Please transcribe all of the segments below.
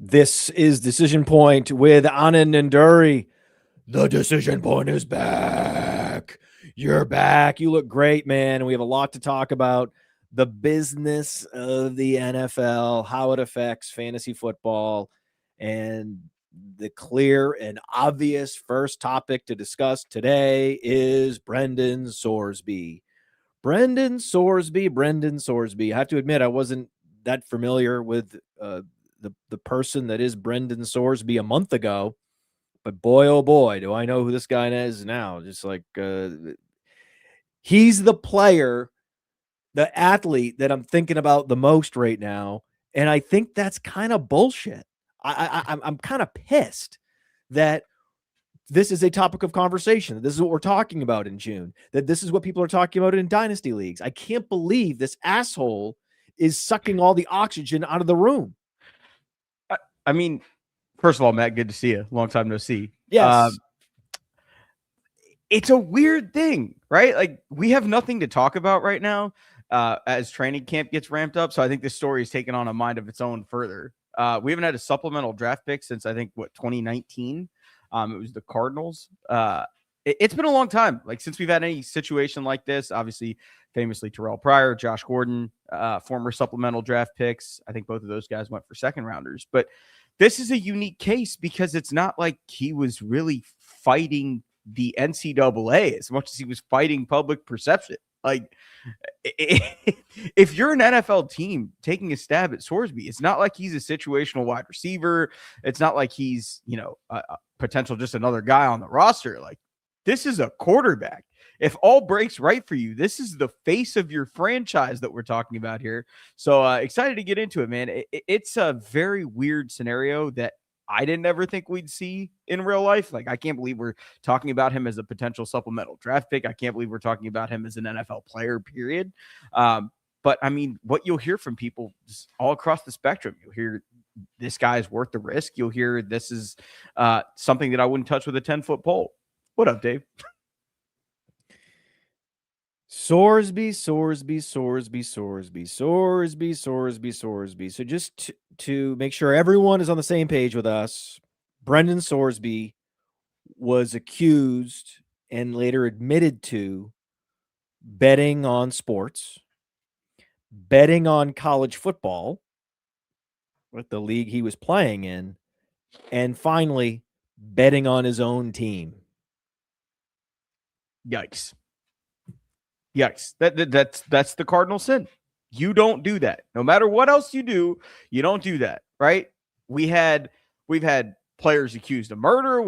This is Decision Point with Anand Nanduri. The Decision Point is back. You're back. You look great, man. We have a lot to talk about. The business of the NFL, how it affects fantasy football, and the clear and obvious first topic to discuss today is Brendan Sorsby. Brendan Sorsby. I have to admit, I wasn't that familiar with the person that is Brendan Sorsby a month ago, but boy, oh boy, do I know who this guy is now. Just like he's the player, the athlete that I'm thinking about the most right now, and I think that's kind of bullshit. I'm kind of pissed that this is a topic of conversation. This is what we're talking about in June. That this is what people are talking about in Dynasty leagues. I can't believe this asshole is sucking all the oxygen out of the room. I mean, first of all, Matt, good to see you. Long time no see. Yes. It's a weird thing, right? Like, we have nothing to talk about right now as training camp gets ramped up. So I think this story is taking on a mind of its own further. We haven't had a supplemental draft pick since, I think, 2019? It was the Cardinals. It's been a long time, like, since we've had any situation like this. Obviously, famously, Terrell Pryor, Josh Gordon, former supplemental draft picks. I think both of those guys went for second rounders. But this is a unique case because it's not like he was really fighting the NCAA as much as he was fighting public perception. Like, if you're an NFL team taking a stab at Sorsby, it's not like he's a situational wide receiver. It's not like he's, a potential just another guy on the roster. Like, this is a quarterback. If all breaks right for you, this is the face of your franchise that we're talking about here. So excited to get into it, man. It's a very weird scenario that I didn't ever think we'd see in real life. Like, I can't believe we're talking about him as a potential supplemental draft pick. I can't believe we're talking about him as an NFL player, period. But I mean, what you'll hear from people all across the spectrum, you'll hear this guy's worth the risk. You'll hear this is something that I wouldn't touch with a 10-foot pole. What up, Dave? Sorsby. So just to make sure everyone is on the same page with us, Brendan Sorsby was accused and later admitted to betting on sports, betting on college football, with the league he was playing in, and finally betting on his own team. Yikes. That's the cardinal sin. You don't do that. No matter what else you do, you don't do that, right? We've had players accused of murder.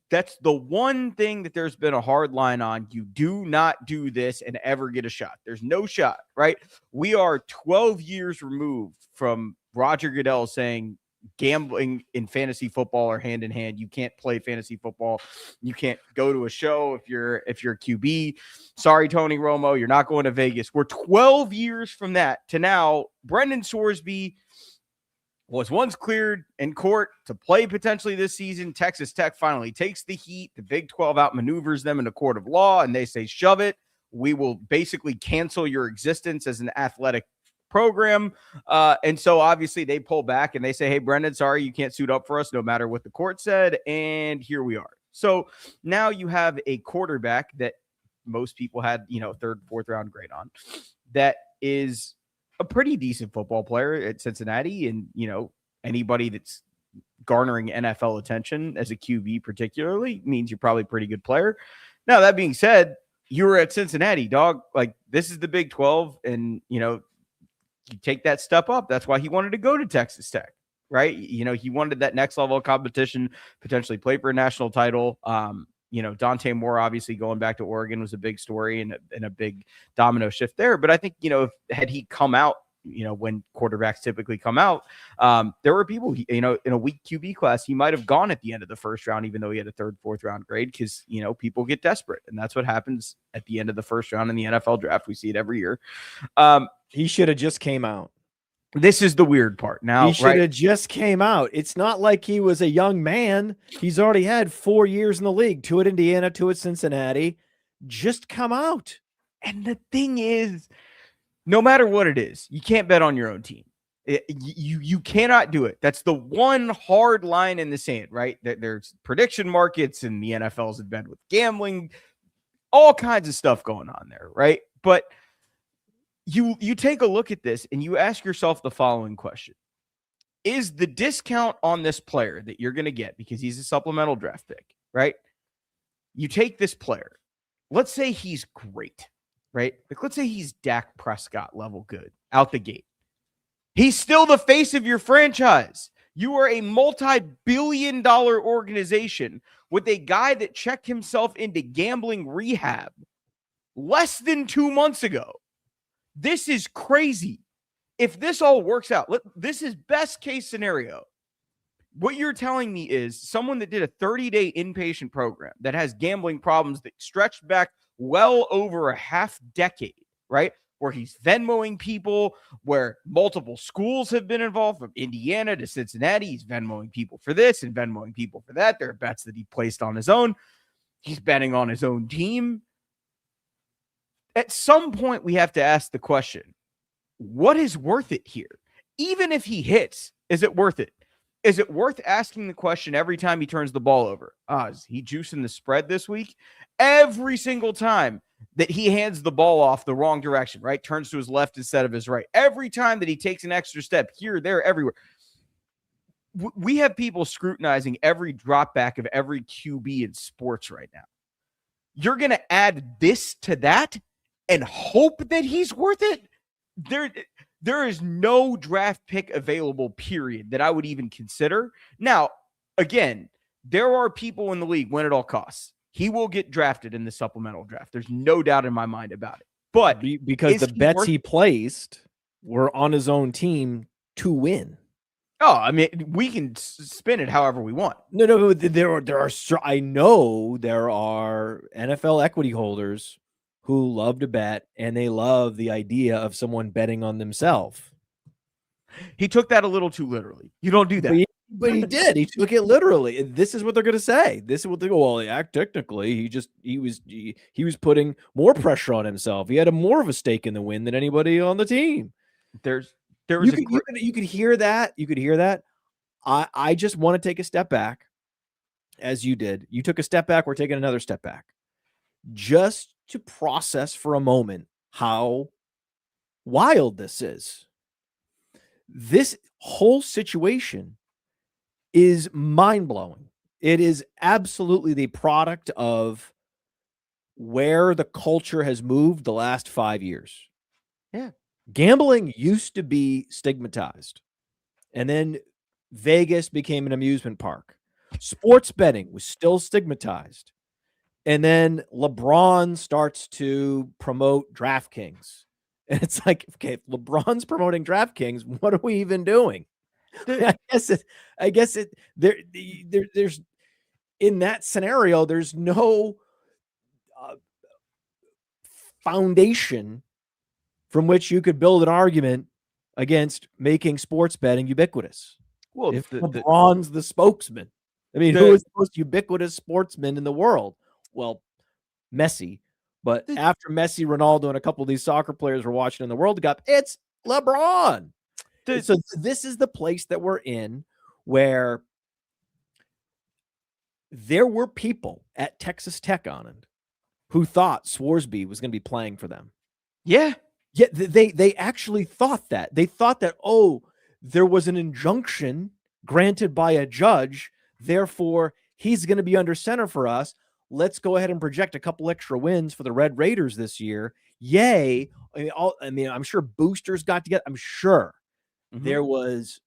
That's the one thing that there's been a hard line on. You do not do this and ever get a shot. There's no shot, right? We are 12 years removed from Roger Goodell saying gambling in fantasy football are hand in hand. You can't play fantasy football. You can't go to a show if you're a QB. Sorry, Tony Romo, you're not going to Vegas. We're 12 years from that to now. Brendan Sorsby was once cleared in court to play potentially this season. Texas Tech finally takes the heat. The Big 12 outmaneuvers them in a court of law, and they say, shove it. We will basically cancel your existence as an athletic program. And so obviously they pull back and they say, hey, Brendan, sorry, you can't suit up for us no matter what the court said. And here we are. So now you have a quarterback that most people had, third, fourth round grade on, that is a pretty decent football player at Cincinnati. And, anybody that's garnering NFL attention as a QB particularly means you're probably a pretty good player. Now, that being said, you were at Cincinnati, dog. Like, this is the Big 12, and, you take that step up. That's why he wanted to go to Texas Tech, right? He wanted that next level of competition, potentially play for a national title. Dante Moore, obviously going back to Oregon, was a big story and a big domino shift there. But I think, had he come out, when quarterbacks typically come out, there were people, in a weak QB class, he might have gone at the end of the first round, even though he had a third, fourth round grade, because, people get desperate. And that's what happens at the end of the first round in the NFL draft. We see it every year. He should have just came out. This is the weird part. Now, he should have just came out. It's not like he was a young man. He's already had 4 years in the league, 2 at Indiana, 2 at Cincinnati. Just come out. And the thing is, no matter what it is, you can't bet on your own team. You cannot do it. That's the one hard line in the sand, right? There's prediction markets, and the NFL's in bed with gambling, all kinds of stuff going on there, right? But you take a look at this and you ask yourself the following question. Is the discount on this player that you're going to get because he's a supplemental draft pick, right? You take this player. Let's say he's great, right? Like, let's say he's Dak Prescott level good out the gate. He's still the face of your franchise. You are a multi-billion-dollar organization with a guy that checked himself into gambling rehab less than 2 months ago. This is crazy. If this all works out, this is best case scenario. What you're telling me is someone that did a 30-day inpatient program that has gambling problems that stretched back well over a half decade, right? Where he's Venmoing people, where multiple schools have been involved, from Indiana to Cincinnati. He's Venmoing people for this and Venmoing people for that. There are bets that he placed on his own. He's betting on his own team. At some point, we have to ask the question, what is worth it here? Even if he hits, is it worth it? Is it worth asking the question every time he turns the ball over? Is he juicing the spread this week? Every single time that he hands the ball off the wrong direction, right? Turns to his left instead of his right. Every time that he takes an extra step here, there, everywhere. We have people scrutinizing every drop back of every QB in sports right now. You're going to add this to that and hope that he's worth it? There is no draft pick available, period, that I would even consider. Now, again, there are people in the league win at all costs. He will get drafted in the supplemental draft. There's no doubt in my mind about it. But because the bets he placed were on his own team to win. Oh, I mean, we can spin it however we want. No, there are. I know there are NFL equity holders who love to bet, and they love the idea of someone betting on themselves. He took that a little too literally. You don't do that. But he did. He took it literally. This is what they're going to say. This is what they go, well, yeah, technically, he was putting more pressure on himself. He had more of a stake in the win than anybody on the team. You could hear that. You could hear that. I just want to take a step back, as you did. You took a step back. We're taking another step back, just to process for a moment how wild this is. This whole situation is mind-blowing. It is absolutely the product of where the culture has moved the last 5 years. Yeah. Gambling used to be stigmatized, and then Vegas became an amusement park. Sports betting was still stigmatized. And then LeBron starts to promote DraftKings. And it's like, okay, if LeBron's promoting DraftKings, what are we even doing? There's in that scenario, there's no foundation from which you could build an argument against making sports betting ubiquitous. Well, if LeBron's the spokesman, I mean, who is the most ubiquitous sportsman in the world? Well, Messi. But after Messi, Ronaldo, and a couple of these soccer players were watching in the World Cup, it's LeBron. So this is the place that we're in, where there were people at Texas Tech, Anand, who thought Sorsby was going to be playing for them. Yeah. Yeah, they actually thought that. They thought that, there was an injunction granted by a judge, therefore he's going to be under center for us. Let's go ahead and project a couple extra wins for the Red Raiders this year. Yay. I'm sure boosters got together. I'm sure there was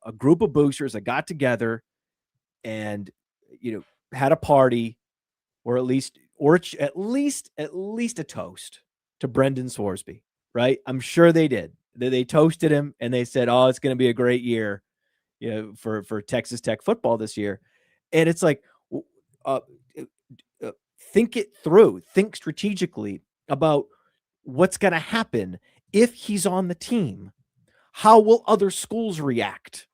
a group of boosters that got together and, had a party, or at least a toast to Brendan Sorsby, right? I'm sure they did. They toasted him and they said, it's going to be a great year, for Texas Tech football this year. And it's like, think it through, think strategically about what's going to happen if he's on the team. How will other schools react?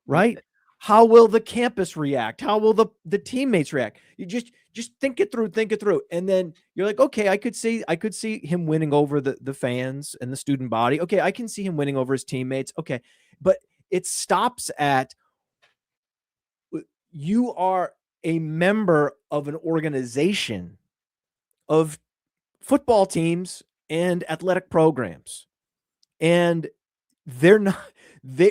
Right? How will the campus react? How will the teammates react? You just think it through. And then you're like, okay, I could see him winning over the fans and the student body. Okay, I can see him winning over his teammates. Okay. But it stops at you are a member of an organization of football teams and athletic programs. And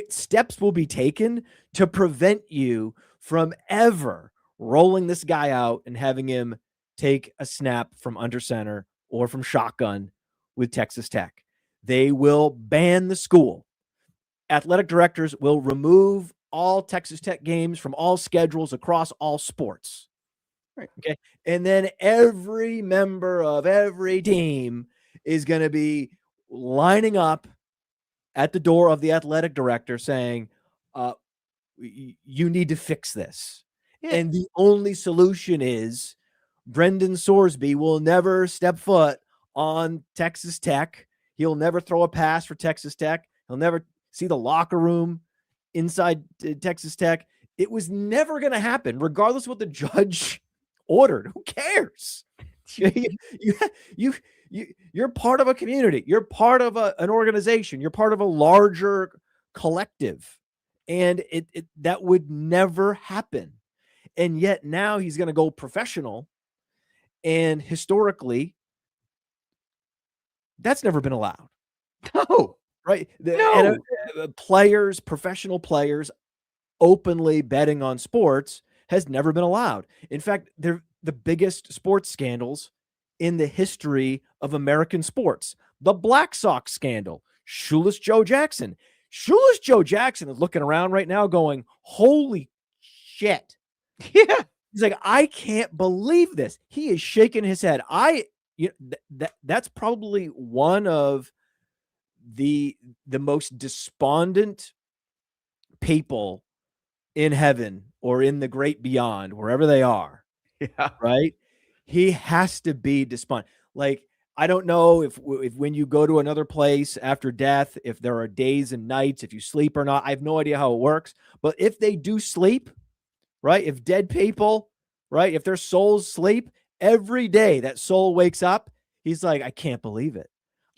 steps will be taken to prevent you from ever rolling this guy out and having him take a snap from under center or from shotgun with Texas Tech. They will ban the school. Athletic directors will remove all Texas Tech games from all schedules across all sports. Right. Okay. And then every member of every team is going to be lining up at the door of the athletic director saying, you need to fix this. Yeah. And the only solution is Brendan Sorsby will never step foot on Texas Tech. He'll never throw a pass for Texas Tech. He'll never see the locker room inside Texas Tech. It was never going to happen, regardless of what the judge ordered. Who cares? You're part of a community. You're part of an organization. You're part of a larger collective. And that would never happen. And yet now he's going to go professional. And historically, that's never been allowed. No. Right? No. Players, professional players, openly betting on sports has never been allowed. In fact, they're the biggest sports scandals in the history of American sports. The Black Sox scandal, Shoeless Joe Jackson. Shoeless Joe Jackson is looking around right now going, holy shit. Yeah. He's like, I can't believe this. He is shaking his head. That's probably one of the most despondent people in heaven or in the great beyond, wherever they are. Yeah. Right. He has to be despondent. Like, I don't know if when you go to another place after death, if there are days and nights, if you sleep or not. I have no idea how it works. But if they do sleep, right? If dead people, right? If their souls sleep, every day that soul wakes up, he's like, I can't believe it.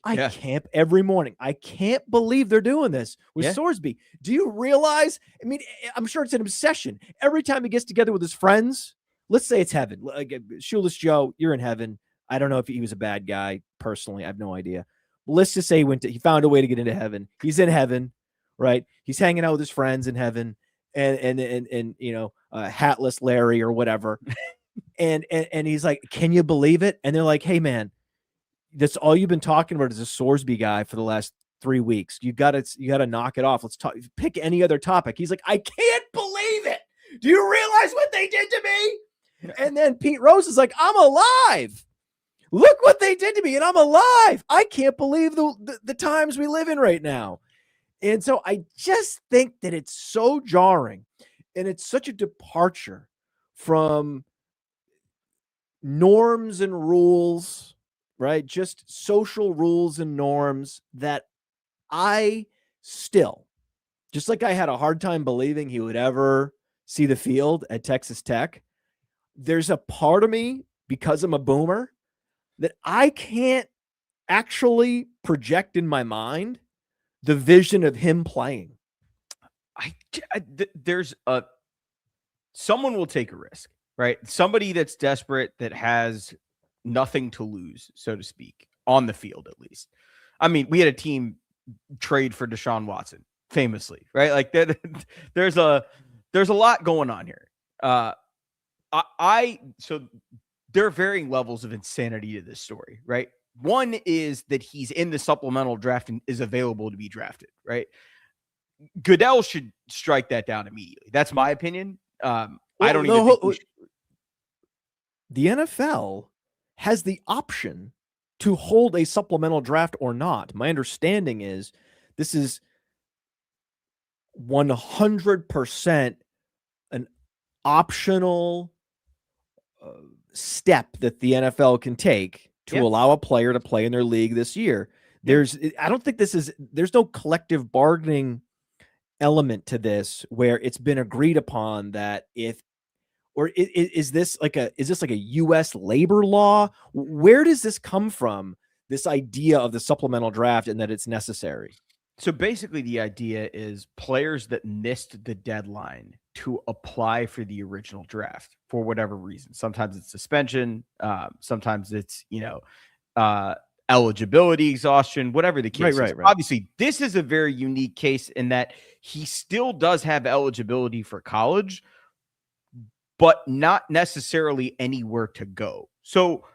I can't every morning. I can't believe they're doing this with Sorsby. Do you realize? I mean, I'm sure it's an obsession. Every time he gets together with his friends, let's say it's heaven. Like, Shoeless Joe, you're in heaven. I don't know if he was a bad guy personally. I have no idea. But let's just say he found a way to get into heaven. He's in heaven, right? He's hanging out with his friends in heaven, and you know, hatless Larry or whatever. and he's like, can you believe it? And they're like, hey man, that's all you've been talking about is a Sorsby guy for the last 3 weeks. You got to knock it off. Let's talk. Pick any other topic. He's like, I can't believe it. Do you realize what they did to me? And then Pete Rose is like, I'm alive. Look what they did to me, and I'm alive. I can't believe the times we live in right now. And so I just think that it's so jarring, and it's such a departure from norms and rules, right? Just social rules and norms that I still, just like I had a hard time believing he would ever see the field at Texas Tech, there's a part of me, because I'm a boomer, that I can't actually project in my mind the vision of him playing. Someone will take a risk, right? Somebody that's desperate, that has nothing to lose, so to speak, on the field at least. I mean, we had a team trade for Deshaun Watson, famously, right? Like there's a lot going on here. So there are varying levels of insanity to this story, right? One is that he's in the supplemental draft and is available to be drafted, right? Goodell should strike that down immediately. That's my opinion. I don't even think the NFL has the option to hold a supplemental draft or not. My understanding is this is 100% an optional step that the NFL can take to allow a player to play in their league this year. I don't think there's no collective bargaining element to this where it's been agreed upon that is this like a US labor law? Where does this come from? This idea of the supplemental draft and that it's necessary? So basically, the idea is players that missed the deadline to apply for the original draft for whatever reason. Sometimes it's suspension, sometimes it's eligibility exhaustion, whatever the case is. Obviously, this is a very unique case in that he still does have eligibility for college, but not necessarily anywhere to go. So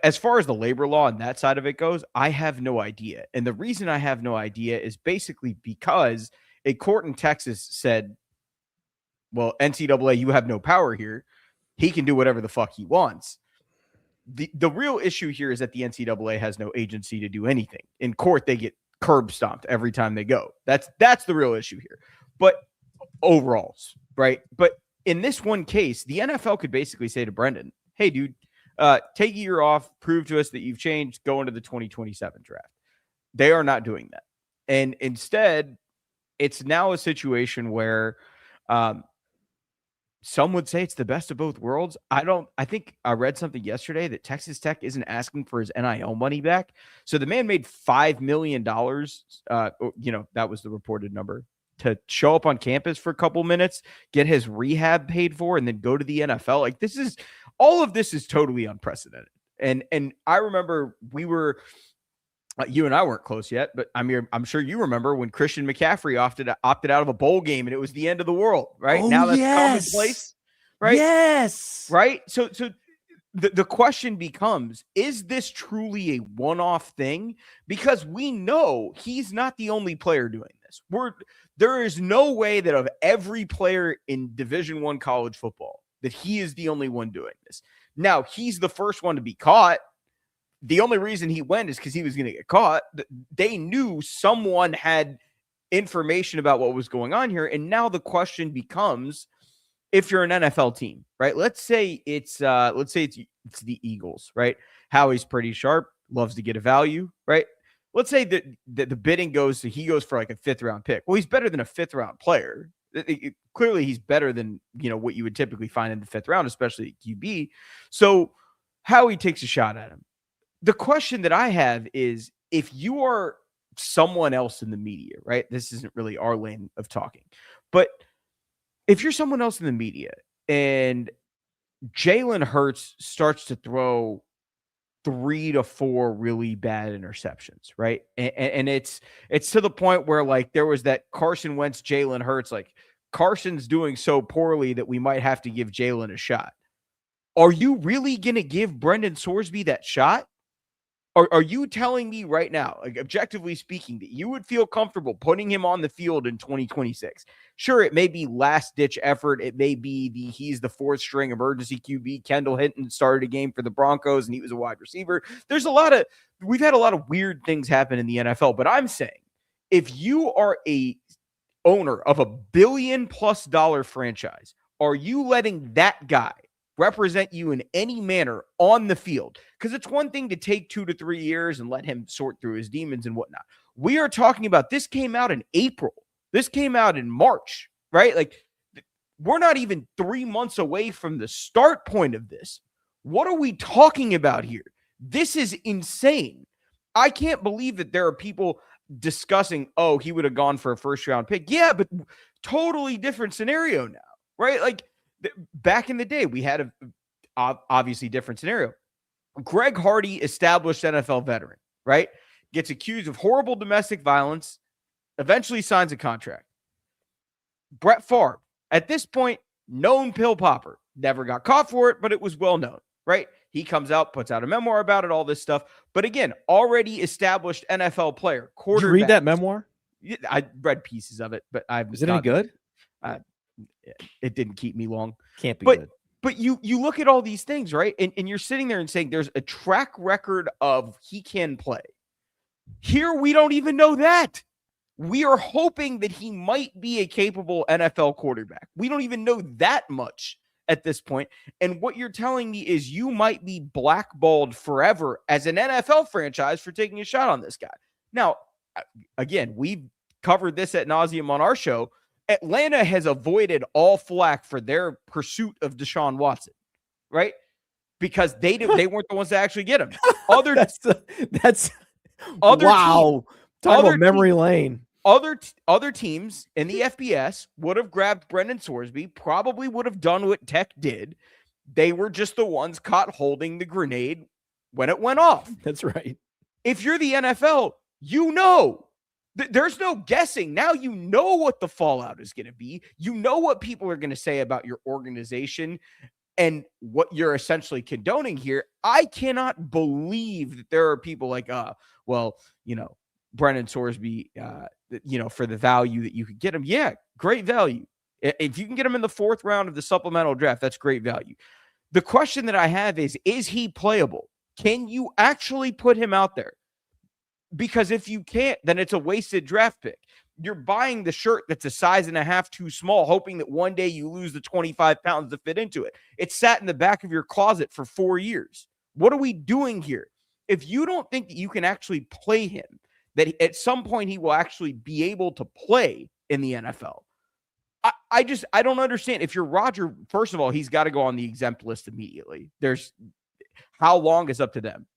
as far as the labor law and that side of it goes, I have no idea. And the reason I have no idea is basically because a court in Texas said, well, NCAA, you have no power here. He can do whatever the fuck he wants. The real issue here is that the NCAA has no agency to do anything. In court, they get curb stomped every time they go. That's the real issue here. But overall, right? But in this one case, the NFL could basically say to Brendan, hey, dude, take a year off, prove to us that you've changed, go into the 2027 draft. They are not doing that. And instead, it's now a situation where some would say it's the best of both worlds. I think I read something yesterday that Texas Tech isn't asking for his NIL money back. So the man made $5 million. That was the reported number, to show up on campus for a couple minutes, get his rehab paid for, and then go to the NFL. Like, all of this is totally unprecedented. And I remember you and I weren't close yet, but I'm sure you remember when Christian McCaffrey opted out of a bowl game and it was the end of the world, right? Oh, now that's commonplace, right? Yes. Right. So the question becomes, is this truly a one-off thing? Because we know he's not the only player doing this. There is no way that of every player in Division I college football that he is the only one doing this. Now, he's the first one to be caught. The only reason he went is because he was going to get caught. They knew someone had information about what was going on here. And now the question becomes, if you're an NFL team, right? Let's say it's the Eagles, right? Howie's pretty sharp, loves to get a value, right? Let's say that the bidding he goes for like a 5th round pick. Well, he's better than a 5th round player. Clearly he's better than, what you would typically find in the 5th round, especially at QB. So Howie takes a shot at him. The question that I have is, if you are someone else in the media, right? This isn't really our lane of talking, but if you're someone else in the media and Jalen Hurts starts to throw 3 to 4 really bad interceptions, right? And it's to the point where, like, there was that Carson Wentz, Jalen Hurts, like, Carson's doing so poorly that we might have to give Jalen a shot. Are you really going to give Brendan Sorsby that shot? Are you telling me right now, like, objectively speaking, that you would feel comfortable putting him on the field in 2026? Sure, it may be last-ditch effort. It may be he's the 4th-string emergency QB. Kendall Hinton started a game for the Broncos, and he was a wide receiver. We've had a lot of weird things happen in the NFL, but I'm saying, if you are a owner of a $1 billion+ franchise, are you letting that guy represent you in any manner on the field? Because it's one thing to take 2 to 3 years and let him sort through his demons and whatnot. We are talking about, this came out in April. This came out in March, right? Like, we're not even 3 months away from the start point of this. What are we talking about here? This is insane. I can't believe that there are people discussing, oh, he would have gone for a 1st-round pick. Yeah, but totally different scenario now, right? Like, back in the day, we had a obviously different scenario. Greg Hardy, established NFL veteran, right? Gets accused of horrible domestic violence, eventually signs a contract. Brett Favre, at this point, known pill popper, never got caught for it, but it was well known, right? He comes out, puts out a memoir about it, all this stuff. But again, already established NFL player, quarterback. Did you read that memoir? I read pieces of it, but Is it any good? It didn't keep me long. Can't be good. But you look at all these things, right? And you're sitting there and saying there's a track record of he can play. Here, we don't even know that. We are hoping that he might be a capable NFL quarterback. We don't even know that much at this point. And what you're telling me is you might be blackballed forever as an NFL franchise for taking a shot on this guy. Now, again, we've covered this ad nauseum on our show. Atlanta has avoided all flack for their pursuit of Deshaun Watson, right? Because they weren't the ones to actually get him. That's other wow. Talk about memory lane. Other teams in the FBS would have grabbed Brendan Sorsby, probably would have done what Tech did. They were just the ones caught holding the grenade when it went off. That's right. If you're the NFL, you know. There's no guessing. Now you know what the fallout is going to be. You know what people are going to say about your organization and what you're essentially condoning here. I cannot believe that there are people like, Brendan Sorsby, for the value that you could get him. Yeah, great value. If you can get him in the 4th round of the supplemental draft, that's great value. The question that I have is he playable? Can you actually put him out there? Because if you can't, then it's a wasted draft pick. You're buying the shirt that's a size and a half too small, hoping that one day you lose the 25 pounds to fit into it. It sat in the back of your closet for 4 years. What are we doing here? If you don't think that you can actually play him, that at some point he will actually be able to play in the NFL, I don't understand. If you're Roger, first of all, he's got to go on the exempt list immediately. How long is up to them.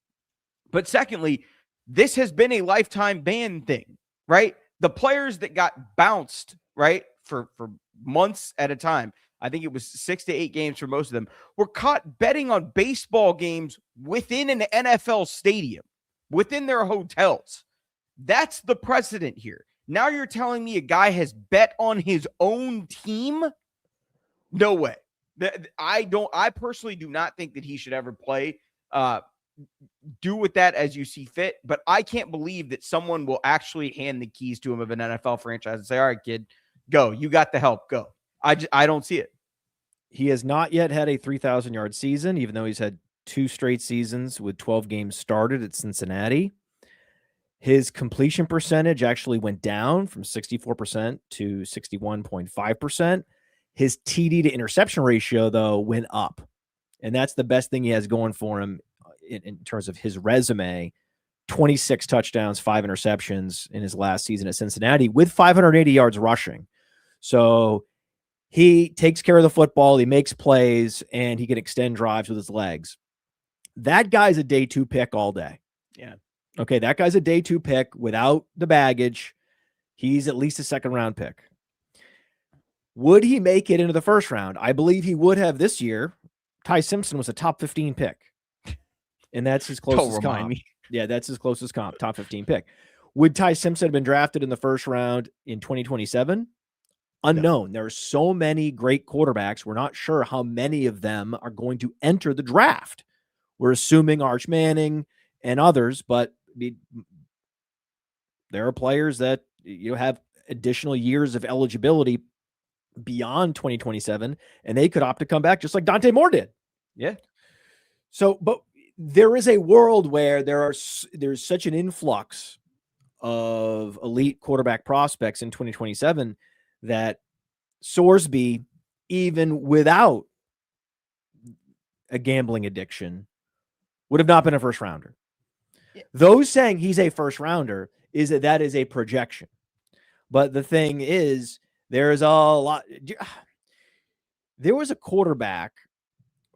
But secondly, this has been a lifetime ban thing, right? The players that got bounced, right, for months at a time, I think it was 6 to 8 games for most of them, were caught betting on baseball games within an NFL stadium, within their hotels. That's the precedent here. Now you're telling me a guy has bet on his own team? No way. I personally do not think that he should ever play. Do with that as you see fit, but I can't believe that someone will actually hand the keys to him of an NFL franchise and say, all right, kid, go. You got the help. Go. I don't see it. He has not yet had a 3,000-yard season, even though he's had 2 straight seasons with 12 games started at Cincinnati. His completion percentage actually went down from 64% to 61.5%. His TD to interception ratio, though, went up. And that's the best thing he has going for him in terms of his resume. 26 touchdowns, 5 interceptions in his last season at Cincinnati with 580 yards rushing. So he takes care of the football, he makes plays, and he can extend drives with his legs. That guy's a day 2 pick all day. Yeah. Okay, that guy's a day 2 pick without the baggage. He's at least a 2nd round pick. Would he make it into the 1st round? I believe he would have this year. Ty Simpson was a top 15 pick. And that's his closest comp. Yeah, that's his closest comp, top 15 pick. Would Ty Simpson have been drafted in the 1st round in 2027? Unknown. No. There are so many great quarterbacks. We're not sure how many of them are going to enter the draft. We're assuming Arch Manning and others, but there are players that have additional years of eligibility beyond 2027, and they could opt to come back just like Dante Moore did. Yeah. So, but there is a world where there's such an influx of elite quarterback prospects in 2027 that Sorsby, even without a gambling addiction, would have not been a 1st rounder. Yeah. Those saying he's a 1st rounder is that is a projection. But the thing is, there's a lot. There was a quarterback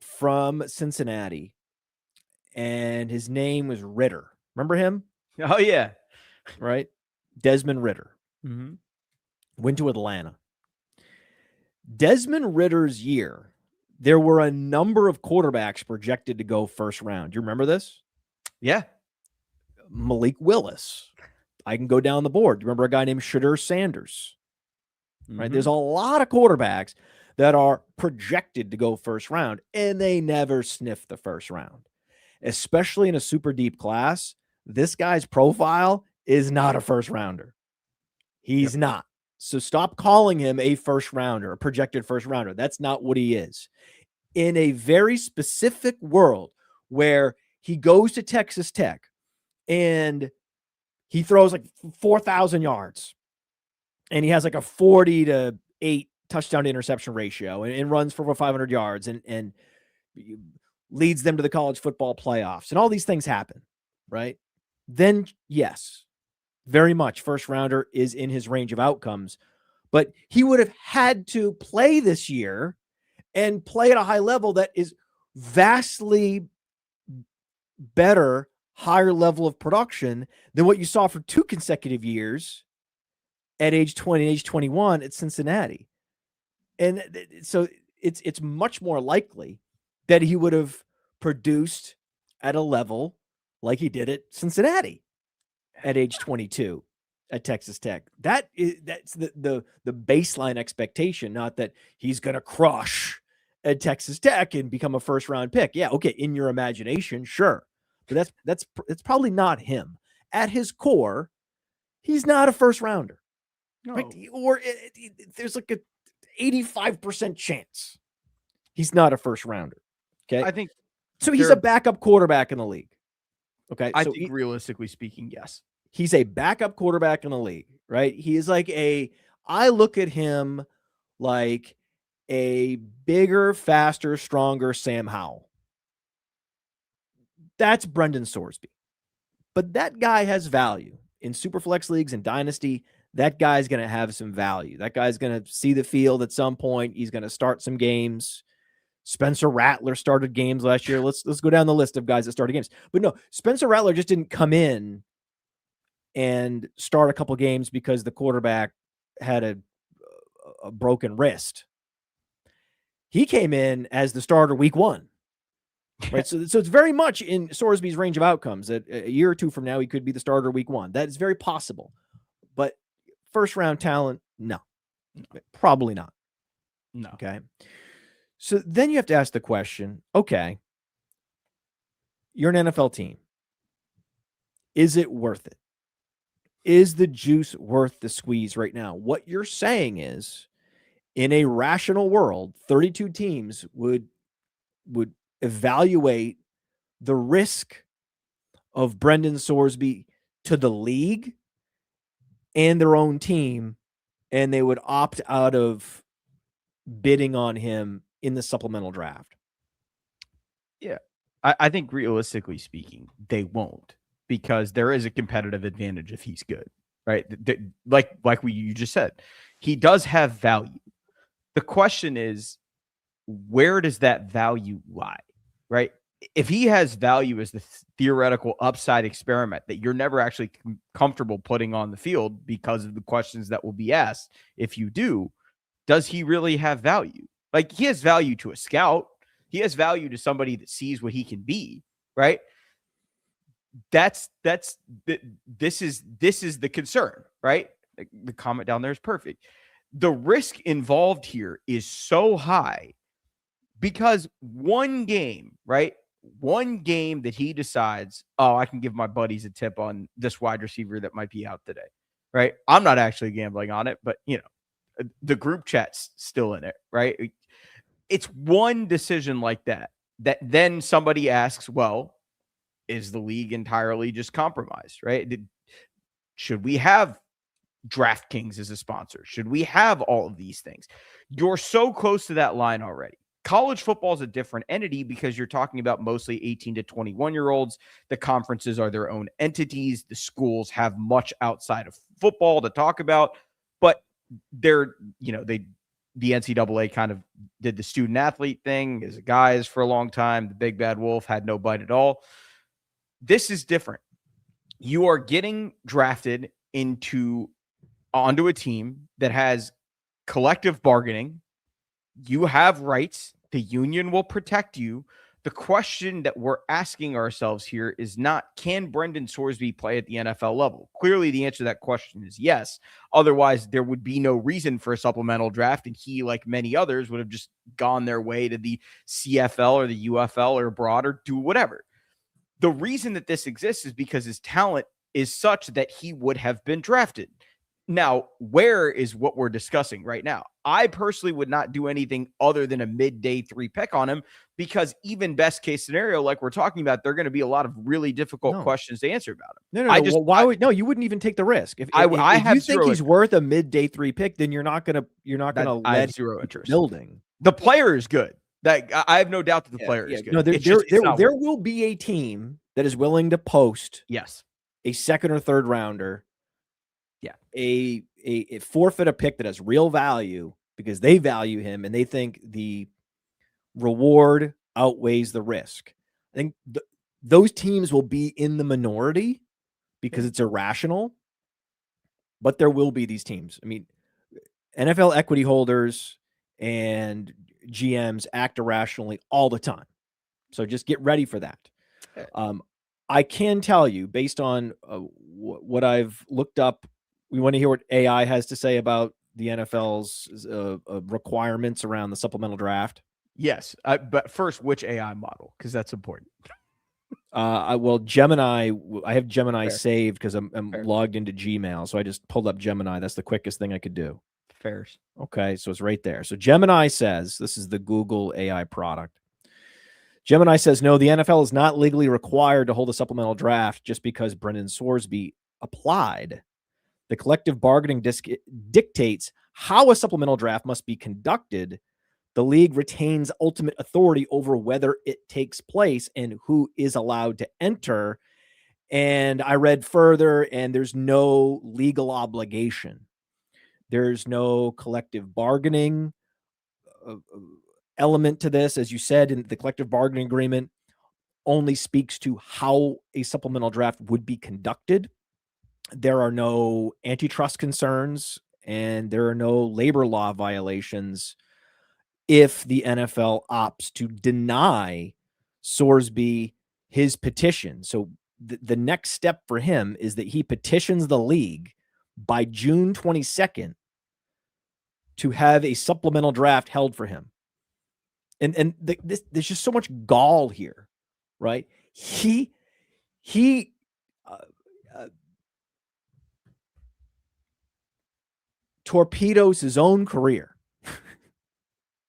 from Cincinnati, and his name was Ritter. Remember him? Oh, yeah. Right? Desmond Ritter. Mm-hmm. Went to Atlanta. Desmond Ritter's year, there were a number of quarterbacks projected to go 1st round. Do you remember this? Yeah. Malik Willis. I can go down the board. Do you remember a guy named Shadur Sanders? Right? There's a lot of quarterbacks that are projected to go 1st round, and they never sniff the 1st round. Especially in a super deep class, this guy's profile is not a 1st rounder. He's not. So stop calling him a 1st rounder, a projected 1st rounder. That's not what he is. In a very specific world where he goes to Texas Tech and he throws like 4,000 yards and he has like a 40 to 8 touchdown to interception ratio and runs for over 500 yards and leads them to the college football playoffs and all these things happen, right? Then yes, Very much first rounder is in his range of outcomes, but he would have had to play this year and play at a high level that is vastly better, higher level of production than what you saw for 2 consecutive years at age 20 and age 21 at Cincinnati. And so it's much more likely that he would have produced at a level like he did at Cincinnati at age 22 at Texas Tech. That's the baseline expectation, not that he's going to crush at Texas Tech and become a first round pick. Yeah, okay, in your imagination, sure. But that's probably not him. At his core, he's not a first rounder. No. Right? Or there's like a 85% chance he's not a first rounder. Okay. I think so. He's a backup quarterback in the league. Okay. I think realistically speaking, yes. He's a backup quarterback in the league, right? He is like I look at him like a bigger, faster, stronger Sam Howell. That's Brendan Sorsby. But that guy has value in superflex leagues and Dynasty. That guy's going to have some value. That guy's going to see the field at some point. He's going to start some games. Spencer Rattler started games last year. Let's go down the list of guys that started games. But no, Spencer Rattler just didn't come in and start a couple games because the quarterback had a broken wrist. He came in as the starter week 1. Right. So it's very much in Sorsby's range of outcomes that a year or two from now, he could be the starter week 1. That is very possible. But first round talent, no, probably not. No. Okay. So then you have to ask the question, okay, you're an NFL team. Is it worth it? Is the juice worth the squeeze right now? What you're saying is, in a rational world, 32 teams would evaluate the risk of Brendan Sorsby to the league and their own team, and they would opt out of bidding on him in the supplemental draft. Yeah. I think realistically speaking, they won't, because there is a competitive advantage if he's good, right? Like you just said, he does have value. The question is, where does that value lie, right? If he has value as the theoretical upside experiment that you're never actually comfortable putting on the field because of the questions that will be asked, if you do, does he really have value? Like, he has value to a scout. He has value to somebody that sees what he can be, right? This is the concern, right? The comment down there is perfect. The risk involved here is so high because one game, right? One game that he decides, oh, I can give my buddies a tip on this wide receiver that might be out today, right? I'm not actually gambling on it, but the group chat's still in it, right? It's one decision like that then somebody asks, well, is the league entirely just compromised, right? Should we have DraftKings as a sponsor? Should we have all of these things? You're so close to that line already. College football is a different entity because you're talking about mostly 18 to 21-year-olds. The conferences are their own entities. The schools have much outside of football to talk about, but the NCAA kind of did the student athlete thing as guys for a long time. The big bad wolf had no bite at all. This is different. You are getting drafted onto a team that has collective bargaining. You have rights. The union will protect you. The question that we're asking ourselves here is not, can Brendan Sorsby play at the NFL level? Clearly, the answer to that question is yes. Otherwise, there would be no reason for a supplemental draft, and he, like many others, would have just gone their way to the CFL or the UFL or abroad or do whatever. The reason that this exists is because his talent is such that he would have been drafted. Now, where is what we're discussing right now? I personally would not do anything other than a midday 3 pick on him, because even best case scenario, like we're talking about, there are going to be a lot of really difficult questions to answer about him. No. You wouldn't even take the risk. If you think he's worth a midday 3 pick, then you're not gonna let zero interest. Building. The player is good. I have no doubt that the player is good. No, there will be a team that is willing to post yes a second or third rounder a forfeit a pick that has real value because they value him and they think the reward outweighs the risk. I think those teams will be in the minority because it's irrational, but there will be these teams. I mean, NFL equity holders and GMs act irrationally all the time. So just get ready for that. I can tell you, based on what I've looked up, we want to hear what AI has to say about the NFL's requirements around the supplemental draft. Yes, but first, which AI model? Because that's important. Well, Gemini, I have Gemini Fair. saved because I'm Fair. logged into Gmail. So I just pulled up Gemini. That's the quickest thing I could do. Fairs. Okay, so it's right there. So Gemini says, this is the Google AI product. Gemini says, no, the NFL is not legally required to hold a supplemental draft just because Brendan Sorsby applied. The collective bargaining dictates how a supplemental draft must be conducted. The league retains ultimate authority over whether it takes place and who is allowed to enter. And I read further, and there's no legal obligation. There's no collective bargaining element to this. As you said, in the collective bargaining agreement only speaks to how a supplemental draft would be conducted. There are no antitrust concerns and there are no labor law violations if the NFL opts to deny Sorsby his petition. So the next step for him is that he petitions the league by June 22nd to have a supplemental draft held for him. And there's just so much gall here, right? He torpedoes his own career,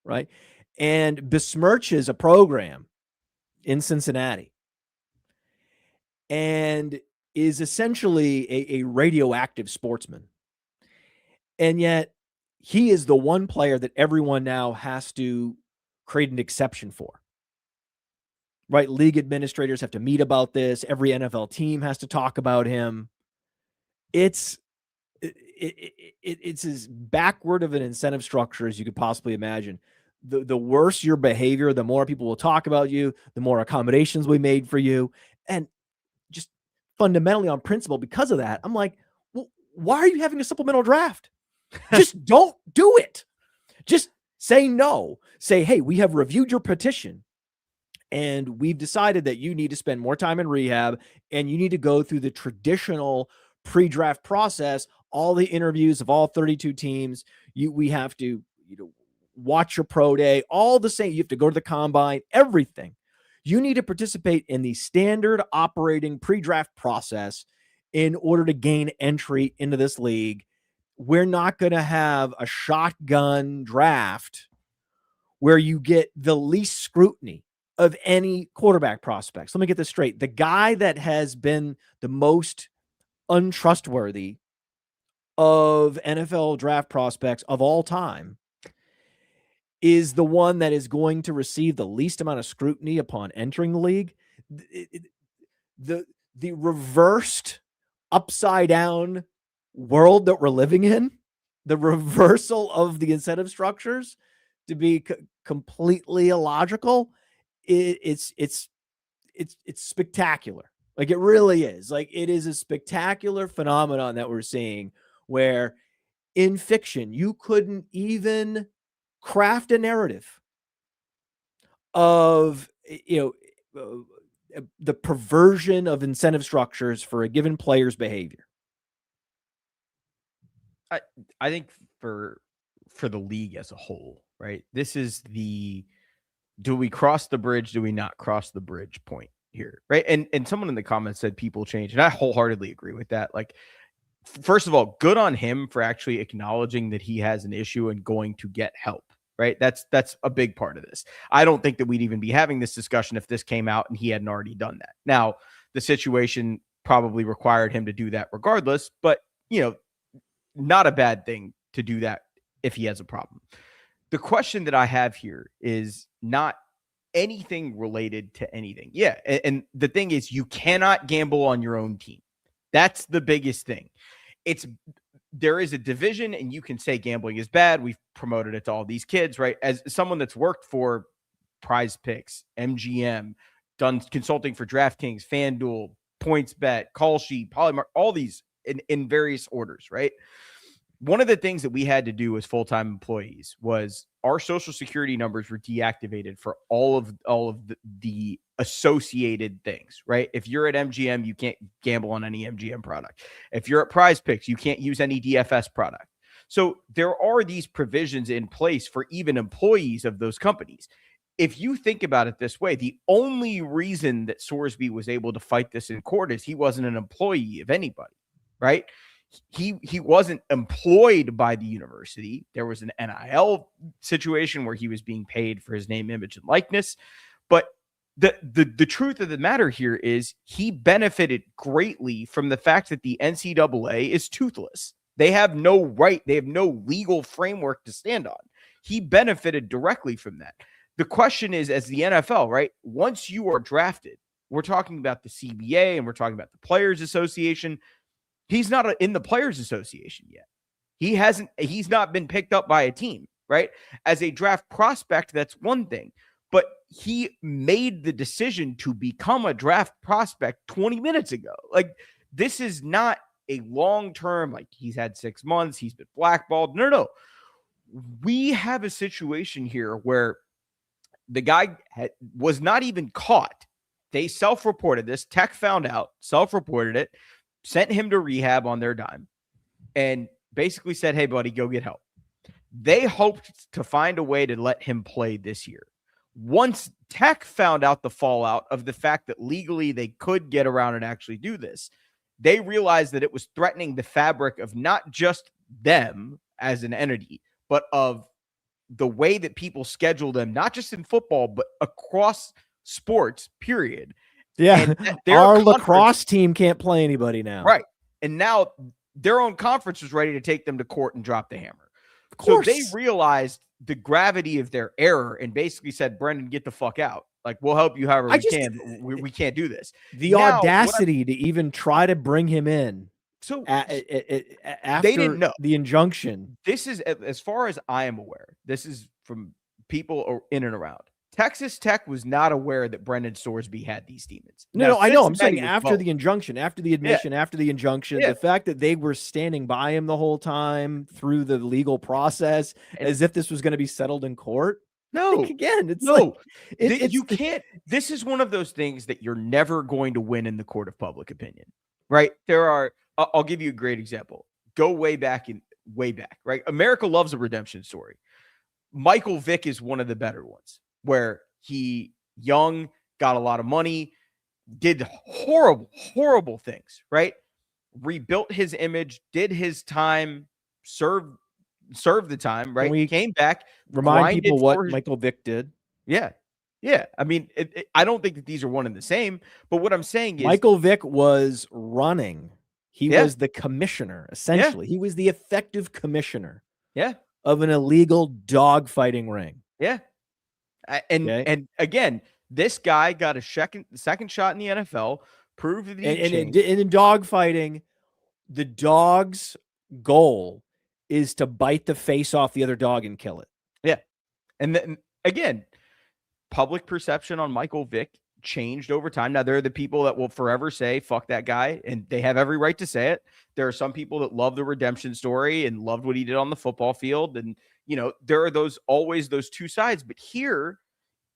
right? And besmirches a program in Cincinnati and is essentially a radioactive sportsman. And yet he is the one player that everyone now has to create an exception for, right? League administrators have to meet about this. Every NFL team has to talk about him. It's as backward of an incentive structure as you could possibly imagine. The worse your behavior, the more people will talk about you, the more accommodations we made for you. And just fundamentally on principle, because of that, I'm like, well, why are you having a supplemental draft? Just don't do it. Just say no. Say, hey, we have reviewed your petition and we've decided that you need to spend more time in rehab and you need to go through the traditional pre-draft process, all the interviews of all 32 teams. We have to, watch your pro day, all the same. You have to go to the combine, everything. You need to participate in the standard operating pre-draft process in order to gain entry into this league. We're not going to have a shotgun draft where you get the least scrutiny of any quarterback prospects. Let me get this straight. The guy that has been the most untrustworthy of NFL draft prospects of all time is the one that is going to receive the least amount of scrutiny upon entering the league. The reversed, upside down world that we're living in, the reversal of the incentive structures to be completely illogical, it's spectacular. Like it really is. Like it is a spectacular phenomenon that we're seeing where in fiction, you couldn't even craft a narrative of, the perversion of incentive structures for a given player's behavior. I think for the league as a whole, right? This is do we cross the bridge? Do we not cross the bridge point here? Right. And someone in the comments said people change. And I wholeheartedly agree with that. Like, first of all, good on him for actually acknowledging that he has an issue and going to get help. Right. That's a big part of this. I don't think that we'd even be having this discussion if this came out and he hadn't already done that. Now, the situation probably required him to do that regardless, but not a bad thing to do that if he has a problem. The question that I have here is not anything related to anything. Yeah. And the thing is, you cannot gamble on your own team. That's the biggest thing. It's there is a division, and you can say gambling is bad. We've promoted it to all these kids, right? As someone that's worked for Prize Picks, MGM, done consulting for DraftKings, FanDuel, PointsBet, Call Sheet, Polymark, all these in various orders, right? One of the things that we had to do as full-time employees was our social security numbers were deactivated for all of the associated things, right? If you're at MGM, you can't gamble on any MGM product. If you're at Prize Picks, you can't use any DFS product. So there are these provisions in place for even employees of those companies. If you think about it this way, the only reason that Sorsby was able to fight this in court is he wasn't an employee of anybody, right? He wasn't employed by the university. There was an NIL situation where he was being paid for his name, image, and likeness. But the truth of the matter here is he benefited greatly from the fact that the NCAA is toothless. They have no right. They have no legal framework to stand on. He benefited directly from that. The question is, as the NFL, right? Once you are drafted, we're talking about the CBA and we're talking about the Players Association. He's not in the Players Association yet. He's not been picked up by a team, right? As a draft prospect, that's one thing. But he made the decision to become a draft prospect 20 minutes ago. Like, this is not a long-term, like he's had 6 months, he's been blackballed. No. We have a situation here where the guy was not even caught. They self-reported this. Tech found out, self-reported it, sent him to rehab on their dime, and basically said, hey, buddy, go get help. They hoped to find a way to let him play this year. Once Tech found out the fallout of the fact that legally they could get around and actually do this, they realized that it was threatening the fabric of not just them as an entity, but of the way that people schedule them, not just in football, but across sports, period. Yeah, our lacrosse team can't play anybody now. Right. And now their own conference was ready to take them to court and drop the hammer. Of course. So they realized the gravity of their error and basically said, Brendan, get the fuck out. Like, we'll help you however we can. We can't do this. The audacity to even try to bring him in. So after they didn't know the injunction. This is, as far as I am aware, this is from people in and around. Texas Tech was not aware that Brendan Sorsby had these demons. No, I know. I'm saying after the injunction, after the admission, after the injunction, the fact that they were standing by him the whole time through the legal process, as if this was going to be settled in court. No, again, it's you can't. This is one of those things that you're never going to win in the court of public opinion, right? There are. I'll give you a great example. Go way back, right? America loves a redemption story. Michael Vick is one of the better ones, where he young, got a lot of money, did horrible things, right? Rebuilt his image, did his time, served the time, right? We came back. Remind people what Michael Vick did. Yeah. I mean, I don't think that these are one and the same, but what I'm saying is Michael Vick was running. He was the commissioner, essentially. He was the effective commissioner of an illegal dogfighting ring. Yeah. And again, this guy got a second shot in the NFL, proved that and in dogfighting, the dog's goal is to bite the face off the other dog and kill it. Yeah. And then again, public perception on Michael Vick changed over time. Now, there are the people that will forever say, fuck that guy, and they have every right to say it. There are some people that love the redemption story and loved what he did on the football field. And, you know, there are always those two sides. But here,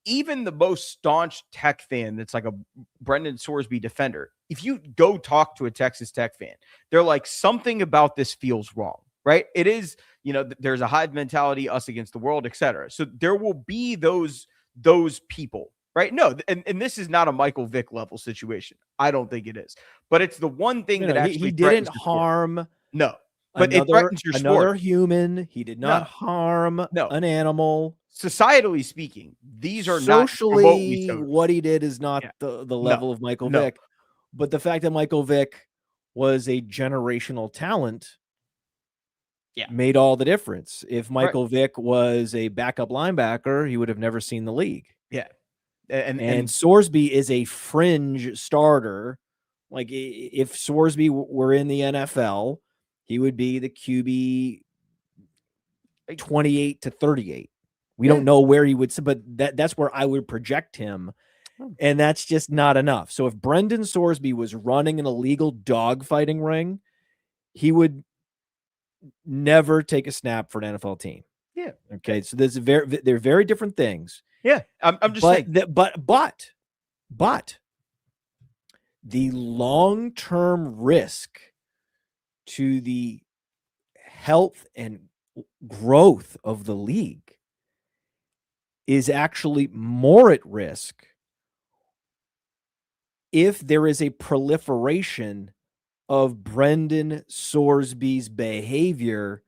even the most staunch Tech fan that's like a Brendan Sorsby defender, if you go talk to a Texas Tech fan, they're like, something about this feels wrong, right? It is, you know, there's a hive mentality, us against the world, etc. So there will be those people. Right? No, and this is not a Michael Vick level situation. I don't think it is. But it's the one thing that actually he didn't harm. No, but it threatens your sport. Another human. He did not harm an animal. Societally speaking, these are socially not what he did is not the level of Michael Vick. But the fact that Michael Vick was a generational talent made all the difference. If Michael Vick was a backup linebacker, he would have never seen the league. Yeah. And Sorsby is a fringe starter. Like, if Sorsby were in the NFL, he would be the QB 28 to 38. We don't know where he would, but that's where I would project him. And that's just not enough. So if Brendan Sorsby was running an illegal dogfighting ring, he would never take a snap for an NFL team. Yeah. Okay. So they're very different things. Yeah. I'm just saying. But the long-term risk to the health and growth of the league is actually more at risk if there is a proliferation of Brendan Sorsby's behavior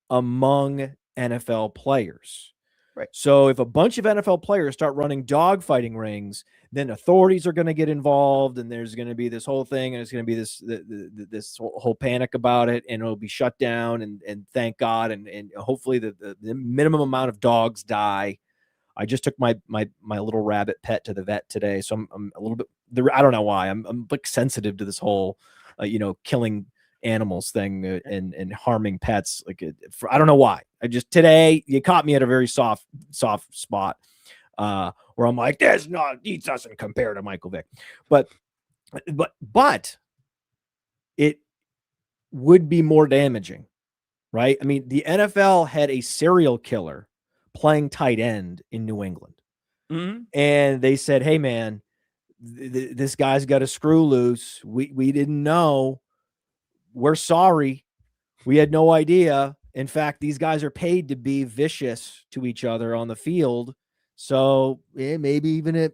among NFL players. Right. So if a bunch of NFL players start running dogfighting rings, then authorities are going to get involved, and there's going to be this whole thing, and it's going to be this whole panic about it, and it'll be shut down. And thank God, and hopefully the minimum amount of dogs die. I just took my little rabbit pet to the vet today, so I'm a little bit. I don't know why I'm like sensitive to this whole, killing animals thing and harming pets. I don't know why. Today you caught me at a very soft spot, where I'm like, he doesn't compare to Michael Vick, but it would be more damaging, right? I mean, the NFL had a serial killer playing tight end in New England. Mm-hmm. And they said, hey man, this guy's got a screw loose. We didn't know. We're sorry. We had no idea. In fact, these guys are paid to be vicious to each other on the field. So maybe even if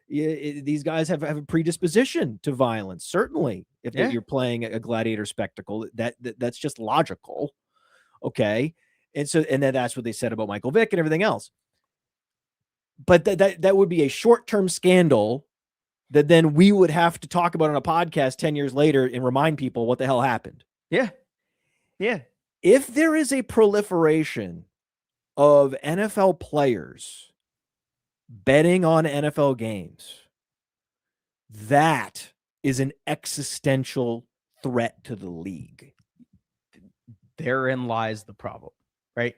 these guys have a predisposition to violence, certainly if you're playing a gladiator spectacle, that's just logical. Okay. And then that's what they said about Michael Vick and everything else. But that would be a short-term scandal that then we would have to talk about on a podcast 10 years later and remind people what the hell happened. Yeah. Yeah. If there is a proliferation of NFL players betting on NFL games, that is an existential threat to the league. Therein lies the problem, right?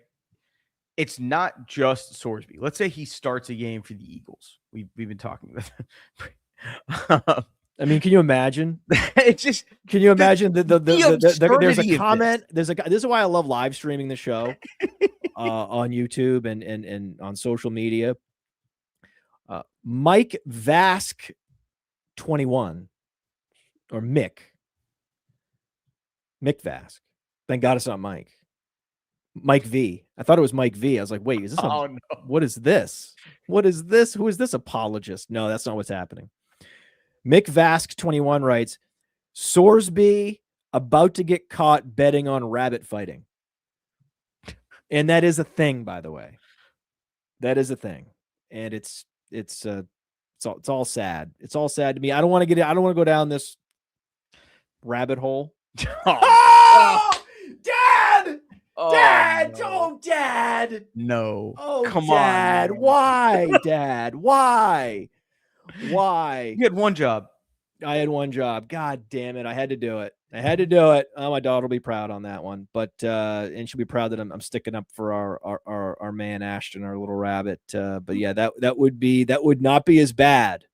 It's not just Sorsby. Let's say he starts a game for the Eagles. We've been talking about. I mean, can you imagine? Can you imagine there's a comment. This is why I love live streaming the show on YouTube and on social media. Mike Vask 21 or Mick Vask. Thank God it's not Mike. Mike V. I thought it was Mike V. I was like, wait, is this? No. What is this? What is this? Who is this apologist? No, that's not what's happening. Mick Vask 21 writes, Sorsby about to get caught betting on rabbit fighting. And that is a thing, by the way. That is a thing. And it's all sad. It's all sad to me. I don't want to go down this rabbit hole. Oh, Dad! Oh, Dad! no. Oh, Dad! No. Oh, come Dad. on. Why, Dad? Why? Why? You had one job. I had one job. God damn it. I had to do it. Oh, my daughter will be proud on that one. But and she'll be proud that I'm sticking up for our man Ashton, our little rabbit. But yeah, that would not be as bad.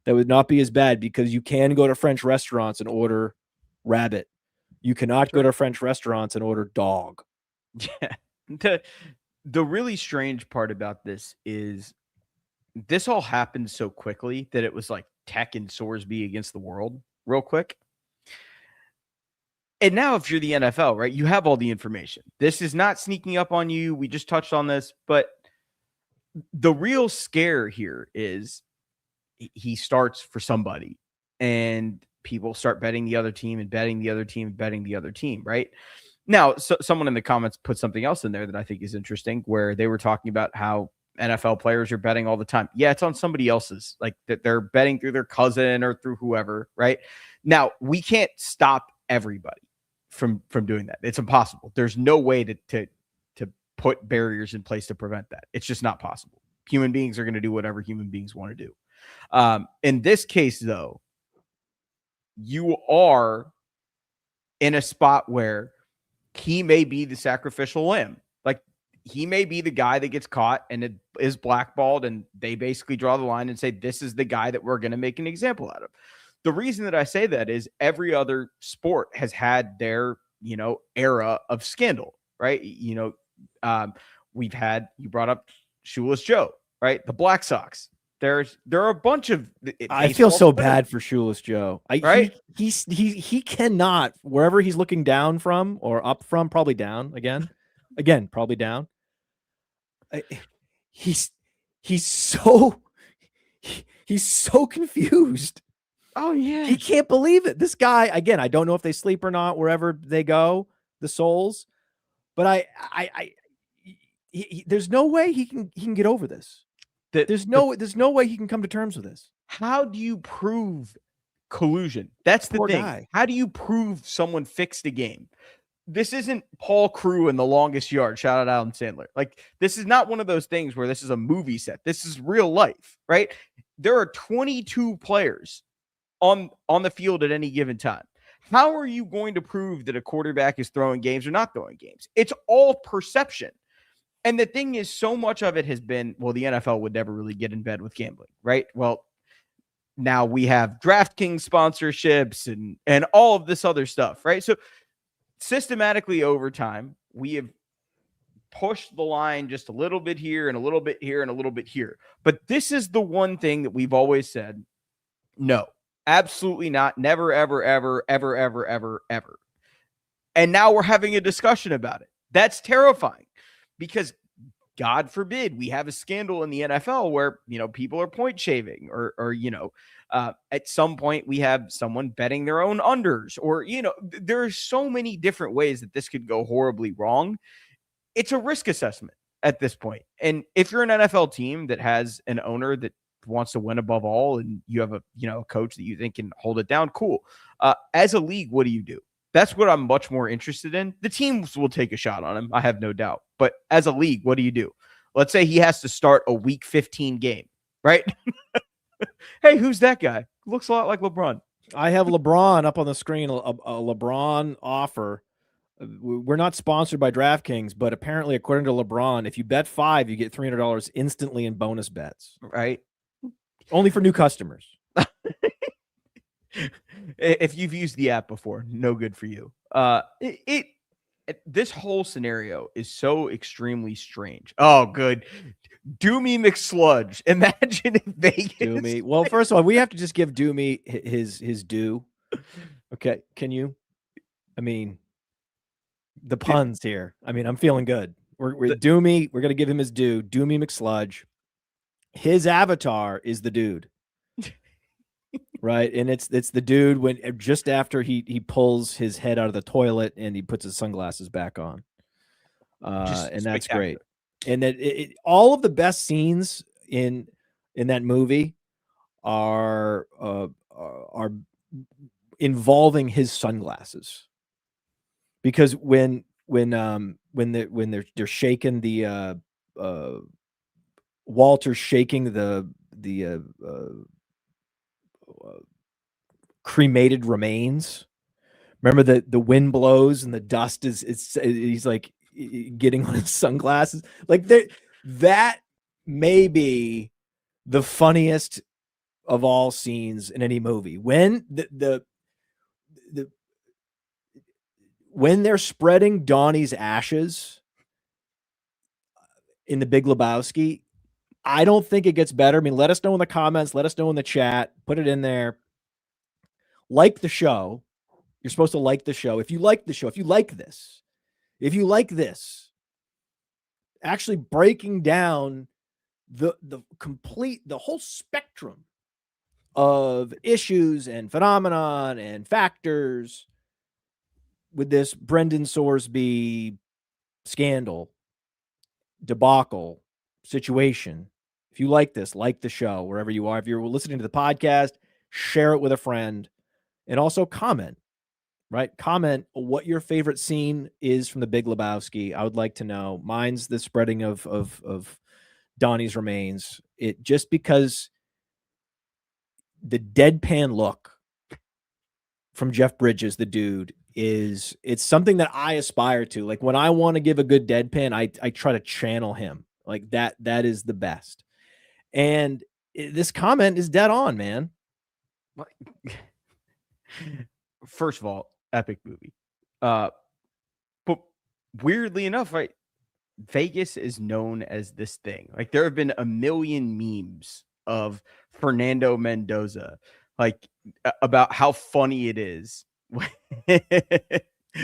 That would not be as bad because you can go to French restaurants and order rabbit. You cannot go to French restaurants and order dog. Yeah. The really strange part about this is this all happened so quickly that it was like Tech and Sorsby against the world real quick. And now if you're the NFL, right, you have all the information. This is not sneaking up on you. We just touched on this, but the real scare here is he starts for somebody and people start betting the other team and betting the other team and betting the other team, right? Now, someone in the comments put something else in there that I think is interesting where they were talking about how NFL players are betting all the time. Yeah, it's on somebody else's, like that they're betting through their cousin or through whoever, right? Now, we can't stop everybody from doing that. It's impossible. There's no way to put barriers in place to prevent that. It's just not possible. Human beings are going to do whatever human beings want to do. In this case, though, you are in a spot where he may be the sacrificial lamb. Like, he may be the guy that gets caught and it is blackballed, and they basically draw the line and say, this is the guy that we're going to make an example out of. The reason that I say that is every other sport has had their, era of scandal, right? We've had, you brought up Shoeless Joe, right? The Black Sox. There are a bunch of. I feel so bad for Shoeless Joe. Right? He cannot, wherever he's looking down from or up from, probably down again, probably down. He's so confused. Oh yeah, he can't believe it. This guy, again, I don't know if they sleep or not wherever they go, the souls, but there's no way he can get over this. There's no way he can come to terms with this. How do you prove collusion? That's the thing. Guy. How do you prove someone fixed a game? This isn't Paul Crewe in The Longest Yard. Shout out Alan Sandler. Like, this is not one of those things where this is a movie set. This is real life, right? There are 22 players on the field at any given time. How are you going to prove that a quarterback is throwing games or not throwing games? It's all perception. And the thing is, so much of it has been, well, the NFL would never really get in bed with gambling, right? Well, now we have DraftKings sponsorships and all of this other stuff, right? So systematically over time, we have pushed the line just a little bit here and a little bit here and a little bit here. But this is the one thing that we've always said, no, absolutely not. Never, ever, ever, ever, ever, ever, ever. And now we're having a discussion about it. That's terrifying. Because God forbid we have a scandal in the NFL where, people are point shaving or at some point we have someone betting their own unders or, there are so many different ways that this could go horribly wrong. It's a risk assessment at this point. And if you're an NFL team that has an owner that wants to win above all and you have a coach that you think can hold it down, cool. As a league, what do you do? That's what I'm much more interested in. The teams will take a shot on him, I have no doubt. But as a league, what do you do? Let's say he has to start a week 15 game, right? Hey, who's that guy? Looks a lot like LeBron. I have LeBron up on the screen, a LeBron offer. We're not sponsored by DraftKings, but apparently, according to LeBron, if you bet $5, you get $300 instantly in bonus bets. Right? Only for new customers. If you've used the app before, no good for you. This whole scenario is so extremely strange. Oh, good. Doomy McSludge. Imagine if Vegas. Doomy. Well, first of all, we have to just give Doomy his due. Okay, can you? I mean, the puns here. I mean, I'm feeling good. We're Doomy. We're gonna give him his due. Doomy McSludge. His avatar is the dude. Right, and it's the dude when just after he pulls his head out of the toilet and he puts his sunglasses back on, and that's great. And that all of the best scenes in that movie are involving his sunglasses, because when they're shaking the Walter's shaking the cremated remains. Remember the wind blows and the dust he's like getting on his sunglasses. Like that may be the funniest of all scenes in any movie. When when they're spreading Donnie's ashes in The Big Lebowski, I don't think it gets better. I mean, let us know in the comments. Let us know in the chat. Put it in there. Like the show. You're supposed to like the show. If you like the show, if you like this, actually breaking down the whole spectrum of issues and phenomenon and factors with this Brendan Sorsby scandal, debacle, situation. If you like this, like the show, wherever you are. If you're listening to the podcast, share it with a friend, and also comment, right? Comment what your favorite scene is from The Big Lebowski. I would like to know. Mine's the spreading of Donnie's remains. It just because the deadpan look from Jeff Bridges, the dude, it's something that I aspire to. Like when I want to give a good deadpan, I try to channel him like that. That is the best. And this comment is dead on, man. First of all, epic movie. But weirdly enough, right, Vegas is known as this thing. Like there have been a million memes of Fernando Mendoza, like about how funny it is.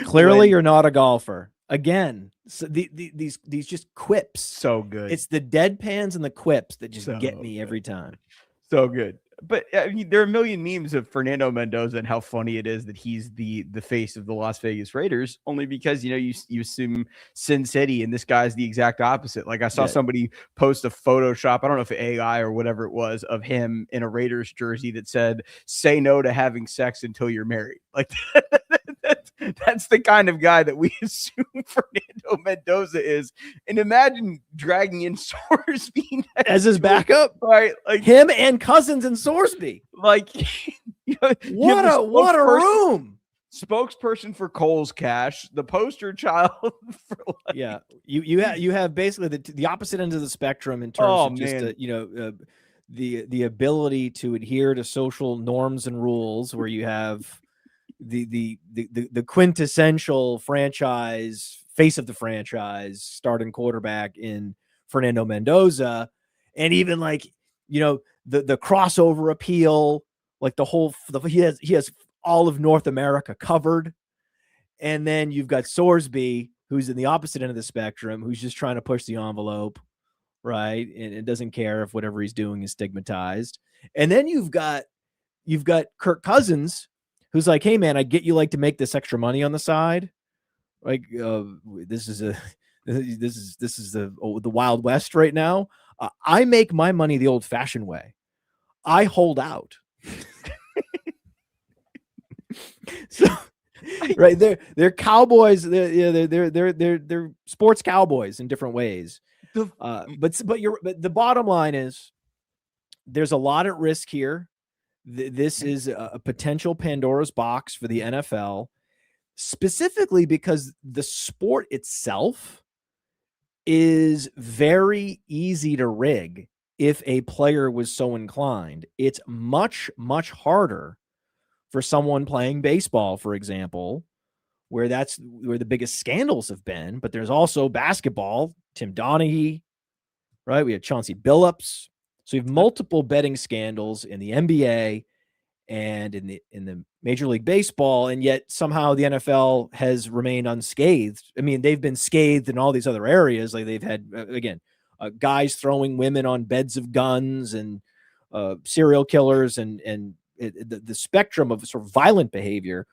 Clearly, you're not a golfer. Again, so these just quips. So good. It's the deadpans and the quips that just So get me every time. So good. But I mean, there are a million memes of Fernando Mendoza and how funny it is that he's the face of the Las Vegas Raiders, only because, you know, you assume Sin City, and this guy's the exact opposite. Like I saw somebody post a Photoshop, I don't know if AI or whatever it was, of him in a Raiders jersey that said, "Say no to having sex until you're married." Like that's the kind of guy that we assume Fernando Mendoza is. And imagine dragging in Sorsby as his backup, right? Like him and Cousins and Sorsby. Like, you know, what a room. Spokesperson for Cole's Cash, the poster child for like, you have basically the opposite end of the spectrum in terms of just the ability to adhere to social norms and rules, where you have the quintessential franchise face of the franchise starting quarterback in Fernando Mendoza, and even like, you know, the crossover appeal, like he has all of North America covered. And then you've got Sorsby, who's in the opposite end of the spectrum, who's just trying to push the envelope, right? And it doesn't care if whatever he's doing is stigmatized. And then you've got Kirk Cousins, who's like, "Hey man, I get you like to make this extra money on the side. Like this is the Wild West right now. I make my money the old fashioned way. I hold out." So right, they're cowboys. They're sports cowboys in different ways. But the bottom line is there's a lot at risk here. This is a potential Pandora's box for the NFL, specifically because the sport itself is very easy to rig if a player was so inclined. It's much, much harder for someone playing baseball, for example, where the biggest scandals have been. But there's also basketball, Tim Donaghy, right? We have Chauncey Billups. So you have multiple betting scandals in the NBA and in the Major League Baseball, and yet somehow the NFL has remained unscathed. I mean, they've been scathed in all these other areas. Like they've had, guys throwing women on beds of guns and serial killers and the spectrum of sort of violent behavior,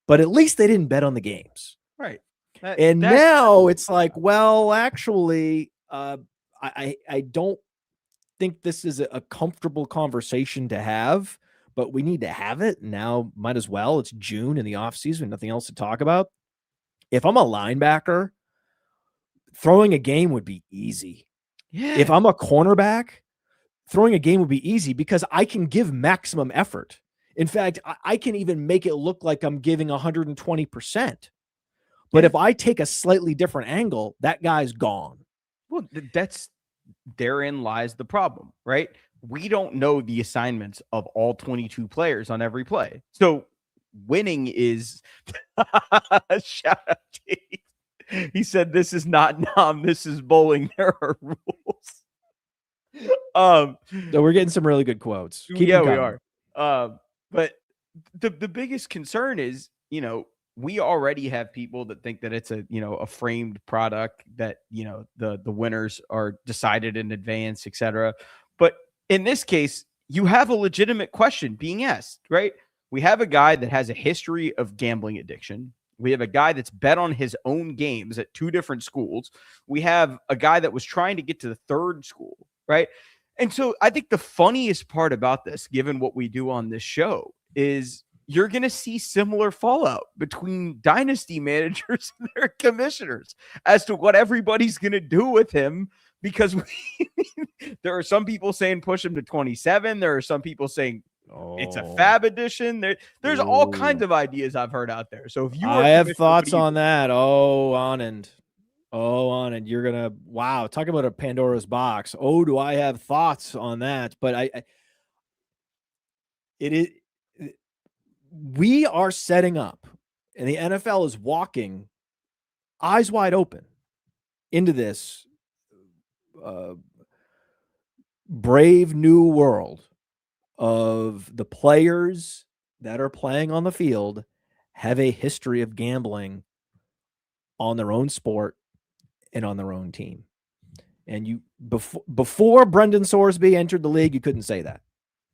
but at least they didn't bet on the games. Right. Now it's like, well, actually, I don't think this is a comfortable conversation to have, but we need to have it now. Might as well. It's June in the off season, nothing else to talk about. If I'm a linebacker, throwing a game would be easy. Yeah. If I'm a cornerback, throwing a game would be easy because I can give maximum effort. In fact, I can even make it look like I'm giving 120%. But if I take a slightly different angle, that guy's gone. Well, therein lies the problem, right? We don't know the assignments of all 22 players on every play. So winning is shout out to he said, "This is not Nom, this is bowling. There are rules." So we're getting some really good quotes. We are. But the biggest concern is, you know, we already have people that think that it's a framed product, that, you know, the winners are decided in advance, etc. But in this case, you have a legitimate question being asked, right? We have a guy that has a history of gambling addiction. We have a guy that's bet on his own games at 2 different schools. We have a guy that was trying to get to the 3rd school, right? And so I think the funniest part about this, given what we do on this show, is you're going to see similar fallout between dynasty managers and their commissioners as to what everybody's going to do with him, because there are some people saying push him to 27. There are some people saying It's a Oh, fab edition. There's all kinds of ideas I've heard out there. So if you are I have commissioner, what thoughts do you on do? that. Oh, Anand. Oh, Anand, you're gonna wow. Talk about a Pandora's box. Oh, do I have thoughts on that? But it is. We are setting up, and the NFL is walking eyes wide open into this brave new world of the players that are playing on the field have a history of gambling on their own sport and on their own team. And you before Brendan Sorsby entered the league, you couldn't say that.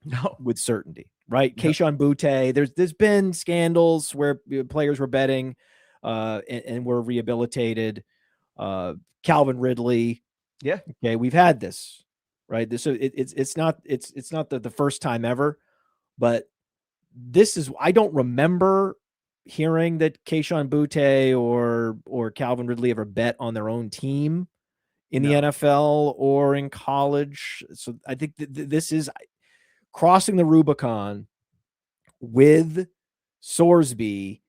No, with certainty, right? No. Keishon Butte, there's been scandals where players were betting and were rehabilitated. Calvin Ridley. Yeah. Okay, we've had this, right? This it's not the first time ever, but this is I don't remember hearing that Keishon Butte or Calvin Ridley ever bet on their own team in the NFL or in college. So I think this is crossing the Rubicon with Sorsby,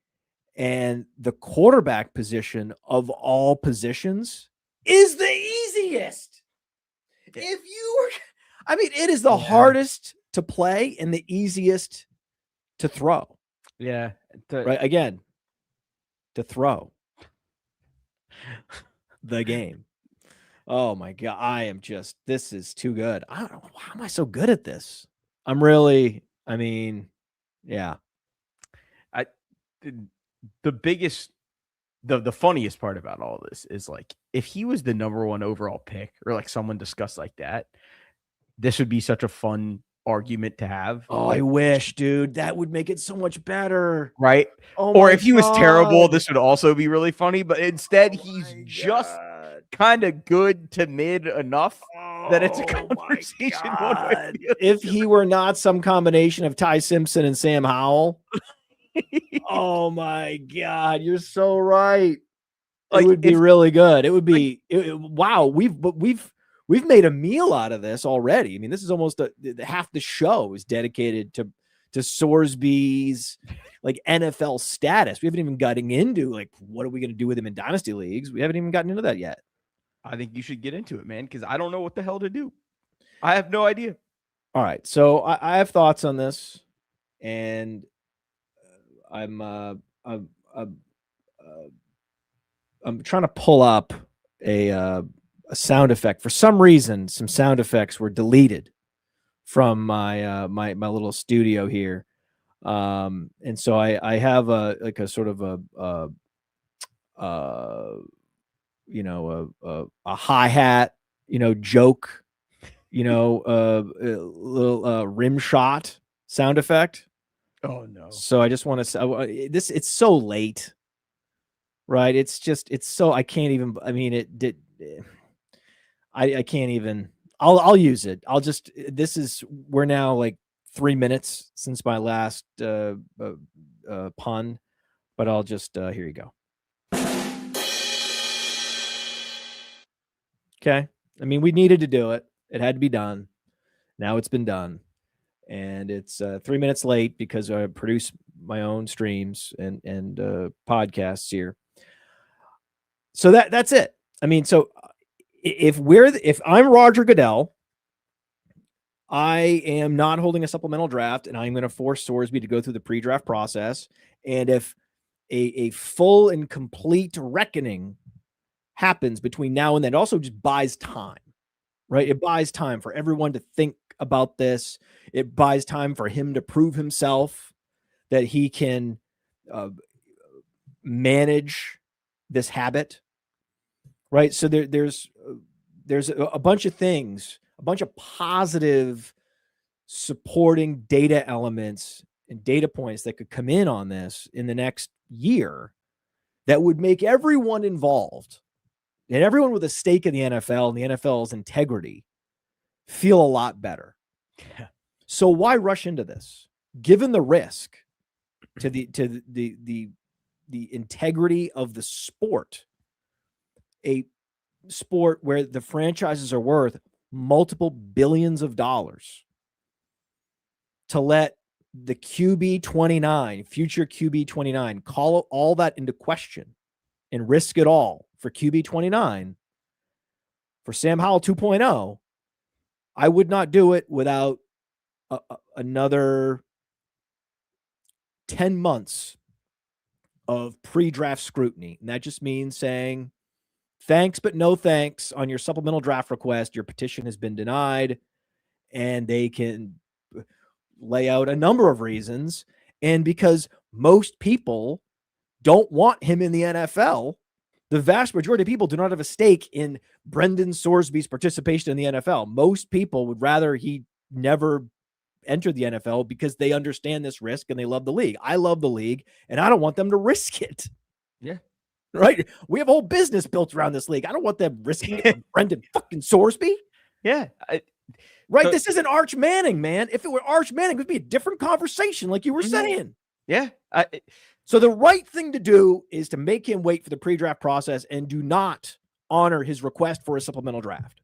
and the quarterback position of all positions is the easiest. If you were, I mean, it is the hardest to play and the easiest to throw. Yeah. Right. Again, to throw the game. Oh my God. This is too good. I don't know. How am I so good at this? Yeah. The biggest, the funniest part about all this is like, if he was the number one overall pick or like someone discussed like that, this would be such a fun argument to have. Oh, like, I wish, dude. That would make it so much better. Right. Oh, or my if he was terrible, God. this would also be really funny. But instead, he's just kind of good to mid enough that it's a conversation one way or the other. If he were not some combination of Ty Simpson and Sam Howell. Oh my God, you're so right. It would be really good. It would be wow. We've made a meal out of this already. I mean, this is almost half the show is dedicated to Sorsby's like NFL status. We haven't even gotten into like what are we going to do with him in dynasty leagues. We haven't even gotten into that yet. I think you should get into it, man, because I don't know what the hell to do. I have no idea. All right, so I have thoughts on this, and I'm trying to pull up a sound effect. For some reason, some sound effects were deleted from my my little studio here, and so I have a sort of a hi-hat, joke, a little rim shot sound effect. Oh no. So I just want to say this, it's so late, right? It's so, I can't even, I mean, it did. I can't even, I'll use it. We're now like 3 minutes since my last pun, but I'll just, here you go. Okay. I mean, we needed to do it. It had to be done. Now it's been done. And it's 3 minutes late because I produce my own streams and podcasts here. So that's it. I mean, so if I'm Roger Goodell, I am not holding a supplemental draft, and I'm going to force Sorsby to go through the pre-draft process. And if a full and complete reckoning happens between now and then, it also just buys time, right? It buys time for everyone to think about this. It buys time for him to prove himself that he can manage this habit, right? So there's a bunch of things, a bunch of positive supporting data elements and data points that could come in on this in the next year that would make everyone involved and everyone with a stake in the NFL and the NFL's integrity feel a lot better. Yeah. So why rush into this? Given the risk to the integrity of the sport, a sport where the franchises are worth multiple billions of dollars, to let the QB 29, future QB 29, call all that into question and risk it all for QB 29 for Sam Howell 2.0, I would not do it without another 10 months of pre-draft scrutiny. And that just means saying, thanks, but no thanks on your supplemental draft request. Your petition has been denied. And they can lay out a number of reasons. And because most people don't want him in the NFL, the vast majority of people do not have a stake in Brendan Sorsby's participation in the NFL. Most people would rather he never enter the NFL because they understand this risk and they love the league. I love the league and I don't want them to risk it. Yeah. Right. We have a whole business built around this league. I don't want them risking it for Brendan fucking Sorsby. Yeah. Right. So, this isn't Arch Manning, man. If it were Arch Manning, it would be a different conversation, like you were saying. Yeah. So the right thing to do is to make him wait for the pre-draft process and do not honor his request for a supplemental draft.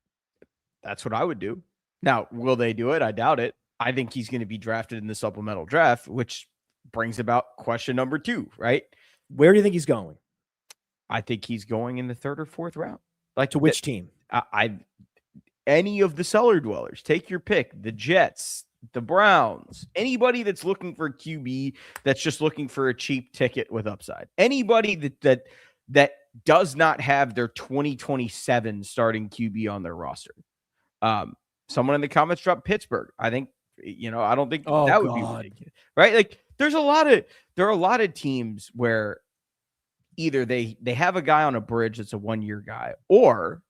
That's what I would do. Now, will they do it? I doubt it. I think he's going to be drafted in the supplemental draft, which brings about question number 2, right? Where do you think he's going? I think he's going in the 3rd or 4th round. Like, to which team? Any of the cellar dwellers. Take your pick. The Jets, the Browns, anybody that's looking for a QB that's just looking for a cheap ticket with upside. Anybody that does not have their 2027 starting QB on their roster. Someone in the comments dropped Pittsburgh. I think, I don't think that would be ridiculous, right? Like there are a lot of teams where either they have a guy on a bridge that's a 1-year guy, or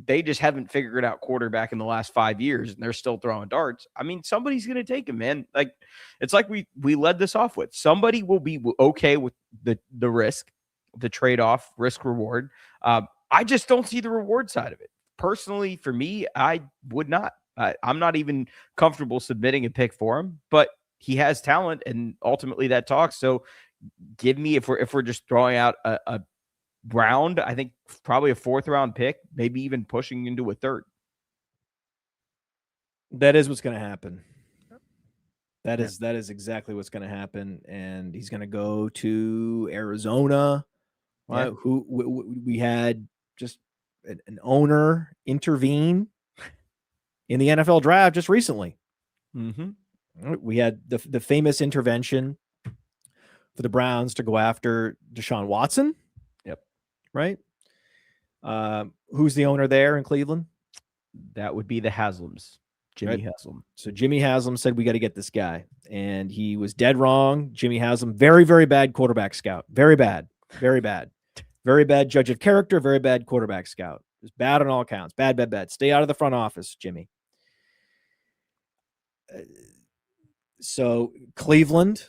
they just haven't figured out quarterback in the last 5 years and they're still throwing darts. I mean, somebody's going to take him, man. Like it's like we led this off with. Somebody will be okay with the risk, the trade-off, risk reward. I just don't see the reward side of it. Personally, for me, I would not. I'm not even comfortable submitting a pick for him, but he has talent, and ultimately that talks. So, give me if we're just throwing out a round, I think probably a 4th round pick, maybe even pushing into a 3rd. That is what's going to happen. That is exactly what's going to happen, and he's going to go to Arizona. Yeah. Who we had just an owner intervene in the NFL draft just recently. Mm-hmm. We had the famous intervention for the Browns to go after Deshaun Watson. Yep. Right. Who's the owner there in Cleveland? That would be the Haslams. Jimmy Haslam. So Jimmy Haslam said, we got to get this guy. And he was dead wrong. Jimmy Haslam, very, very bad quarterback scout. Very bad. Very bad. Very bad judge of character. Very bad quarterback scout. Just bad on all accounts. Bad. Stay out of the front office, Jimmy. So Cleveland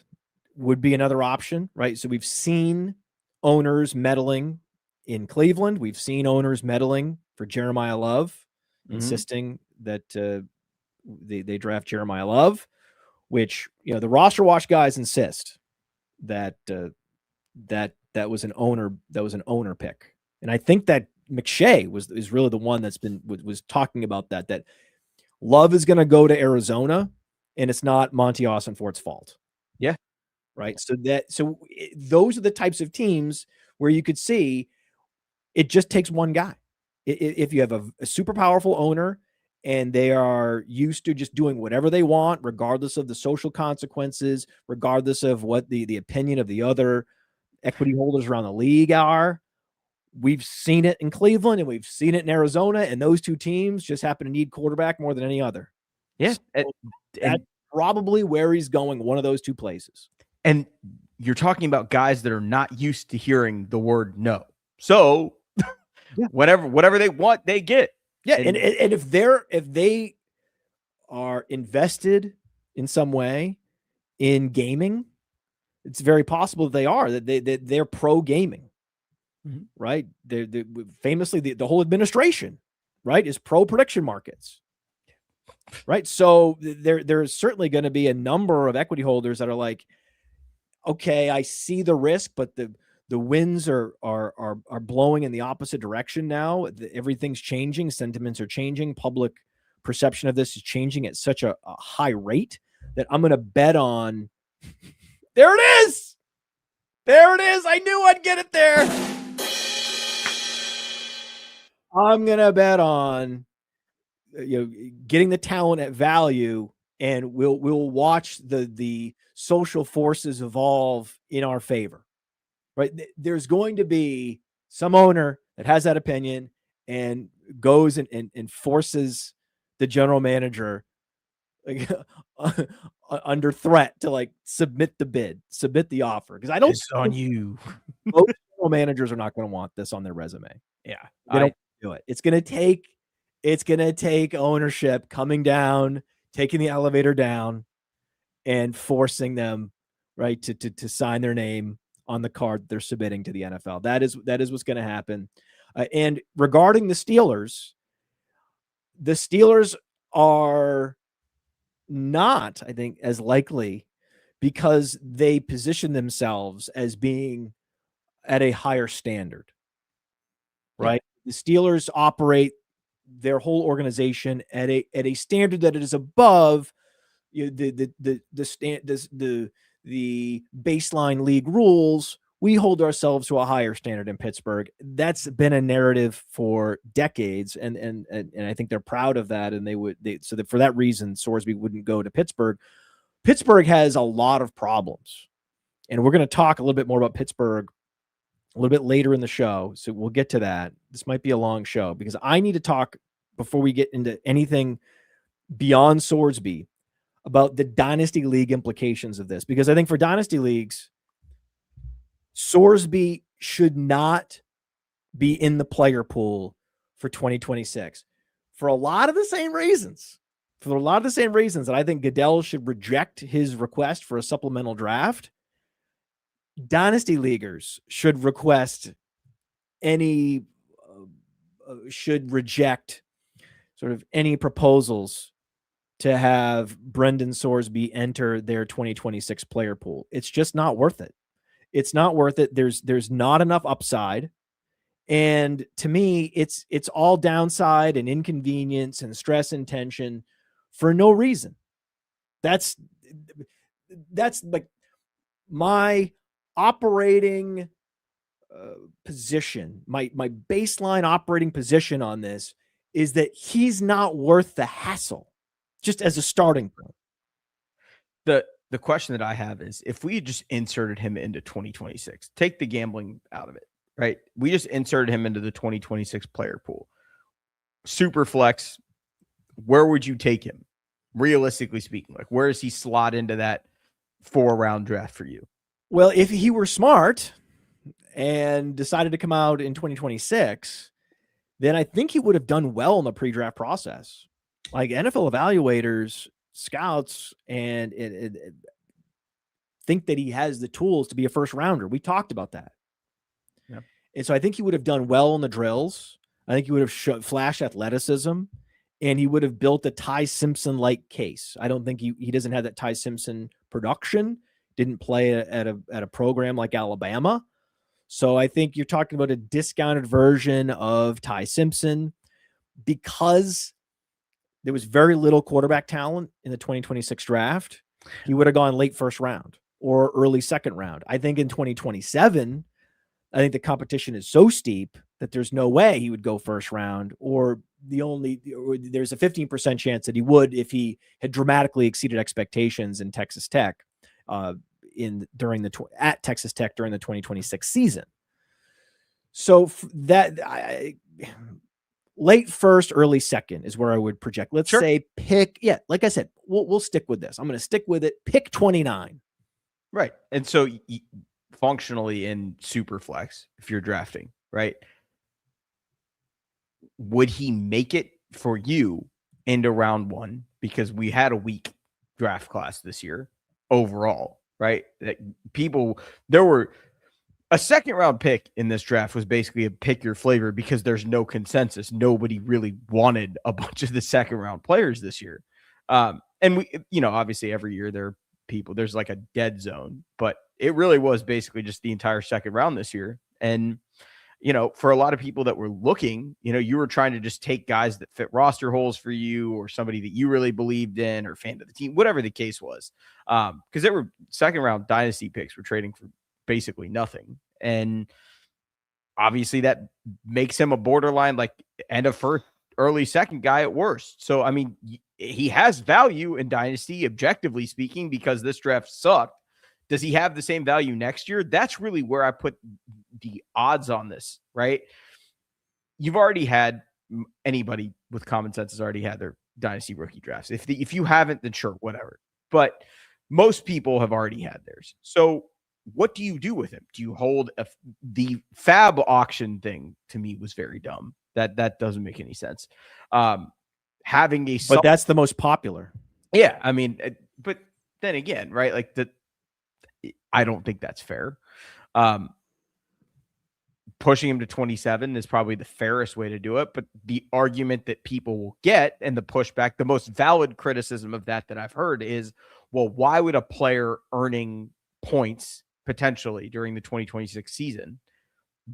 would be another option, right? So we've seen owners meddling in Cleveland. We've seen owners meddling for Jeremiah Love, insisting that they draft Jeremiah Love, which, the roster watch guys insist that that was an owner pick. And I think that McShay is really the one was talking about that Love is going to go to Arizona, and it's not Monty Austinfort's fault. Yeah. Right. So those are the types of teams where you could see it just takes one guy. If you have a super powerful owner and they are used to just doing whatever they want, regardless of the social consequences, regardless of what the opinion of the other equity holders around the league are. We've seen it in Cleveland and we've seen it in Arizona, and those two teams just happen to need quarterback more than any other. Yeah. So that's probably where he's going, one of those two places. And you're talking about guys that are not used to hearing the word no. So whatever they want, they get. Yeah. And if they are invested in some way in gaming, it's very possible that they are, that they're pro gaming. Mm-hmm. Right. They're famously the whole administration, right, is pro prediction markets. Right. So there's certainly going to be a number of equity holders that are like, okay, I see the risk, but the winds are blowing in the opposite direction now. Everything's changing. Sentiments are changing. Public perception of this is changing at such a high rate that I'm going to bet on. There it is. There it is. I knew I'd get it there. I'm going to bet on getting the talent at value, and we'll watch the social forces evolve in our favor. Right? There's going to be some owner that has that opinion and goes and forces the general manager under threat to like submit the bid, submit the offer. Because I don't It's on you. most general managers are not going to want this on their resume. Yeah, They don't do it. It's going to take ownership coming down, taking the elevator down, and forcing them right to sign their name on the card they're submitting to the NFL. That is what's going to happen. And regarding the Steelers are not, I think, as likely because they position themselves as being at a higher standard, right? Yeah. The Steelers operate their whole organization at a standard that is above the baseline league rules. We hold ourselves to a higher standard in Pittsburgh. That's been a narrative for decades, and I think they're proud of that. And so that for that reason, Sorsby wouldn't go to Pittsburgh. Pittsburgh has a lot of problems, and we're going to talk a little bit more about Pittsburgh a little bit later in the show. So we'll get to that. This might be a long show because I need to talk before we get into anything beyond Sorsby about the Dynasty League implications of this, because I think for Dynasty Leagues, Sorsby should not be in the player pool for 2026 for a lot of the same reasons. That I think Goodell should reject his request for a supplemental draft. Dynasty leaguers should reject sort of any proposals to have Brendan Sorsby enter their 2026 player pool. It's just not worth it. It's not worth it. There's not enough upside. And to me, it's all downside and inconvenience and stress and tension for no reason. That's like my operating position, my baseline operating position on this is that he's not worth the hassle, just as a starting point. The question that I have is, if we just inserted him into 2026, take the gambling out of it, right? We just inserted him into the 2026 player pool. Super flex, where would you take him? Realistically speaking, like where does he slot into that 4-round draft for you? Well, if he were smart and decided to come out in 2026, then I think he would have done well in the pre-draft process. Like NFL evaluators, scouts, and think that he has the tools to be a first rounder. We talked about that. Yeah. And so I think he would have done well in the drills. I think he would have flashed athleticism, and he would have built a Ty Simpson-like case. I don't think he doesn't have that Ty Simpson production, didn't play at a program like Alabama. So I think you're talking about a discounted version of Ty Simpson because there was very little quarterback talent in the 2026 draft. He would have gone late first round or early second round. I think in 2027, I think the competition is so steep that there's no way he would go first round, or there's a 15% chance that he would if he had dramatically exceeded expectations in Texas Tech at Texas Tech during the 2026 season. So late first, early second is where I would project. Let's say like I said, we'll stick with this. I'm going to stick with it. Pick 29. Right. And so functionally in super flex, if you're drafting, right, would he make it for you into round 1? Because we had a weak draft class this year overall, right? There were a second round pick in this draft was basically a pick your flavor because there's no consensus. Nobody really wanted a bunch of the second round players this year. And we, obviously every year there's like a dead zone, but it really was basically just the entire second round this year. And, for a lot of people that were looking, you were trying to just take guys that fit roster holes for you, or somebody that you really believed in, or fan of the team, whatever the case was. Because there were second round dynasty picks were trading for basically nothing. And obviously that makes him a borderline, like, end of first, early second guy at worst. So, I mean, he has value in dynasty, objectively speaking, because this draft sucked. Does he have the same value next year? That's really where I put the odds on this, right? You've already had, anybody with common sense has already had their dynasty rookie drafts. If you haven't, then sure, whatever. But most people have already had theirs. So what do you do with him? Do you hold the fab auction thing? To me, was very dumb. That doesn't make any sense. Having a, but that's the most popular. Yeah, I mean, but then again, right? Like, I don't think that's fair. Pushing him to 27 is probably the fairest way to do it. But the argument that people will get, and the pushback, the most valid criticism of that I've heard is, well, why would a player earning points potentially during the 2026 season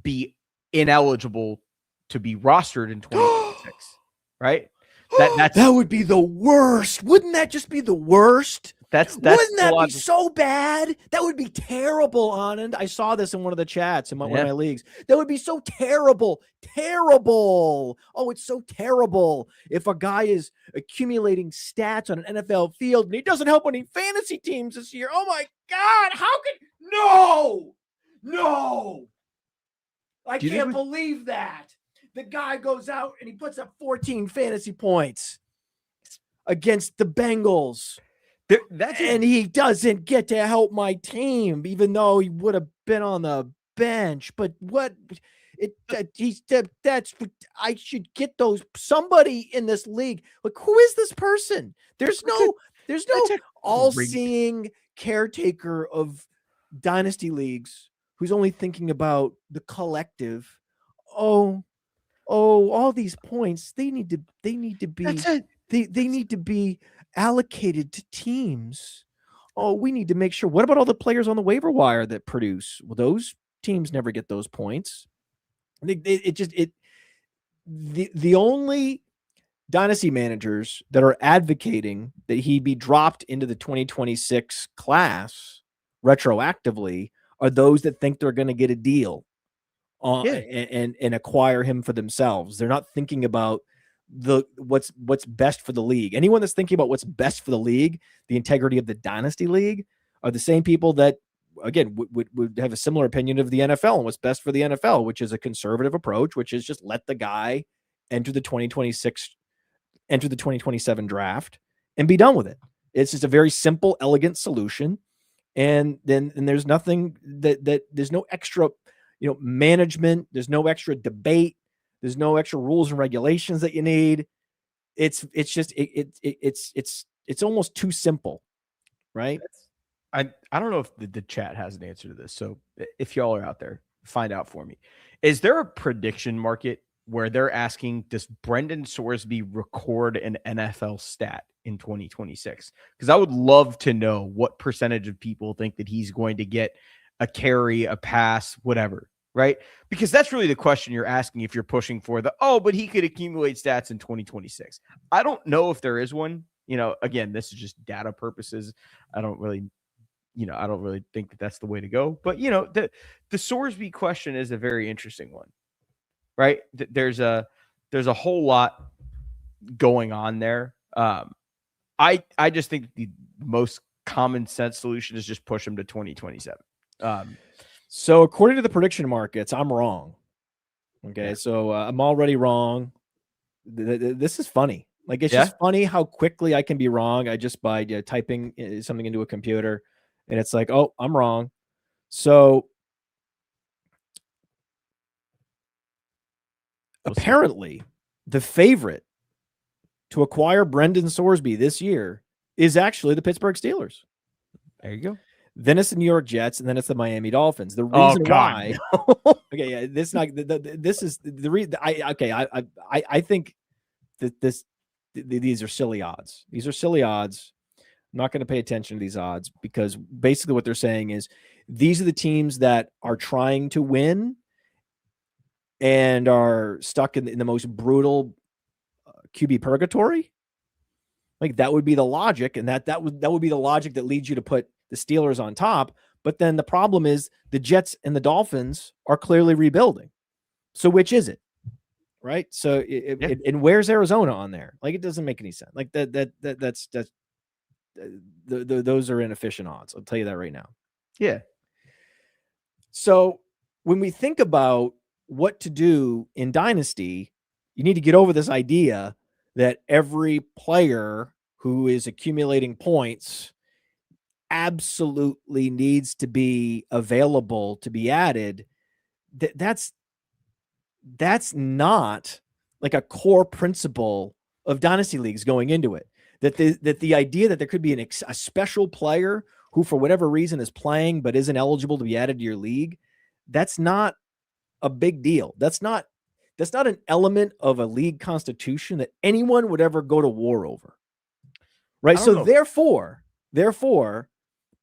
be ineligible to be rostered in 2026? Right? That would be the worst. Wouldn't that just be the worst? Wouldn't that be so bad? That would be terrible, Anand. I saw this in one of the chats in one of my leagues. That would be so terrible. Terrible. Oh, it's so terrible if a guy is accumulating stats on an NFL field and he doesn't help any fantasy teams this year. Oh my God. How could no. I can't believe that. The guy goes out and he puts up 14 fantasy points against the Bengals. And he doesn't get to help my team, even though he would have been on the bench. But I should get those, somebody in this league. Like, who is this person? There's no all-seeing caretaker of dynasty leagues who's only thinking about the collective. Oh, all these points, they need to be allocated to teams. Oh, we need to make sure. What about all the players on the waiver wire that produce? Well, those teams never get those points. The only dynasty managers that are advocating that he be dropped into the 2026 class retroactively are those that think they're going to get a deal and acquire him for themselves. They're not thinking about what's best for the league. Anyone that's thinking about what's best for the league, the integrity of the dynasty league, are the same people that, again, would have a similar opinion of the NFL and what's best for the NFL, which is a conservative approach, which is just let the guy enter the 2027 draft and be done with it. It's just a very simple, elegant solution. And then there's nothing that there's no extra, management. There's no extra debate. There's no extra rules and regulations that you need. It's almost too simple, right? I don't know if the chat has an answer to this. So if y'all are out there, find out for me. Is there a prediction market where they're asking, does Brendan Sorsby record an NFL stat in 2026? Because I would love to know what percentage of people think that he's going to get a carry, a pass, whatever. Right? Because that's really the question you're asking if you're pushing for but he could accumulate stats in 2026. I don't know if there is one. Again, this is just data purposes. I don't really think that that's the way to go. But, the Sorsby question is a very interesting one, right? There's a whole lot going on there. I just think the most common sense solution is just push him to 2027. So according to the prediction markets, I'm wrong. Okay, so I'm already wrong. This is funny. Like, it's just funny how quickly I can be wrong. I just by typing something into a computer, and it's like, oh, I'm wrong. So apparently, the favorite to acquire Brendan Sorsby this year is actually the Pittsburgh Steelers. There you go. Then it's the New York Jets, and then it's the Miami Dolphins. The reason why, this is the reason. I think that these are silly odds. These are silly odds. I'm not going to pay attention to these odds because basically what they're saying is these are the teams that are trying to win, and are stuck in the most brutal QB purgatory. Like that would be the logic, and that would be the logic that leads you to put the Steelers on top. But then the problem is the Jets and the Dolphins are clearly rebuilding. So which is it? Right. So and where's Arizona on there? Like it doesn't make any sense. Like that's those are inefficient odds. I'll tell you that right now. Yeah. So when we think about what to do in Dynasty, you need to get over this idea that every player who is accumulating points absolutely needs to be available to be added. That's not like a core principle of Dynasty leagues going into it. That the idea that there could be a special player who, for whatever reason, is playing but isn't eligible to be added to your league, that's not a big deal. That's not an element of a league constitution that anyone would ever go to war over. Right. So therefore,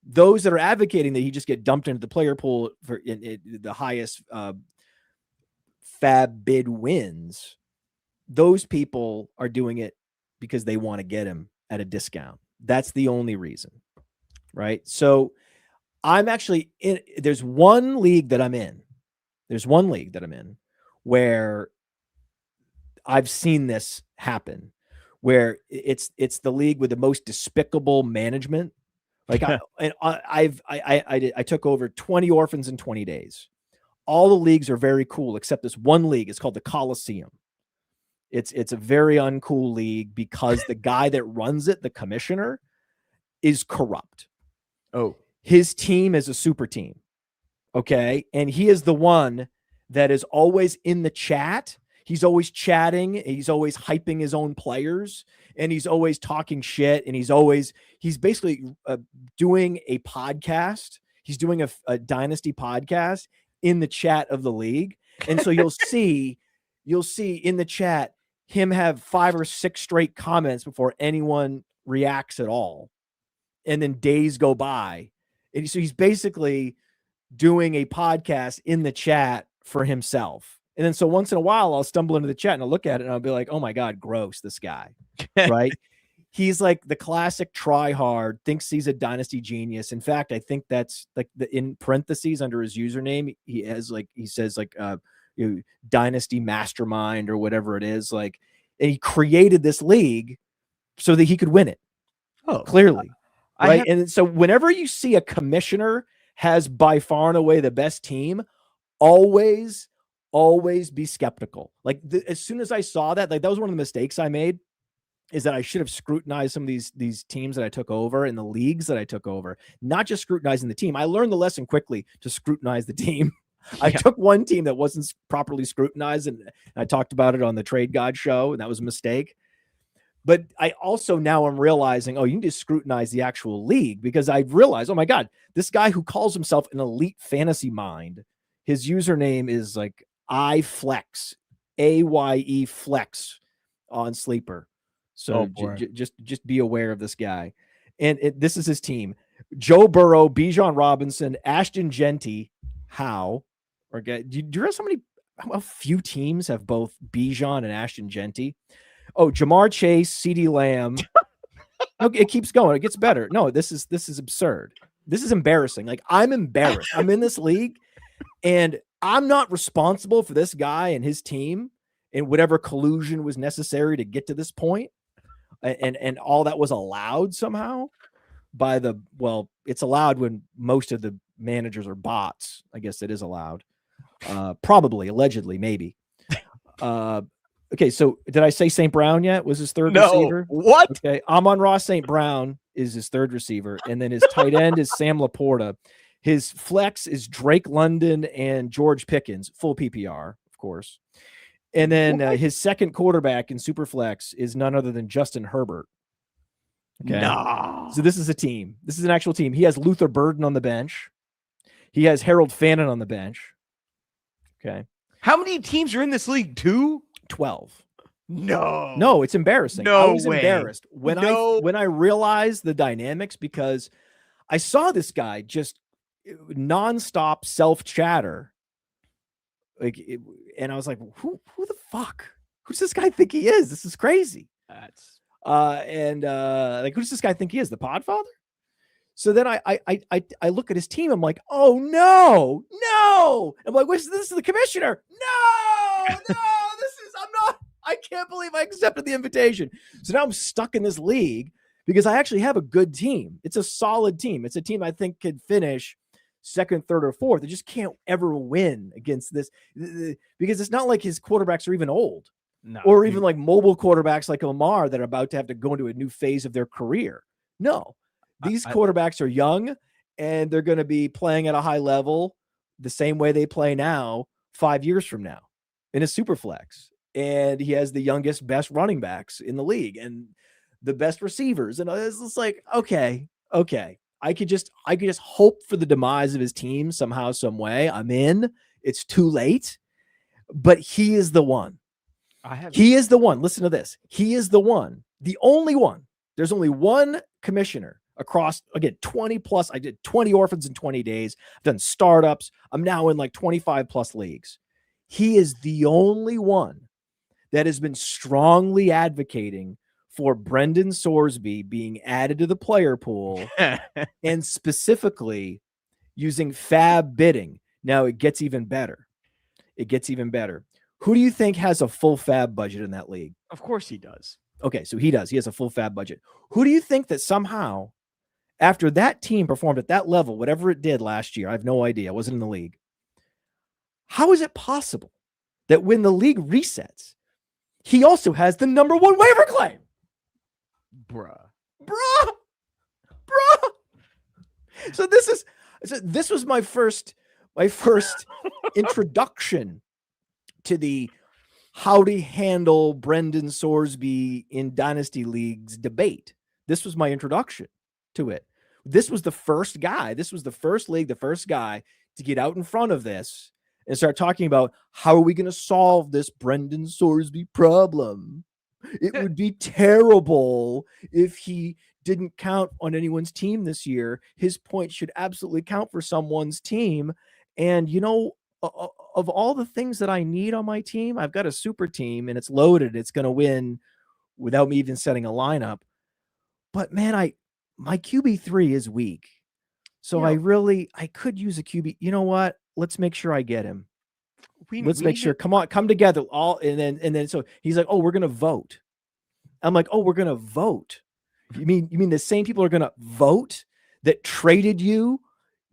those that are advocating that he just get dumped into the player pool for the highest fab bid wins, those people are doing it because they want to get him at a discount. That's the only reason. Right. So I'm actually there's one league that I'm in. Where I've seen this happen, where it's the league with the most despicable management. Like I took over 20 orphans in 20 days. All the leagues are very cool, except this one league. It's called the Coliseum. It's a very uncool league because the guy that runs it, the commissioner, is corrupt. Oh, his team is a super team. Okay. And he is the one that is always in the chat. He's always chatting. He's always hyping his own players, and he's always talking shit. And he's basically doing a podcast. He's doing a Dynasty podcast in the chat of the league. And so you'll see in the chat him have 5 or 6 straight comments before anyone reacts at all. And then days go by. And so he's basically doing a podcast in the chat for himself. And then so once in a while I'll stumble into the chat and I'll look at it and I'll be like, oh my God, gross, this guy. Right. He's like the classic try hard, thinks he's a Dynasty genius. In fact, I think that's like in parentheses under his username, he says Dynasty mastermind or whatever it is. Like, and he created this league so that he could win it. Oh, clearly. Right. And so whenever you see a commissioner has by far and away the best team, always be skeptical. Like as soon as I saw that, like that was one of the mistakes I made, is that I should have scrutinized some of these teams that I took over and the leagues that I took over, not just scrutinizing the team. I learned the lesson quickly to scrutinize the team. I took one team that wasn't properly scrutinized, and I talked about it on the Trade God show, and that was a mistake. But I also now I'm realizing, you need to scrutinize the actual league, because I've realized, oh my God, this guy who calls himself an elite fantasy mind, his username is like iFlex, AYE Flex on Sleeper. So just be aware of this guy. And this is his team: Joe Burrow, Bijan Robinson, Ashton Genty. Do you realize how few teams have both Bijan and Ashton Genty? Oh, Jamar Chase, CeeDee Lamb. Okay, it keeps going. It gets better. No, this is absurd. This is embarrassing. Like, I'm embarrassed. I'm in this league, and I'm not responsible for this guy and his team and whatever collusion was necessary to get to this point. And all that was allowed somehow by it's allowed when most of the managers are bots. I guess it is allowed. Probably, allegedly, maybe. Okay, so did I say St. Brown yet? Was his third receiver? What? Okay, Amon-Ra St. Brown is his third receiver, and then his tight end is Sam Laporta. His flex is Drake London and George Pickens, full PPR, of course. And then his second quarterback in Superflex is none other than Justin Herbert. Okay. No. So this is a team. This is an actual team. He has Luther Burden on the bench. He has Harold Fannin on the bench. Okay. How many teams are in this league? 2? 12. No, it's embarrassing. No I was way. embarrassed when I realized the dynamics, because I saw this guy just nonstop self chatter And I was like, who the fuck? Who's this guy think he is? This is crazy. That's Like, who does this guy think he is? The Podfather? So then I look at his team. I'm like, oh no. I'm like, this is the commissioner. No, I can't believe I accepted the invitation. So now I'm stuck in this league because I actually have a good team. It's a solid team. It's a team I think could finish second, third, or fourth. They just can't ever win against this because it's not like his quarterbacks are even old. no, Or even like mobile quarterbacks like Lamar that are about to have to go into a new phase of their career. No, these quarterbacks are young and they're going to be playing at a high level the same way they play now 5 years from now in a super flex. And he has the youngest, best running backs in the league and the best receivers. And it's just like, okay. I could just hope for the demise of his team somehow, some way. I'm in. It's too late, but he is the one. He is the one. Listen to this. He is the one, the only one. There's only one commissioner across, again, 20 plus. I did 20 orphans in 20 days. I've done startups. I'm now in like 25 plus leagues. He is the only one that has been strongly advocating for Brendan Sorsby being added to the player pool and specifically using fab bidding. Now it gets even better. Who do you think has a full fab budget in that league? Of course he does. Okay, so he does. He has a full fab budget. Who do you think that somehow, after that team performed at that level, whatever it did last year, I have no idea. I wasn't in the league. How is it possible that when the league resets, he also has the number one waiver claim? Bruh. So this was my first introduction to the how to handle Brendan Sorsby in Dynasty leagues debate. This was my introduction to it. This was the first guy. This was the first league, the first guy to get out in front of this and start talking about how are we going to solve this Brendan Sorsby problem. It would be terrible if he didn't count on anyone's team this year. His points should absolutely count for someone's team. And, you know, of all the things that I need on my team, I've got a super team and it's loaded. It's going to win without me even setting a lineup. But man, my QB3 is weak. So I could use a QB. You know what? Let's make sure I get him. Let's make sure. Come together all. And then so he's like, oh, we're going to vote. I'm like, oh, we're going to vote. You mean the same people are going to vote that traded you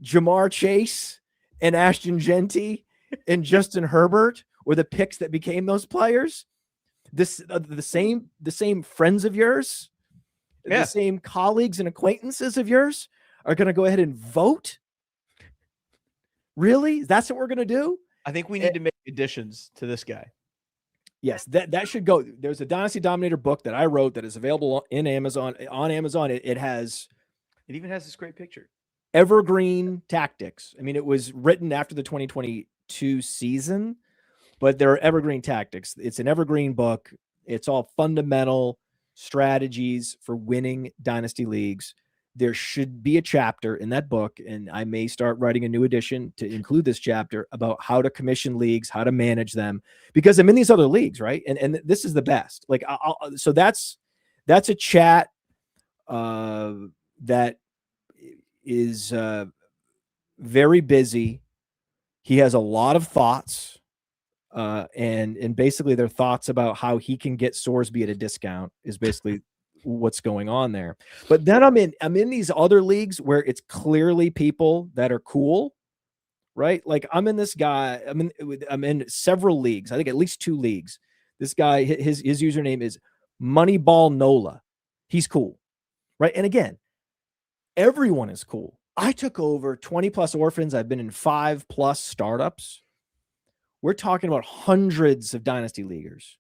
Jamar Chase and Ashton Genty and Justin Herbert were the picks that became those players? The same friends of yours, the same colleagues and acquaintances of yours are going to go ahead and vote? Really? That's what we're going to do? I think we need to make additions to this guy. Yes, that should go. There's a Dynasty Dominator book that I wrote that is available on Amazon. It even has this great picture. Evergreen tactics. I mean, it was written after the 2022 season, but there are evergreen tactics. It's an evergreen book. It's all fundamental strategies for winning Dynasty leagues. There should be a chapter in that book, and I may start writing a new edition to include this chapter about how to commission leagues, how to manage them, because I'm in these other leagues, right? And this is the best. Like, so that's a chat that is very busy. He has a lot of thoughts, and basically their thoughts about how he can get Sorsby at a discount is basically what's going on there. But then I'm in these other leagues where it's clearly people that are cool, right? Like I'm in several leagues. I think at least 2 leagues. This guy, his username is Moneyball Nola. He's cool, right? And again, everyone is cool. I took over 20 plus orphans. I've been in 5 plus startups. We're talking about hundreds of Dynasty leaguers,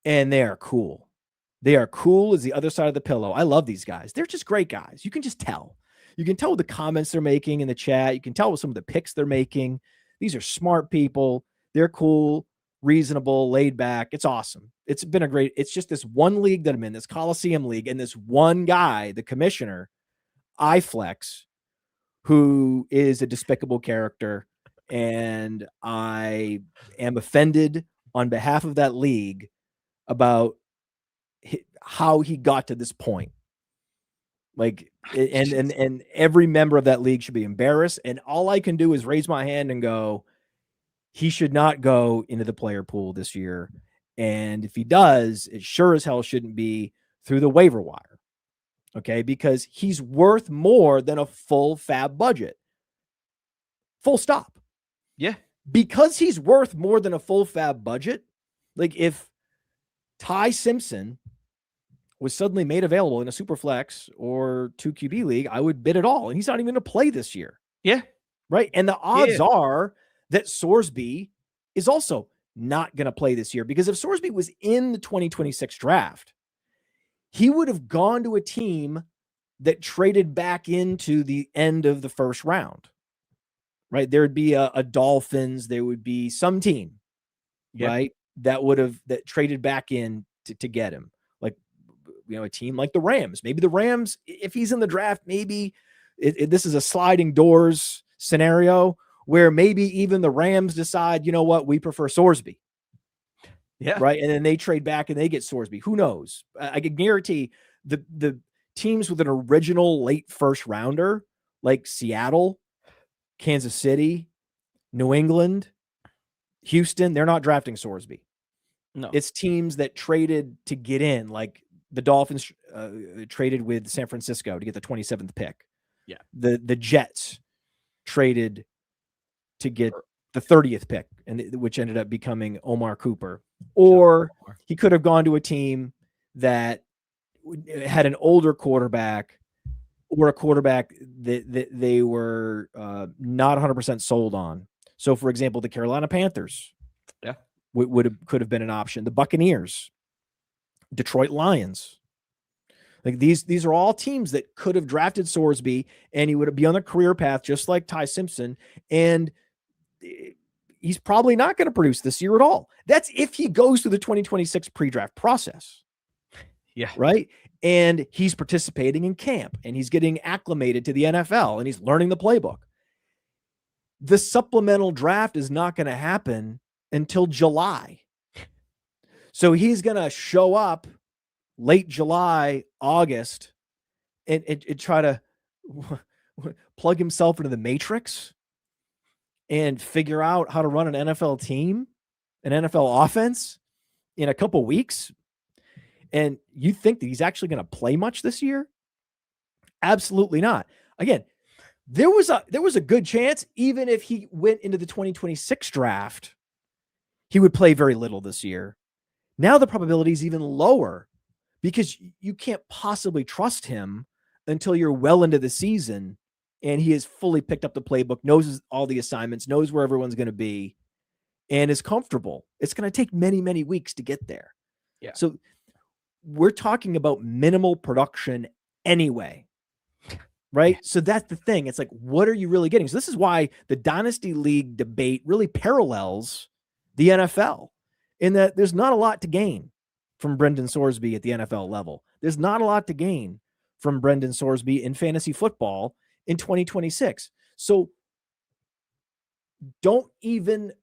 and they are cool. They are cool as the other side of the pillow. I love these guys. They're just great guys. You can just tell. You can tell with the comments they're making in the chat. You can tell with some of the picks they're making. These are smart people. They're cool, reasonable, laid back. It's awesome. It's just this one league that I'm in, this Coliseum league, and this one guy, the commissioner, iFlex, who is a despicable character and I am offended on behalf of that league about how he got to this point. Like, and every member of that league should be embarrassed. And all I can do is raise my hand and go, he should not go into the player pool this year. And if he does, it sure as hell shouldn't be through the waiver wire. Okay. Because he's worth more than a full fab budget. Full stop. Yeah. Because he's worth more than a full fab budget. Like, if Ty Simpson was suddenly made available in a superflex or 2QB league, I would bid it all. And he's not even going to play this year. Yeah. Right. And the odds are that Sorsby is also not going to play this year, because if Sorsby was in the 2026 draft, he would have gone to a team that traded back into the end of the first round. Right. There would be a Dolphins. There would be some team, right, that would have that traded back in to get him. Like, a team like the Rams. Maybe the Rams, if he's in the draft, maybe this is a sliding doors scenario where maybe even the Rams decide, you know what, we prefer Sorsby. Yeah. Right. And then they trade back and they get Sorsby. Who knows? I can guarantee the teams with an original late first rounder, like Seattle, Kansas City, New England, Houston, they're not drafting Sorsby. No. It's teams that traded to get in, like the Dolphins traded with San Francisco to get the 27th pick. Yeah. The Jets traded to get the 30th pick, and which ended up becoming Omar Cooper. Or he could have gone to a team that had an older quarterback, or a quarterback that they were not 100% sold on. So, for example, the Carolina Panthers, could have been an option. The Buccaneers, Detroit Lions. Like, these are all teams that could have drafted Sorsby, and he would be on a career path just like Ty Simpson. And he's probably not going to produce this year at all. That's if he goes through the 2026 pre-draft process. Yeah. Right. And he's participating in camp, and he's getting acclimated to the NFL, and he's learning the playbook. The supplemental draft is not going to happen until July. So he's going to show up late July, August, and try to plug himself into the matrix and figure out how to run an NFL team, an NFL offense in a couple weeks. And you think that he's actually going to play much this year? Absolutely not. Again, there was a good chance, even if he went into the 2026 draft, he would play very little this year. Now the probability is even lower, because you can't possibly trust him until you're well into the season and he has fully picked up the playbook, knows all the assignments, knows where everyone's going to be, and is comfortable. It's going to take many, many weeks to get there. Yeah. So we're talking about minimal production anyway. Right. So that's the thing. It's like, what are you really getting? So this is why the Dynasty League debate really parallels the NFL, in that there's not a lot to gain from Brendan Sorsby at the NFL level. There's not a lot to gain from Brendan Sorsby in fantasy football in 2026. So don't even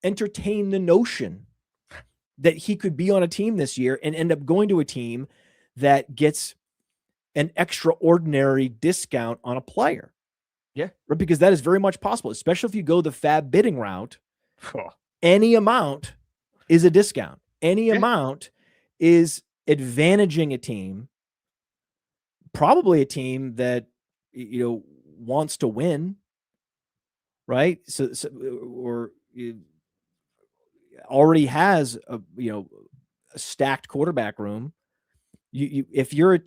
entertain the notion that he could be on a team this year and end up going to a team that gets an extraordinary discount on a player. Yeah. Right? Because that is very much possible, especially if you go the fab bidding route. Any amount is a discount. Any amount is advantaging a team, probably a team that, wants to win. Right. So or already has a stacked quarterback room. If you're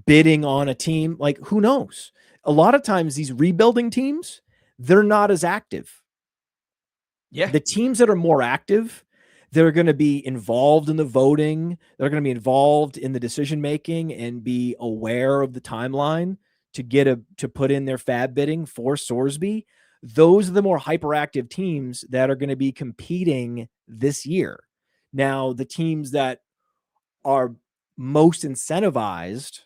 bidding on a team, like, who knows? A lot of times these rebuilding teams, they're not as active. Yeah. The teams that are more active, they're going to be involved in the voting. They're going to be involved in the decision making and be aware of the timeline to put in their fab bidding for Sorsby. Those are the more hyperactive teams that are going to be competing this year. Now, the teams that are most incentivized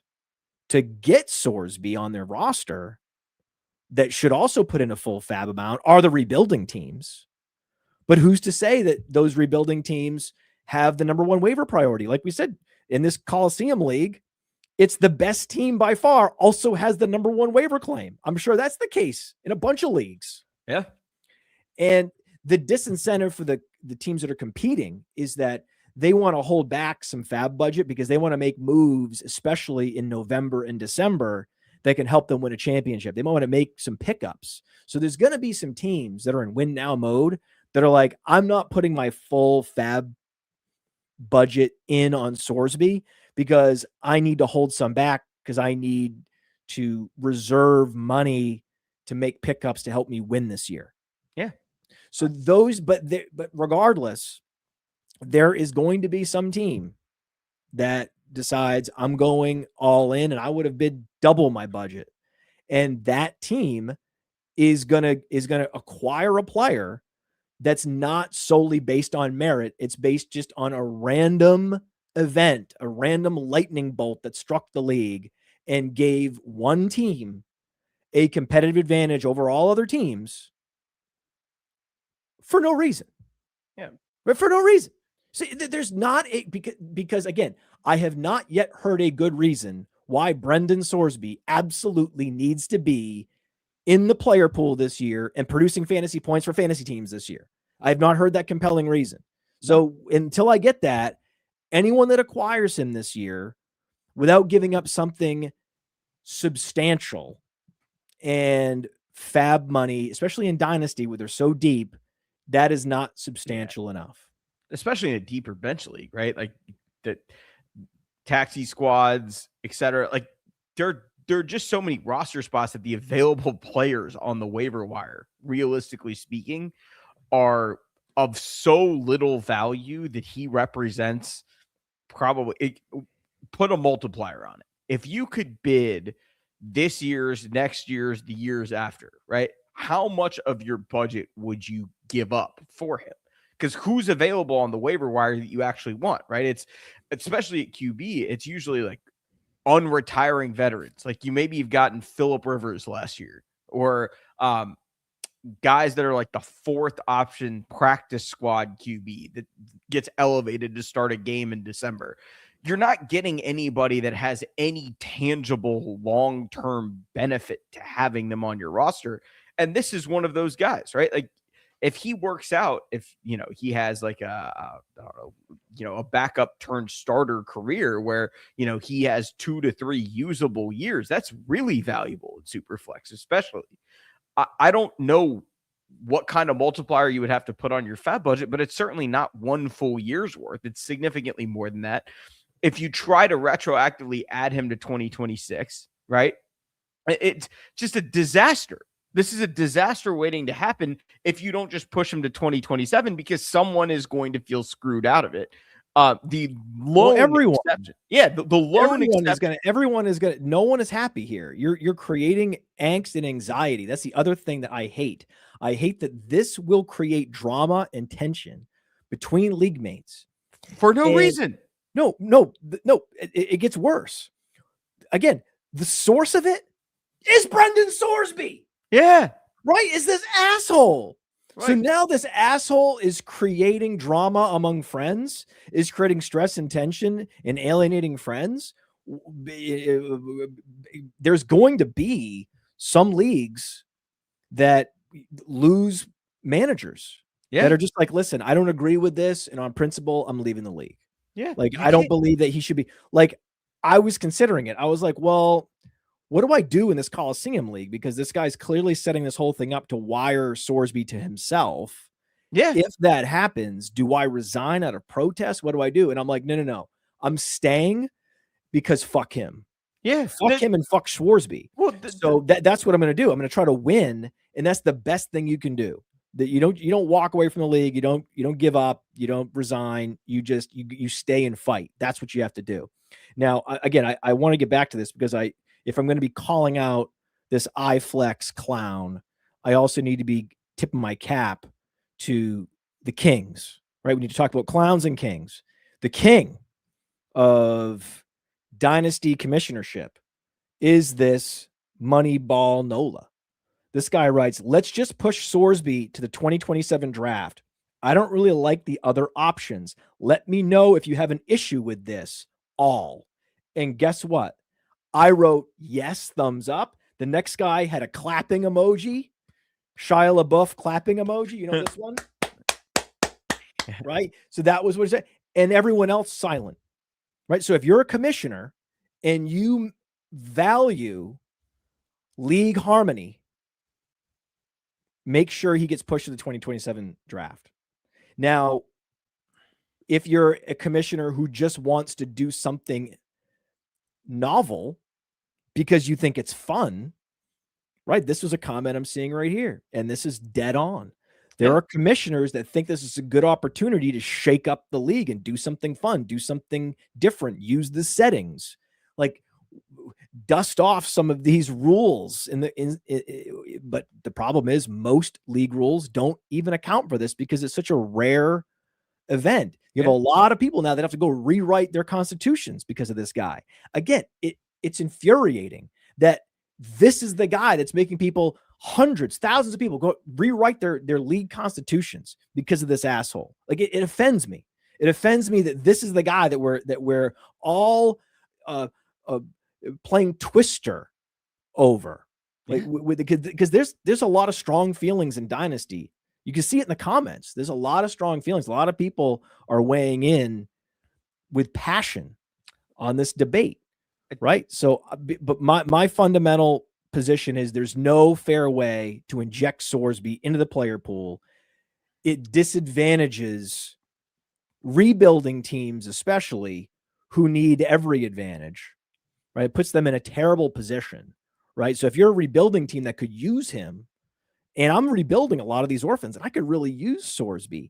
to get Sorsby on their roster that should also put in a full fab amount are the rebuilding teams. But who's to say that those rebuilding teams have the number one waiver priority? Like we said, in this Coliseum League, it's the best team by far also has the number one waiver claim. I'm sure that's the case in a bunch of leagues. Yeah. And the disincentive for the teams that are competing is that they want to hold back some fab budget because they want to make moves, especially in November and December, that can help them win a championship. They might want to make some pickups. So there's going to be some teams that are in win now mode that are like, I'm not putting my full fab budget in on Sorsby because I need to hold some back because I need to reserve money to make pickups to help me win this year. Yeah. So those, but regardless, there is going to be some team that decides I'm going all in and I would have bid double my budget. And that team is going to acquire a player that's not solely based on merit. It's based just on a random event, a random lightning bolt that struck the league and gave one team a competitive advantage over all other teams for no reason. Yeah. But for no reason. See, there's not a, because again, I have not yet heard a good reason why Brendan Sorsby absolutely needs to be in the player pool this year and producing fantasy points for fantasy teams this year. I have not heard that compelling reason. So until I get that, anyone that acquires him this year without giving up something substantial and fab money, especially in Dynasty where they're so deep, that is not substantial enough. Especially in a deeper bench league, right? Like the taxi squads, etc. Like there are just so many roster spots that the available players on the waiver wire, realistically speaking, are of so little value that he represents probably put a multiplier on it. If you could bid this year's, next year's, the years after, right? How much of your budget would you give up for him? Because who's available on the waiver wire that you actually want, right? It's especially at QB, it's usually like unretiring veterans. Like you've gotten Phillip Rivers last year, or guys that are like the fourth option practice squad QB that gets elevated to start a game in December. You're not getting anybody that has any tangible long-term benefit to having them on your roster. And this is one of those guys, right? Like if he works out, if he has like a backup turned starter career where he has 2 to 3 usable years, that's really valuable in Superflex, especially. I don't know what kind of multiplier you would have to put on your fab budget, but it's certainly not 1 full year's worth. It's significantly more than that. If you try to retroactively add him to 2026, right? It's just a disaster. This is a disaster waiting to happen if you don't just push him to 2027 because someone is going to feel screwed out of it. The loan everyone. exception. Yeah, the loan everyone is gonna no one is happy here. You're creating angst and anxiety. That's the other thing that I hate. I hate that this will create drama and tension between league mates for no reason. No, it gets worse. Again, the source of it is Brendan Sorsby. Yeah. Right? Is this asshole. Right. So now this asshole is creating drama among friends, is creating stress and tension and alienating friends. There's going to be some leagues that lose managers that are just like, listen, I don't agree with this. And on principle, I'm leaving the league. Yeah. Like, I don't believe that he should be like, I was considering it. I was like, well, what do I do in this Coliseum League? Because this guy's clearly setting this whole thing up to wire Sorsby to himself. Yeah. If that happens, do I resign out of protest? What do I do? And I'm like, no. I'm staying because fuck him. Yeah. Fuck him and fuck Sorsby. Well, so that's what I'm going to do. I'm going to try to win. And that's the best thing you can do. That you don't walk away from the league. You don't give up. You don't resign. You just, you stay and fight. That's what you have to do. Now, again, I want to get back to this because if I'm going to be calling out this iFlex clown, I also need to be tipping my cap to the Kings, right? We need to talk about clowns and kings. The king of Dynasty commissionership is this Moneyball Nola? This guy writes, let's just push Sorsby to the 2027 draft. I don't really like the other options. Let me know if you have an issue with this. All. And guess what? I wrote yes, thumbs up. The next guy had a clapping emoji, Shia LaBeouf clapping emoji. You know this one? Right? So that was what it said. And everyone else silent. Right? So if you're a commissioner and you value league harmony, make sure he gets pushed to the 2027 draft. Now, if you're a commissioner who just wants to do something novel because you think it's fun, right? This was a comment I'm seeing right here, and this is dead on. There are commissioners that think this is a good opportunity to shake up the league and do something fun, do something different, use the settings, like dust off some of these rules. But the problem is most league rules don't even account for this because it's such a rare event. You have a lot of people now that have to go rewrite their constitutions because of this guy. Again, it's infuriating that this is the guy that's making people, hundreds, thousands of people, go rewrite their league constitutions because of this asshole. Like it offends me. It offends me that this is the guy that we're all playing Twister over. Like because there's a lot of strong feelings in Dynasty. You can see it in the comments. There's a lot of strong feelings. A lot of people are weighing in with passion on this debate, right? So, but my fundamental position is there's no fair way to inject Sorsby into the player pool. It disadvantages rebuilding teams, especially who need every advantage, right? It puts them in a terrible position, right? So if you're a rebuilding team that could use him, and I'm rebuilding a lot of these orphans, and I could really use Sorsby,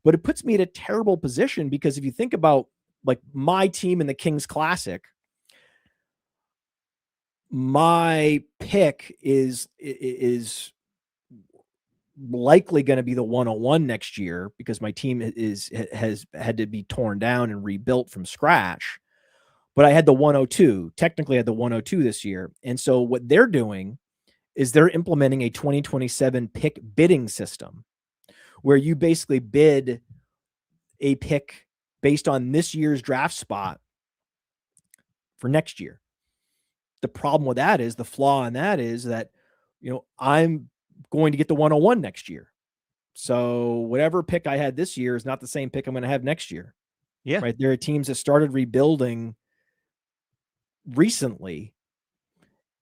but it puts me in a terrible position because if you think about like my team in the Kings Classic, my pick is likely going to be the 101 next year because my team has had to be torn down and rebuilt from scratch. But I had the 102, technically I had the 102 this year. And so what they're doing is they're implementing a 2027 pick bidding system where you basically bid a pick based on this year's draft spot for next year. The problem with that is the flaw in that is that, I'm going to get the 101 next year. So whatever pick I had this year is not the same pick I'm going to have next year. Yeah. Right. There are teams that started rebuilding recently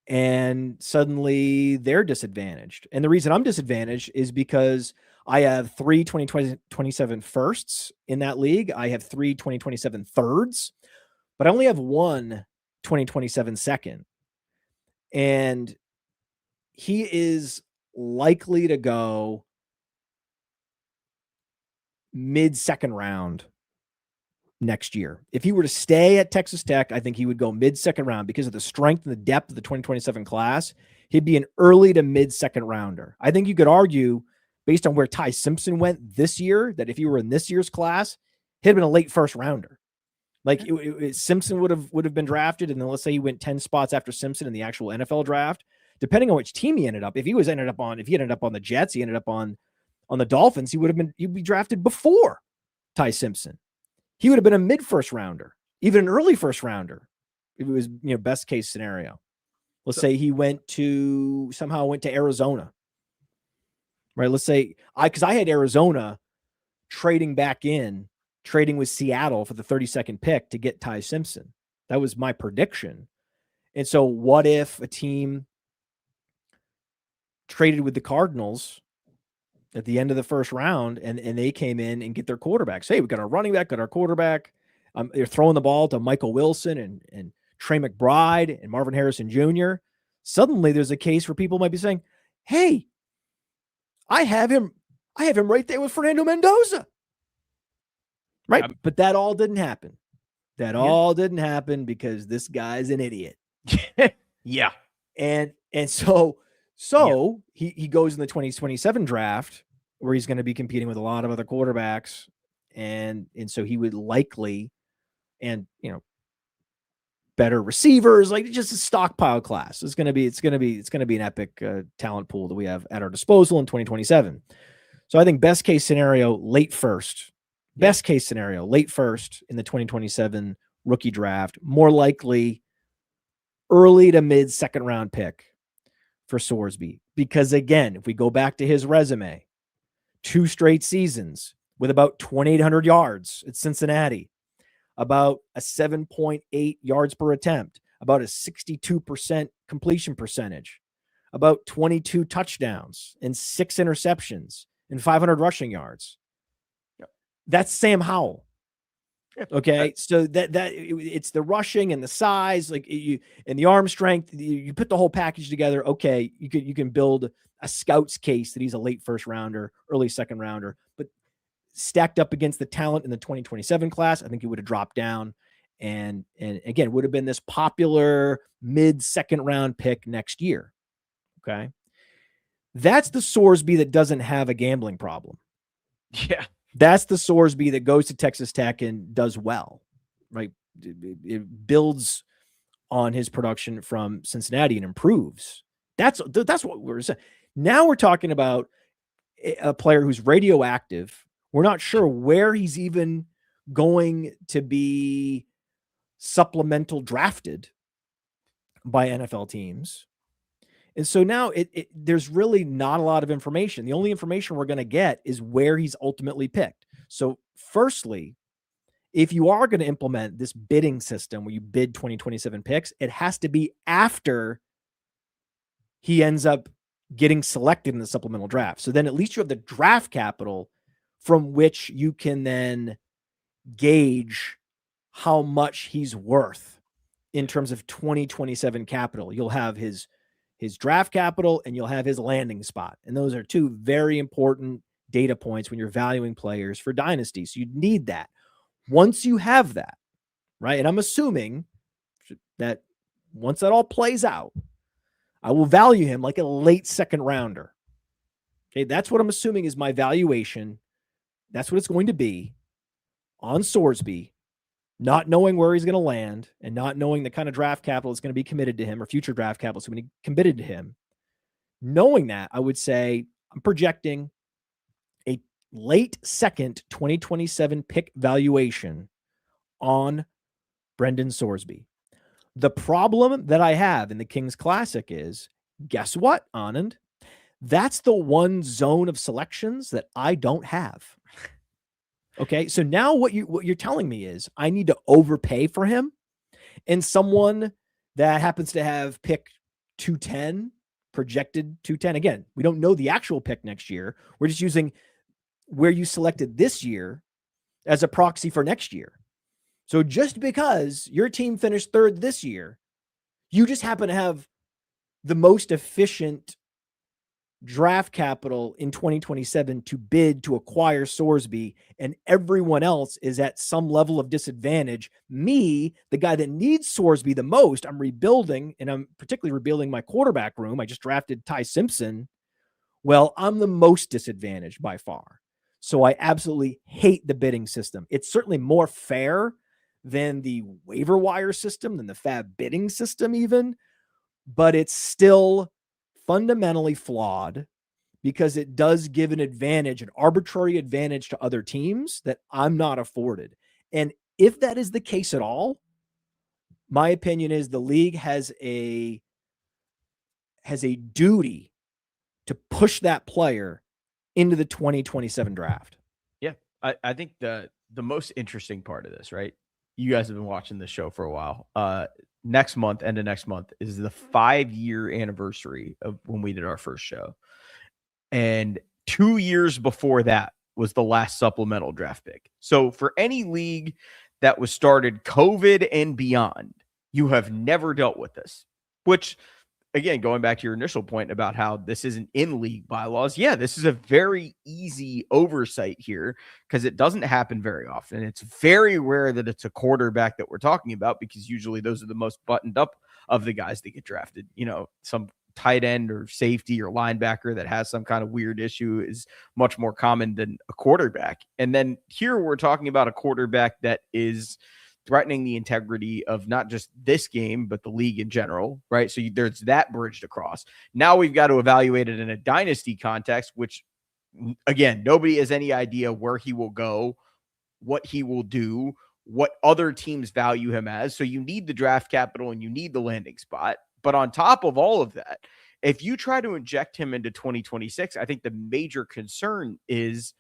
and suddenly they're disadvantaged. And the reason I'm disadvantaged is because I have 3 2027 firsts in that league. I have 3 2027 thirds, but I only have 1 2027 second. And he is likely to go mid-second round next year. If he were to stay at Texas Tech, I think he would go mid-second round because of the strength and the depth of the 2027 class. He'd be an early to mid-second rounder. I think you could argue, based on where Ty Simpson went this year, that if he were in this year's class, he'd have been a late first rounder. Like Simpson would have been drafted, and then let's say he went 10 spots after Simpson in the actual NFL draft. Depending on which team he ended up, if he ended up on the Jets, he ended up on the Dolphins, he'd be drafted before Ty Simpson. He would have been a mid-first rounder, even an early first rounder, if it was best case scenario. Let's say he somehow went to Arizona, right? Let's say because I had Arizona trading with Seattle for the 32nd pick to get Ty Simpson. That was my prediction. And so what if a team traded with the Cardinals at the end of the first round and they came in and get their quarterbacks? Hey, we got our running back, got our quarterback. They're throwing the ball to Michael Wilson and Trey McBride and Marvin Harrison Jr. Suddenly there's a case where people might be saying, hey, I have him right there with Fernando Mendoza. Right. But that all didn't happen. All didn't happen because this guy's an idiot. Yeah. And so he goes in the 2027 draft where he's going to be competing with a lot of other quarterbacks. And so he would likely, and better receivers, like just a stockpile class. It's going to be an epic talent pool that we have at our disposal in 2027. So I think best case scenario, late first in the 2027 rookie draft, more likely early to mid second round pick for Sorsby. Because again, if we go back to his resume, 2 straight seasons with about 2,800 yards at Cincinnati, about a 7.8 yards per attempt, about a 62% completion percentage, about 22 touchdowns and 6 interceptions and 500 rushing yards. Yep. That's Sam Howell. Yep. Okay. So that it's the rushing and the size, like and the arm strength, you put the whole package together. Okay. You can build a scout's case that he's a late first rounder, early second rounder, but stacked up against the talent in the 2027 class, I think he would have dropped down and again, would have been this popular mid second round pick next year. Okay. That's the Sorsby that doesn't have a gambling problem. Yeah. That's the Sorsby that goes to Texas Tech and does well, right? It builds on his production from Cincinnati and improves. That's what we're saying. Now we're talking about a player who's radioactive. We're not sure where he's even going to be supplemental drafted by NFL teams. And so now there's really not a lot of information. The only information we're going to get is where he's ultimately picked. So firstly, if you are going to implement this bidding system where you bid 2027 picks, it has to be after he ends up getting selected in the supplemental draft. So then at least you have the draft capital from which you can then gauge how much he's worth in terms of 2027 capital. You'll have his draft capital and you'll have his landing spot. And those are 2 very important data points when you're valuing players for Dynasty. So you need that. Once you have that, right? And I'm assuming that once that all plays out, I will value him like a late second rounder. Okay. That's what I'm assuming is my valuation. That's what it's going to be on Sorsby, not knowing where he's going to land and not knowing the kind of draft capital that's going to be committed to him or future draft capital is going to be committed to him. Knowing that, I would say I'm projecting a late second 2027 pick valuation on Brendan Sorsby. The problem that I have in the Kings Classic is, guess what, Anand? That's the one zone of selections that I don't have. Okay, so now what you're telling me is I need to overpay for him, and someone that happens to have pick 210, projected 210. Again, we don't know the actual pick next year. We're just using where you selected this year as a proxy for next year. So just because your team finished 3rd this year, you just happen to have the most efficient draft capital in 2027 to bid to acquire Sorsby, and everyone else is at some level of disadvantage. Me, the guy that needs Sorsby the most, I'm rebuilding, and I'm particularly rebuilding my quarterback room. I just drafted Ty Simpson. Well, I'm the most disadvantaged by far. So I absolutely hate the bidding system. It's certainly more fair than the waiver wire system, than the fab bidding system even, but it's still fundamentally flawed because it does give an advantage, an arbitrary advantage to other teams that I'm not afforded. And if that is the case at all, my opinion is the league has a duty to push that player into the 2027 draft. Yeah. I think the most interesting part of this, right? You guys have been watching this show for a while. Next month, end of next month, is the 5-year anniversary of when we did our first show. And 2 years before that was the last supplemental draft pick. So for any league that was started COVID and beyond, you have never dealt with this, which, again, going back to your initial point about how this isn't in league bylaws. Yeah, this is a very easy oversight here because it doesn't happen very often. It's very rare that it's a quarterback that we're talking about because usually those are the most buttoned up of the guys that get drafted. You know, some tight end or safety or linebacker that has some kind of weird issue is much more common than a quarterback. And then here we're talking about a quarterback that is threatening the integrity of not just this game, but the league in general, right? So there's that bridged across. Now we've got to evaluate it in a dynasty context, which, again, nobody has any idea where he will go, what he will do, what other teams value him as. So you need the draft capital and you need the landing spot. But on top of all of that, if you try to inject him into 2026, I think the major concern is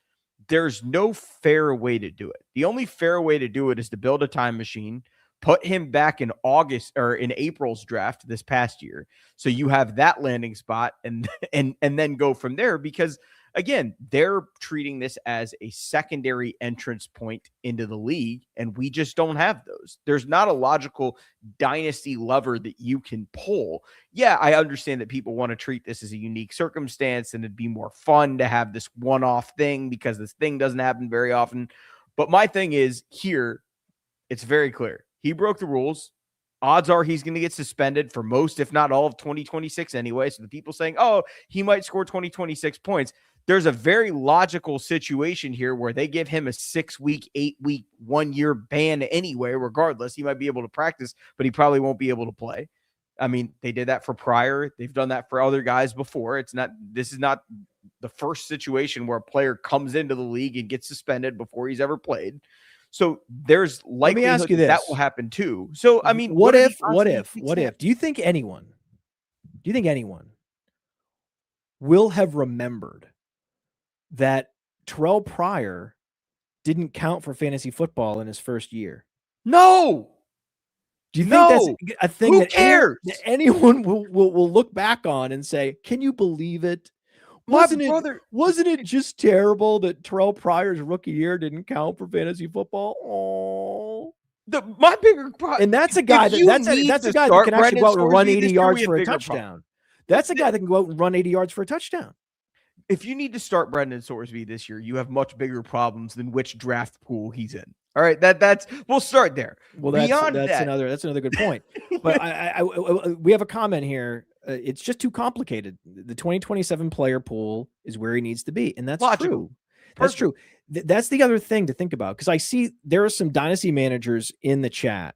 there's no fair way to do it. The only fair way to do it is to build a time machine, put him back in August or in April's draft this past year. So you have that landing spot and then go from there, because again, they're treating this as a secondary entrance point into the league, and we just don't have those. There's not a logical dynasty lever that you can pull. Yeah, I understand that people want to treat this as a unique circumstance, and it'd be more fun to have this one-off thing because this thing doesn't happen very often. But my thing is here, it's very clear. He broke the rules. Odds are he's going to get suspended for most, if not all, of 2026 anyway. So the people saying, oh, he might score 2026 points. There's a very logical situation here where they give him a 6-week, 8-week, 1-year ban anyway, regardless. He might be able to practice, but he probably won't be able to play. I mean, they did that for Pryor. They've done that for other guys before. This is not the first situation where a player comes into the league and gets suspended before he's ever played. So there's likelihood that will happen too. So, I mean, what if, do you think anyone will have remembered that Terrell Pryor didn't count for fantasy football in his first year? No. Do you think that's a thing that anyone will look back on and say, can you believe it? Wasn't it just terrible that Terrell Pryor's rookie year didn't count for fantasy football? Oh, my bigger problem. And that's a guy that can actually go out and run 80 yards for a touchdown. That's a guy that can go out and run 80 yards for a touchdown. If you need to start Brendan Sorsby this year, you have much bigger problems than which draft pool he's in. All right, we'll start there. Well, that's another good point. But we have a comment here. It's just too complicated. The 2027 player pool is where he needs to be, and that's logical. True. That's true. That's the other thing to think about, because I see there are some dynasty managers in the chat.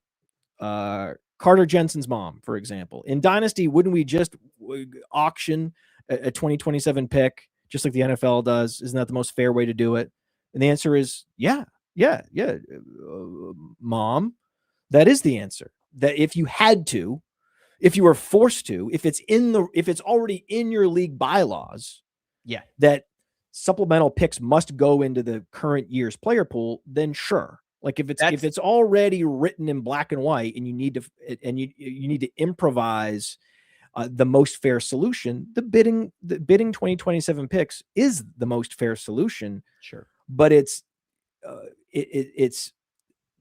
Carter Jensen's mom, for example. In Dynasty, wouldn't we just auction a 2027 pick just like the NFL does? Isn't that the most fair way to do it? And the answer is yeah. Mom, that is the answer. That if you had to, if you were forced to, if it's already in your league bylaws, that supplemental picks must go into the current year's player pool, then sure. Like if it's already written in black and white, and you need to improvise the most fair solution, the bidding 2027 picks is the most fair solution. Sure, but it's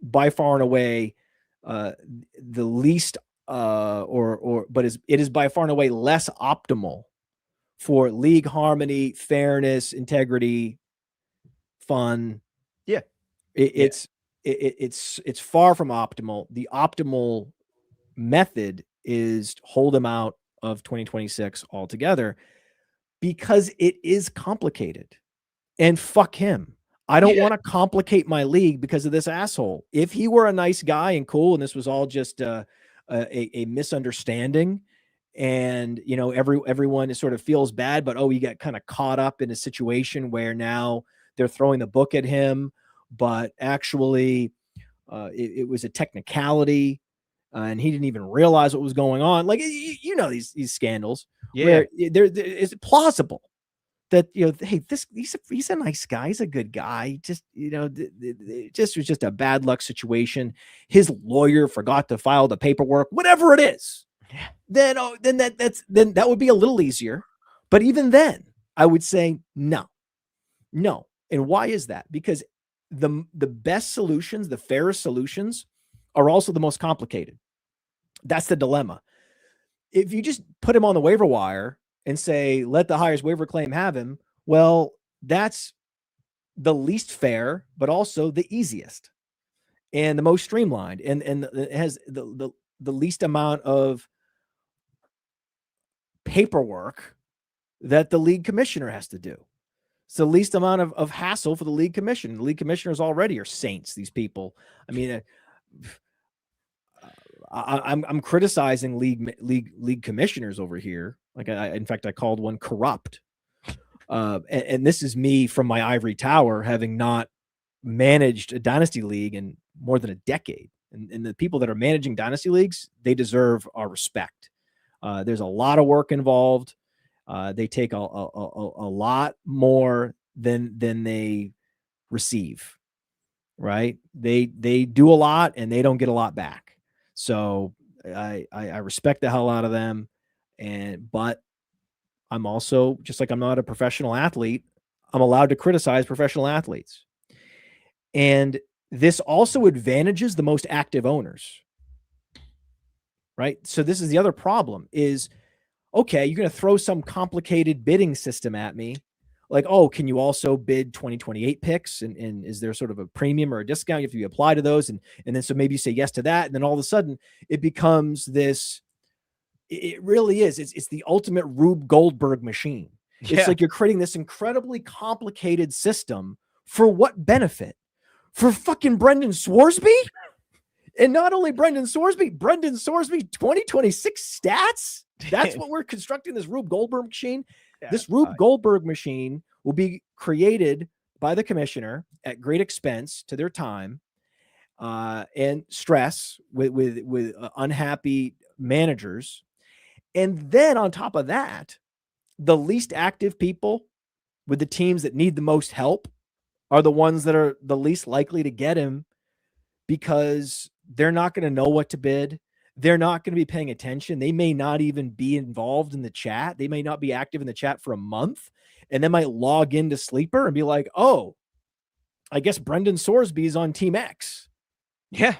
by far and away the least it is by far and away less optimal for league harmony, fairness, integrity, fun. Yeah. It's far from optimal. The optimal method is hold him out of 2026 altogether, because it is complicated, and fuck him. I don't want to complicate my league because of this asshole. If he were a nice guy and cool, and this was all just a misunderstanding, and everyone sort of feels bad, but he got kind of caught up in a situation where now they're throwing the book at him, but actually it was a technicality, and he didn't even realize what was going on. Like these scandals, where it's plausible that hey, he's a nice guy, he's a good guy. Just just was just a bad luck situation. His lawyer forgot to file the paperwork, whatever it is. Then that would be a little easier. But even then, I would say no. And why is that? Because the best solutions, the fairest solutions, are also the most complicated. That's the dilemma. If you just put him on the waiver wire and say, let the highest waiver claim have him, well, that's the least fair, but also the easiest and the most streamlined, and it has the least amount of paperwork that the league commissioner has to do. It's the least amount of hassle for the league commission. The league commissioners already are saints, these people. I mean, I'm criticizing league commissioners over here. Like in fact, I called one corrupt. And this is me from my ivory tower, having not managed a dynasty league in more than a decade. And the people that are managing dynasty leagues, they deserve our respect. There's a lot of work involved. They take a lot more than they receive, right? They do a lot and they don't get a lot back. So I respect the hell out of them. But I'm also, just like I'm not a professional athlete, I'm allowed to criticize professional athletes. And this also advantages the most active owners, right? So this is the other problem is, okay, you're going to throw some complicated bidding system at me. Like, oh, can you also bid 2028 picks? And is there sort of a premium or a discount you have to apply to those? And then so maybe you say yes to that. And then all of a sudden it becomes this, it really is. It's the ultimate Rube Goldberg machine. It's like you're creating this incredibly complicated system for what benefit? For fucking Brendan Sorsby? And not only Brendan Sorsby 2026 stats? That's what we're constructing, this Rube Goldberg machine. Yeah, this Rube Goldberg machine will be created by the commissioner at great expense to their time and stress with unhappy managers. And then on top of that, the least active people with the teams that need the most help are the ones that are the least likely to get him, because they're not going to know what to bid. They're not going to be paying attention. They may not even be involved in the chat. They may not be active in the chat for a month, and they might log into Sleeper and be like, oh, I guess Brendan Sorsby is on Team X. Yeah.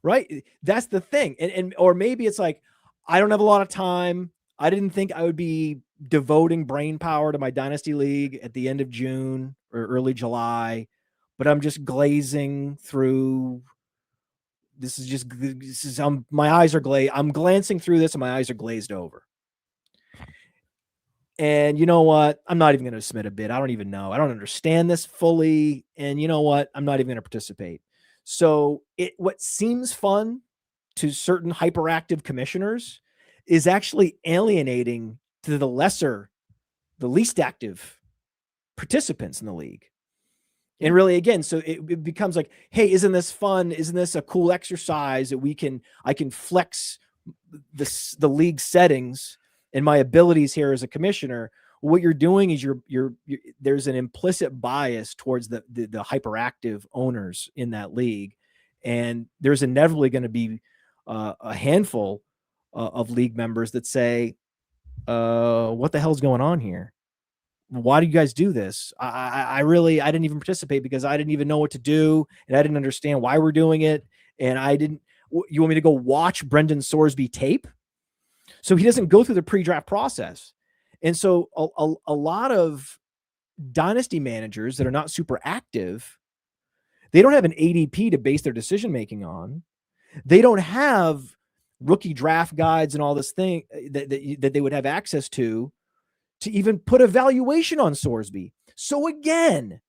Right. That's the thing. Or maybe it's like, I don't have a lot of time. I didn't think I would be devoting brain power to my dynasty league at the end of June or early July, but I'm just glazing through. My eyes are glazed. I'm glancing through this and my eyes are glazed over. And you know what? I'm not even going to submit a bid. I don't even know. I don't understand this fully. And you know what? I'm not even going to participate. So what seems fun to certain hyperactive commissioners is actually alienating to the least active participants in the league. And really, again, so it becomes like, hey, isn't this fun? Isn't this a cool exercise that I can flex the league settings and my abilities here as a commissioner? What you're doing is there's an implicit bias towards the hyperactive owners in that league. And there's inevitably going to be a handful of league members that say, what the hell's going on here? Why do you guys do this? I didn't even participate because I didn't even know what to do. And I didn't understand why we're doing it. And you want me to go watch Brendan Sorsby tape? So he doesn't go through the pre-draft process. And so a lot of dynasty managers that are not super active, they don't have an ADP to base their decision-making on. They don't have rookie draft guides and all this thing that they would have access to even put a valuation on Sorsby. So again,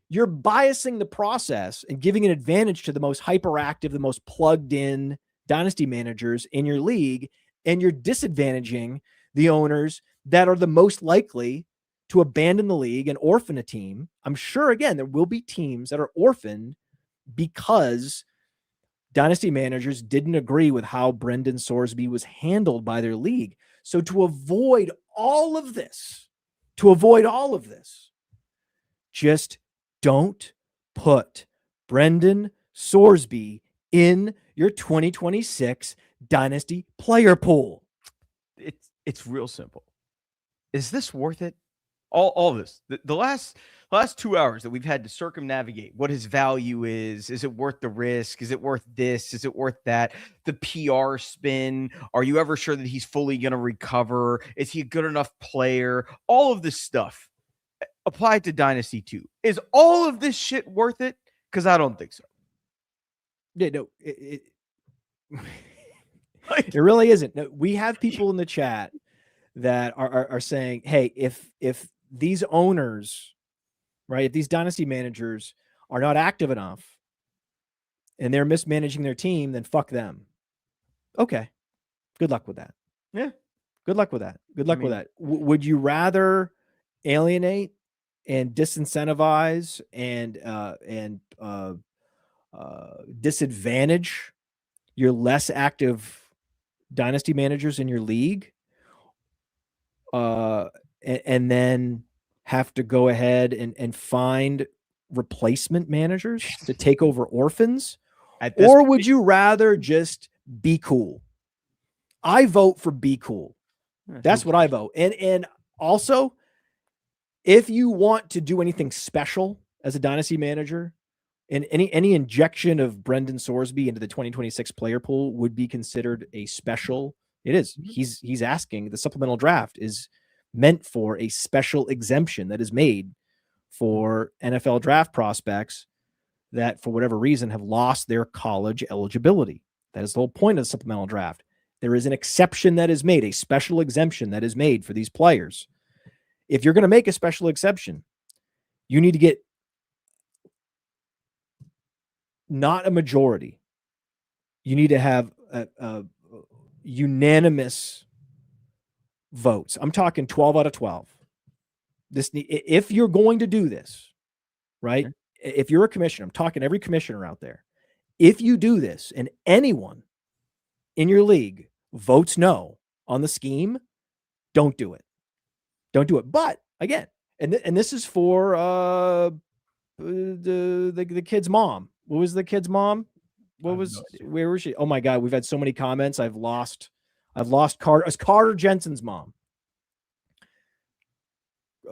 you're biasing the process and giving an advantage to the most hyperactive, the most plugged in dynasty managers in your league. And you're disadvantaging the owners that are the most likely to abandon the league and orphan a team. I'm sure, again, there will be teams that are orphaned because dynasty managers didn't agree with how Brendan Sorsby was handled by their league. So to avoid all of this, just don't put Brendan Sorsby in your 2026 dynasty player pool. It's real simple. Is this worth it? All this, the last 2 hours that we've had to circumnavigate what his value is it worth the risk? Is it worth this? Is it worth that? The PR spin. Are you ever sure that he's fully going to recover? Is he a good enough player? All of this stuff applied to Dynasty 2. Is all of this shit worth it? Because I don't think so. Yeah, no, it really isn't. No, we have people in the chat that are saying, hey, if these owners, right, if these dynasty managers are not active enough and they're mismanaging their team, then fuck them. Okay. Good luck with that. Yeah. Good luck with that. Good luck with that. Would you rather alienate and disincentivize and disadvantage your less active dynasty managers in your league, and then have to go ahead and find replacement managers to take over orphans? Or would you rather just be cool? I vote for be cool. That's what I vote. And also, if you want to do anything special as a dynasty manager, and any injection of Brendan Sorsby into the 2026 player pool would be considered a special. It is. He's asking, the supplemental draft is meant for a special exemption that is made for NFL draft prospects that, for whatever reason, have lost their college eligibility. That is the whole point of the supplemental draft. There is an exception that is made, a special exemption that is made for these players. If you're going to make a special exception, you need to get not a majority. You need to have a unanimous votes. I'm talking 12 out of 12. If you're going to do this, right? Okay. If you're a commissioner, I'm talking every commissioner out there. If you do this and anyone in your league votes no on the scheme, don't do it. Don't do it. But again, and this is for the kid's mom. What was the kid's mom? Where was she? Oh my God, we've had so many comments. I've lost Carter. It's Carter Jensen's mom.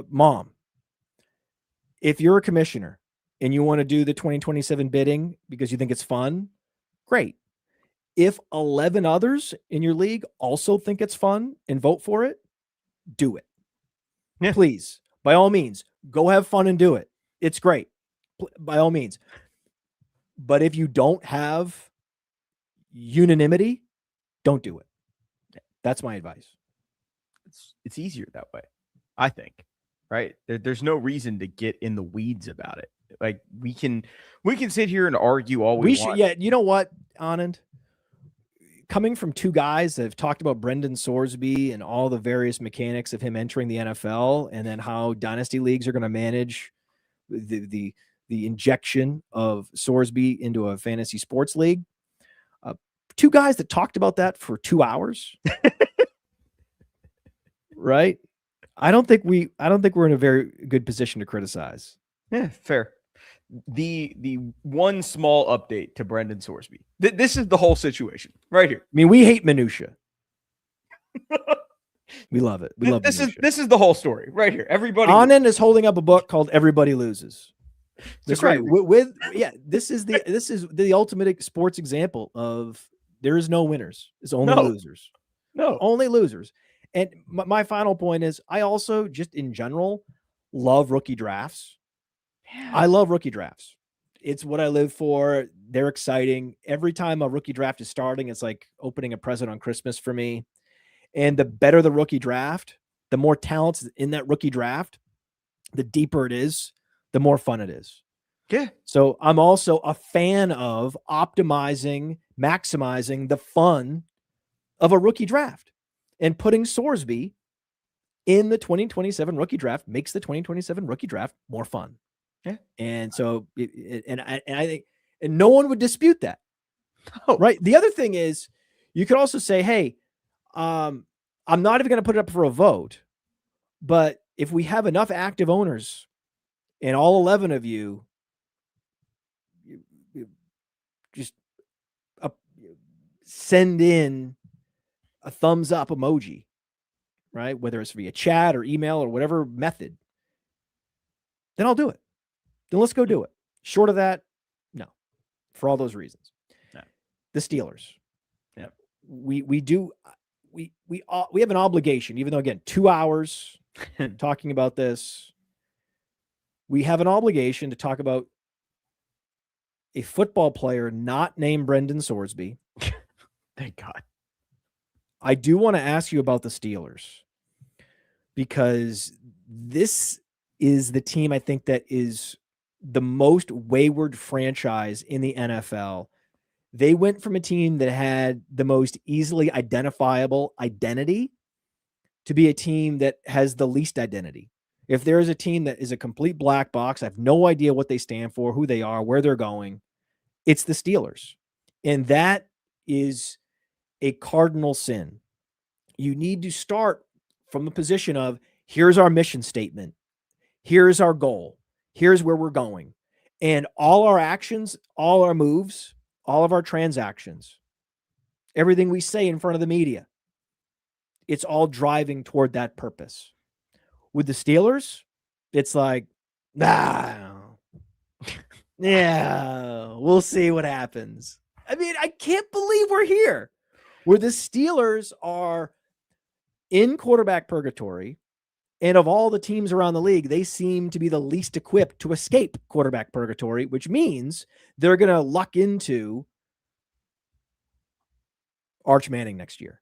Mom, if you're a commissioner and you want to do the 2027 bidding because you think it's fun, great. If 11 others in your league also think it's fun and vote for it, do it. Yeah. Please, by all means, go have fun and do it. It's great. By all means. But if you don't have unanimity, don't do it. That's my advice. It's easier that way, I think. Right? There's no reason to get in the weeds about it. Like we can sit here and argue all we want. Yeah, you know what, Anand? Coming from two guys that have talked about Brendan Sorsby and all the various mechanics of him entering the NFL, and then how dynasty leagues are going to manage the injection of Sorsby into a fantasy sports league. Two guys that talked about that for 2 hours. Right? I don't think we're in a very good position to criticize. Yeah, fair. The one small update to Brendan Sorsby. This is the whole situation right here. I mean, we hate minutia. We love it. We love this. This is the whole story right here. Everybody. Anand is holding up a book called "Everybody Loses." That's right. This is the ultimate sports example of there is no winners. It's only losers. No, only losers. And my final point is, I also just in general love rookie drafts. Yeah. I love rookie drafts. It's what I live for. They're exciting. Every time a rookie draft is starting, it's like opening a present on Christmas for me. And the better the rookie draft, the more talents in that rookie draft, the deeper it is, the more fun it is. Yeah. So I'm also a fan of optimizing, maximizing the fun of a rookie draft. And putting Sorsby in the 2027 rookie draft makes the 2027 rookie draft more fun. Yeah. And so, I think, and no one would dispute that. No. Right. The other thing is, you could also say, hey, I'm not even going to put it up for a vote, but if we have enough active owners and all 11 of you just send in a thumbs up emoji, right? Whether it's via chat or email or whatever method, then I'll do it. Then let's go do it. Short of that, no. For all those reasons. No. The Steelers. Yeah. We have an obligation, even though again, 2 hours talking about this. We have an obligation to talk about a football player not named Brendan Sorsby. Thank God. I do want to ask you about the Steelers because this is the team I think that is the most wayward franchise in the NFL. They went from a team that had the most easily identifiable identity to be a team that has the least identity. If there is a team that is a complete black box, I have no idea what they stand for, who they are, where they're going, it's the Steelers. And that is a cardinal sin. You need to start from the position of, here's our mission statement. Here's our goal. Here's where we're going. And all our actions, all our moves, all of our transactions, everything we say in front of the media, it's all driving toward that purpose. With the Steelers, it's like, yeah, we'll see what happens. I mean, I can't believe we're here where the Steelers are in quarterback purgatory. And of all the teams around the league, they seem to be the least equipped to escape quarterback purgatory, which means they're going to luck into Arch Manning next year.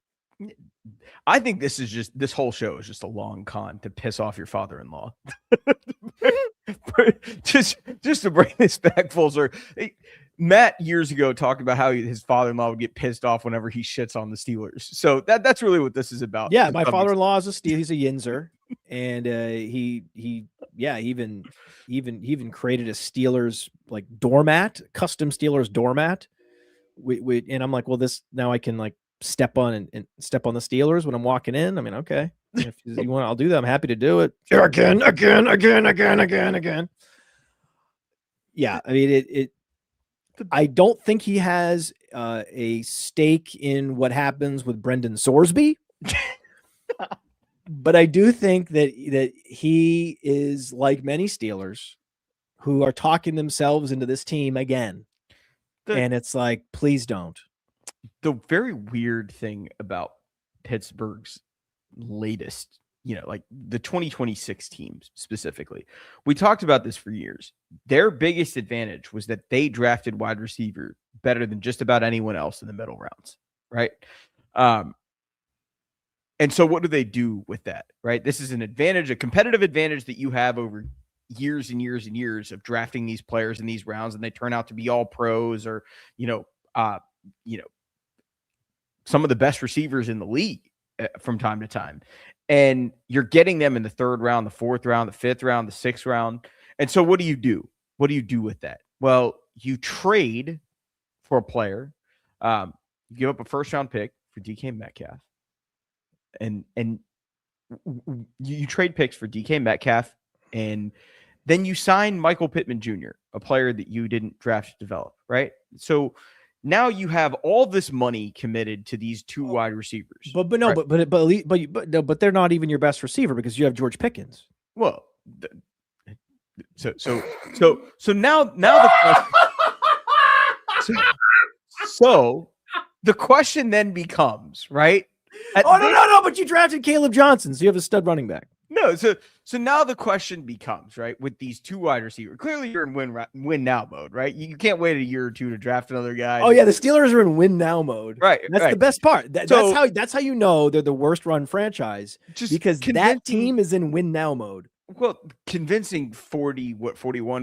I think this whole show is just a long con to piss off your father-in-law. just to bring this back full circle. Matt years ago talked about how his father-in-law would get pissed off whenever he shits on the Steelers. So that's really what this is about. Yeah, my father-in-law is a Steel. He's a Yinzer, and he even created a Steelers like doormat, custom Steelers doormat. And I'm like, well, this now I can like step on and step on the Steelers when I'm walking in. I mean, okay, if you want, I'll do that. I'm happy to do it. Again. Yeah, I mean I don't think he has a stake in what happens with Brendan Sorsby, but I do think that he is like many Steelers who are talking themselves into this team again. And it's like, please don't. The very weird thing about Pittsburgh's latest, like the 2026 teams specifically, we talked about this for years. Their biggest advantage was that they drafted wide receiver better than just about anyone else in the middle rounds, right? And so what do they do with that, right? This is an advantage, a competitive advantage that you have over years and years and years of drafting these players in these rounds, and they turn out to be all pros or, some of the best receivers in the league from time to time. And you're getting them in the third round, the fourth round, the fifth round, the sixth round. And so what do you do? What do you do with that? Well, you trade for a player. You give up a first round pick for DK Metcalf. And you trade picks for DK Metcalf, and then you sign Michael Pittman Jr., a player that you didn't draft to develop, right? So now you have all this money committed to these two wide receivers. But they're not even your best receiver because you have George Pickens. Well, so now the question, so the question then becomes, right? No, but you drafted Caleb Johnson, so you have a stud running back. No, so now the question becomes, right, with these two wide receivers, clearly you're in win now mode, right? You can't wait a year or two to draft another guy. Oh yeah, the Steelers are in win now mode. Right. That's the best part. That's how you know they're the worst run franchise, because that team is in win now mode. Well, convincing 41,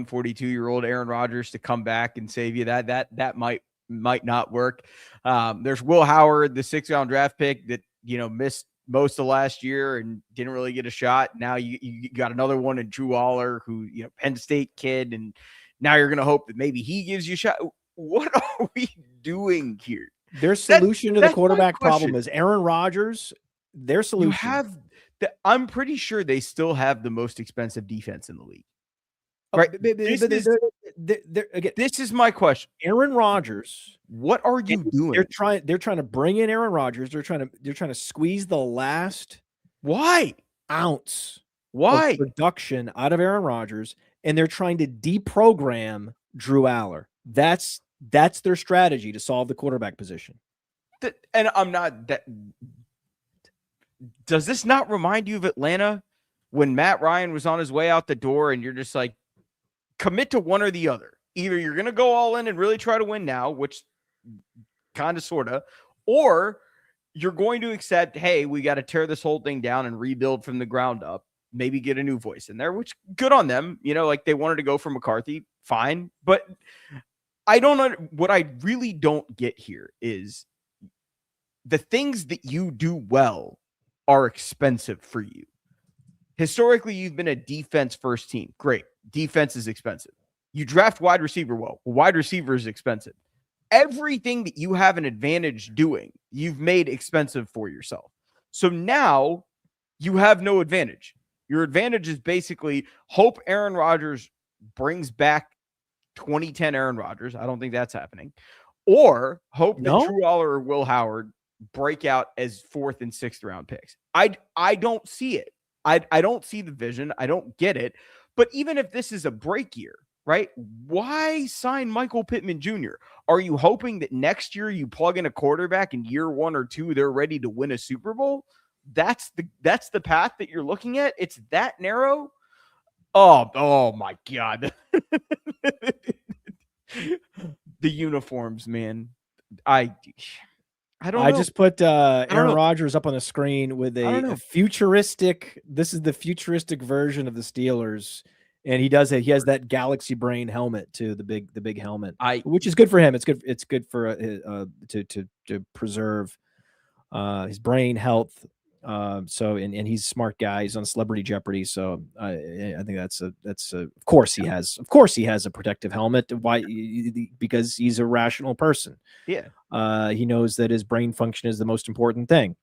42-year-old Aaron Rodgers to come back and save you, that might not work. There's Will Howard, the 6th round draft pick that, missed most of last year and didn't really get a shot. Now you got another one in Drew Aller, who, Penn State kid, and now you're going to hope that maybe he gives you a shot. What are we doing here? Their solution to the quarterback problem is Aaron Rodgers. Their solution. I'm pretty sure they still have the most expensive defense in the league. Right. This is my question. Aaron Rodgers. What are you doing? They're trying to bring in Aaron Rodgers. They're trying to squeeze the last ounce of production out of Aaron Rodgers, and they're trying to deprogram Drew Aller. That's their strategy to solve the quarterback position. And I'm not that. Does this not remind you of Atlanta when Matt Ryan was on his way out the door, and you're just like, commit to one or the other. Either you're going to go all in and really try to win now, which kind of, sort of, or you're going to accept, hey, we got to tear this whole thing down and rebuild from the ground up, maybe get a new voice in there, which good on them. Like they wanted to go for McCarthy. Fine. But what I really don't get here is the things that you do well are expensive for you. Historically, you've been a defense first team. Great. Defense is expensive. You draft wide receiver well. Wide receiver is expensive. Everything that you have an advantage doing, you've made expensive for yourself. So now you have no advantage. Your advantage is basically hope Aaron Rodgers brings back 2010 Aaron Rodgers. I don't think that's happening. Or hope that Drew Aller or Will Howard break out as 4th and 6th round picks. I don't see it. I don't see the vision. I don't get it. But even if this is a break year, right? Why sign Michael Pittman Jr.? Are you hoping that next year you plug in a quarterback in year 1 or 2, they're ready to win a Super Bowl? That's the path that you're looking at. It's that narrow. Oh my God. The uniforms, man. I don't know. I just put Aaron Rodgers up on the screen with a futuristic. This is the futuristic version of the Steelers, and he has that Galaxy Brain helmet too, the big helmet, which is good for him. It's good for to preserve his brain health. So and he's a smart guy. He's on Celebrity Jeopardy, so I think that's of course he has a protective helmet. Why? Because he's a rational person. Yeah. He knows that his brain function is the most important thing.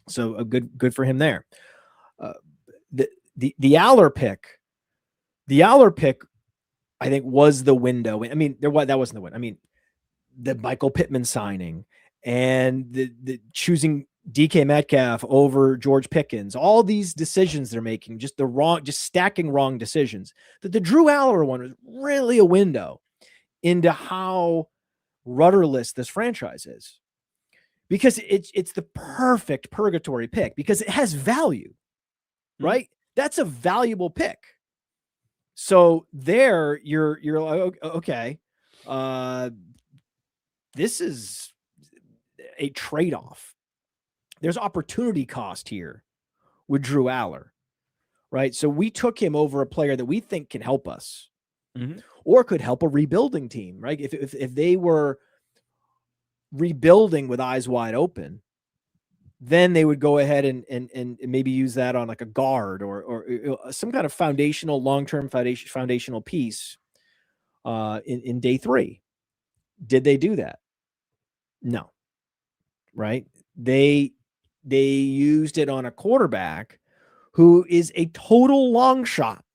So good for him there. The Aller pick, I think was the window. I mean, that wasn't the window. I mean, the Michael Pittman signing and the choosing DK Metcalf over George Pickens, all these decisions they're making, just stacking wrong decisions. That the Drew Aller one was really a window into how rudderless this franchise is, because it's the perfect purgatory pick because it has value, right? That's a valuable pick. So there you're like, okay, this is a trade-off. There's opportunity cost here with Drew Aller, right? So we took him over a player that we think can help us or could help a rebuilding team, right? If they were rebuilding with eyes wide open, then they would go ahead and maybe use that on like a guard or some kind of foundational, long-term foundational piece in day 3. Did they do that? No. Right? They used it on a quarterback who is a total long shot.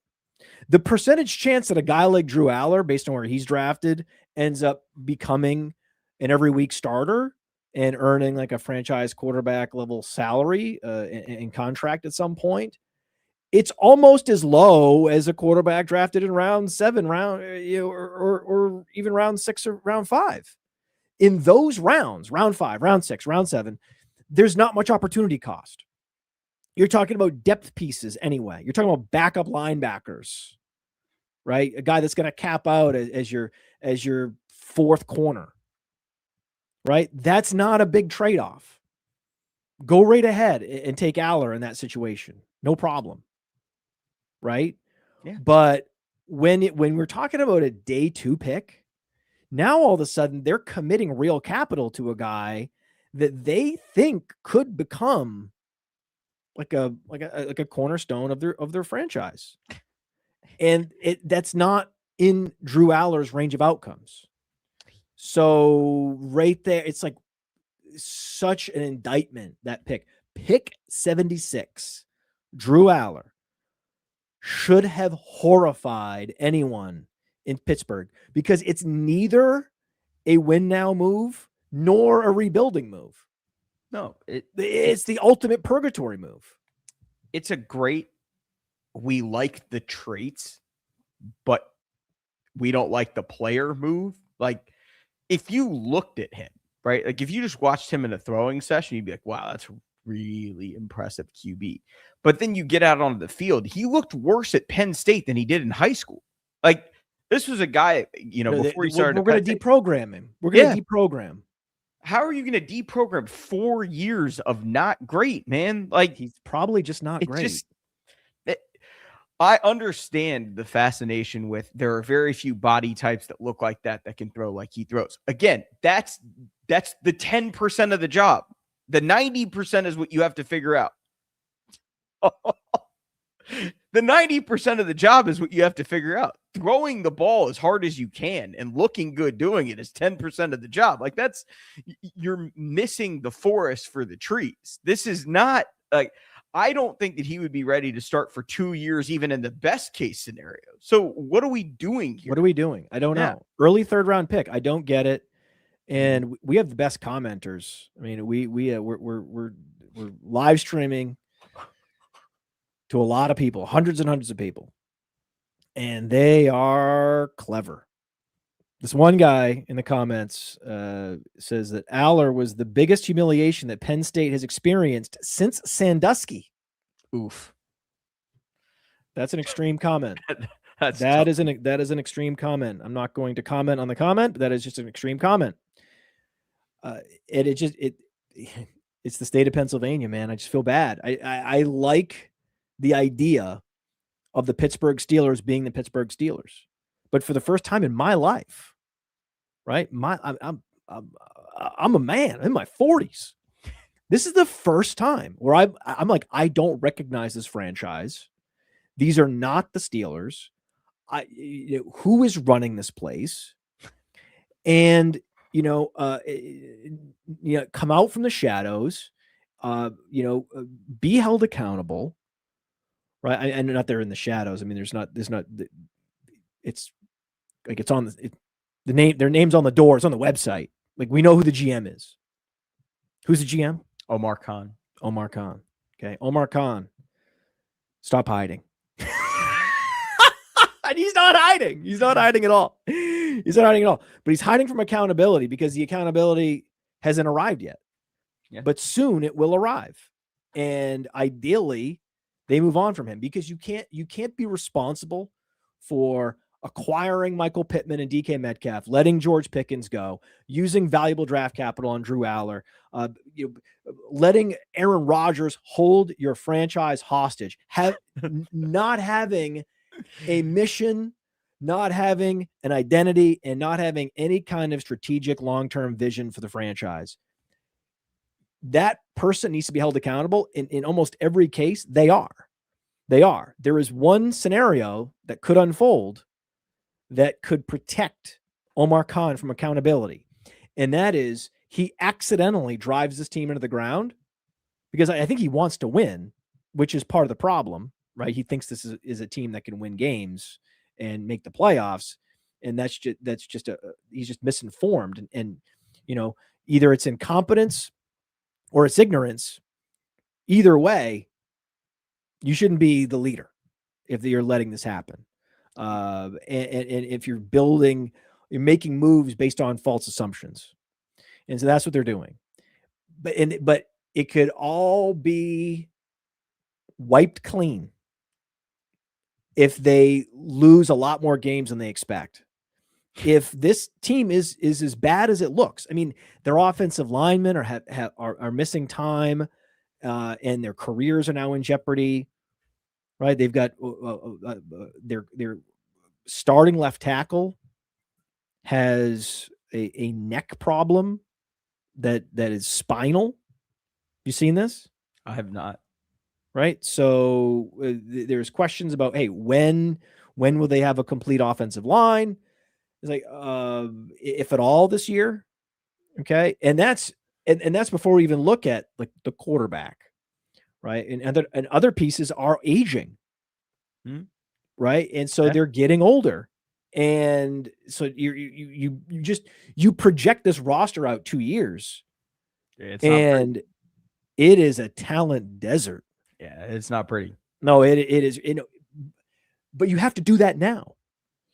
The percentage chance that a guy like Drew Aller, based on where he's drafted, ends up becoming an every week starter and earning like a franchise quarterback level salary and contract at some point, it's almost as low as a quarterback drafted in round 7, or even round 6 or round 5. In those rounds, round 5, round 6, round 7, there's not much opportunity cost. You're talking about depth pieces anyway. You're talking about backup linebackers, right? A guy that's going to cap out as your 4th corner, right? That's not a big trade-off. Go right ahead and take Aller in that situation. No problem. Right? Yeah. But when we're talking about a day 2 pick, now all of a sudden they're committing real capital to a guy that they think could become like a cornerstone of their franchise. And that's not in Drew Aller's range of outcomes. So right there, it's like such an indictment, that pick 76, Drew Aller, should have horrified anyone in Pittsburgh because it's neither a win now move nor a rebuilding move. No, it's the ultimate purgatory move. It's a great, we like the traits, but we don't like the player move. Like, if you looked at him, right? Like, if you just watched him in a throwing session, you'd be like, wow, that's really impressive QB. But then you get out onto the field, he looked worse at Penn State than he did in high school. Like, this was a guy, before he started. We're going to deprogram him. We're going to deprogram. How are you going to deprogram 4 years of not great, man? Like, he's probably just not great. I understand the fascination with there are very few body types that look like that can throw like he throws. Again, that's the 10% of the job. The 90% is what you have to figure out. The 90% of the job is what you have to figure out. Throwing the ball as hard as you can and looking good doing it is 10% of the job. Like you're missing the forest for the trees. This is not like, I don't think that he would be ready to start for 2 years, even in the best case scenario. So what are we doing here? What are we doing? I don't know. Early 3rd round pick. I don't get it. And we have the best commenters. I mean, we're live streaming to a lot of people, hundreds and hundreds of people, and they are clever. This one guy in the comments says that Aller was the biggest humiliation that Penn State has experienced since Sandusky. Oof. That's an extreme comment. That is an extreme comment. I'm not going to comment on the comment, but that is just an extreme comment. It's the state of Pennsylvania, man. I just feel bad. I like the idea of the Pittsburgh Steelers being the Pittsburgh Steelers, but for the first time in my life, right? I'm a man I'm in my 40s. This is the first time where I'm like, I don't recognize this franchise. These are not the Steelers. Who is running this place? And come out from the shadows, be held accountable, right? And not they're in the shadows. I mean, there's not, it's like, it's on the name, their name's on the door. It's on the website. Like, we know who the GM is. Who's the GM? Omar Khan. Okay. Omar Khan. Stop hiding. And he's not hiding. He's not hiding at all. But he's hiding from accountability because the accountability hasn't arrived yet. Yeah. But soon it will arrive. And ideally, they move on from him, because you can't be responsible for acquiring Michael Pittman and DK Metcalf, letting George Pickens go, using valuable draft capital on Drew Aller, letting Aaron Rodgers hold your franchise hostage, not having a mission, not having an identity, and not having any kind of strategic long-term vision for the franchise. That person needs to be held accountable. In almost every case, they are. There is one scenario that could unfold that could protect Omar Khan from accountability. And that is, he accidentally drives this team into the ground, because I think he wants to win, which is part of the problem, right? He thinks this is a team that can win games and make the playoffs. And he's just misinformed. And either it's incompetence or it's ignorance. Either way, you shouldn't be the leader if you're letting this happen. And if you're making moves based on false assumptions. And so that's what they're doing. But it could all be wiped clean if they lose a lot more games than they expect. If this team is as bad as it looks, I mean, their offensive linemen are missing time, and their careers are now in jeopardy, right? They've got their starting left tackle has a neck problem that is spinal. You seen this? I have not. Right. So there's questions about, hey, when will they have a complete offensive line? It's like, if at all this year. Okay. And that's before we even look at like the quarterback, right? And other pieces are aging. Right. And so they're getting older. And so you project this roster out 2 years, and it is a talent desert. Yeah, it's not pretty. No, it is. But you have to do that now.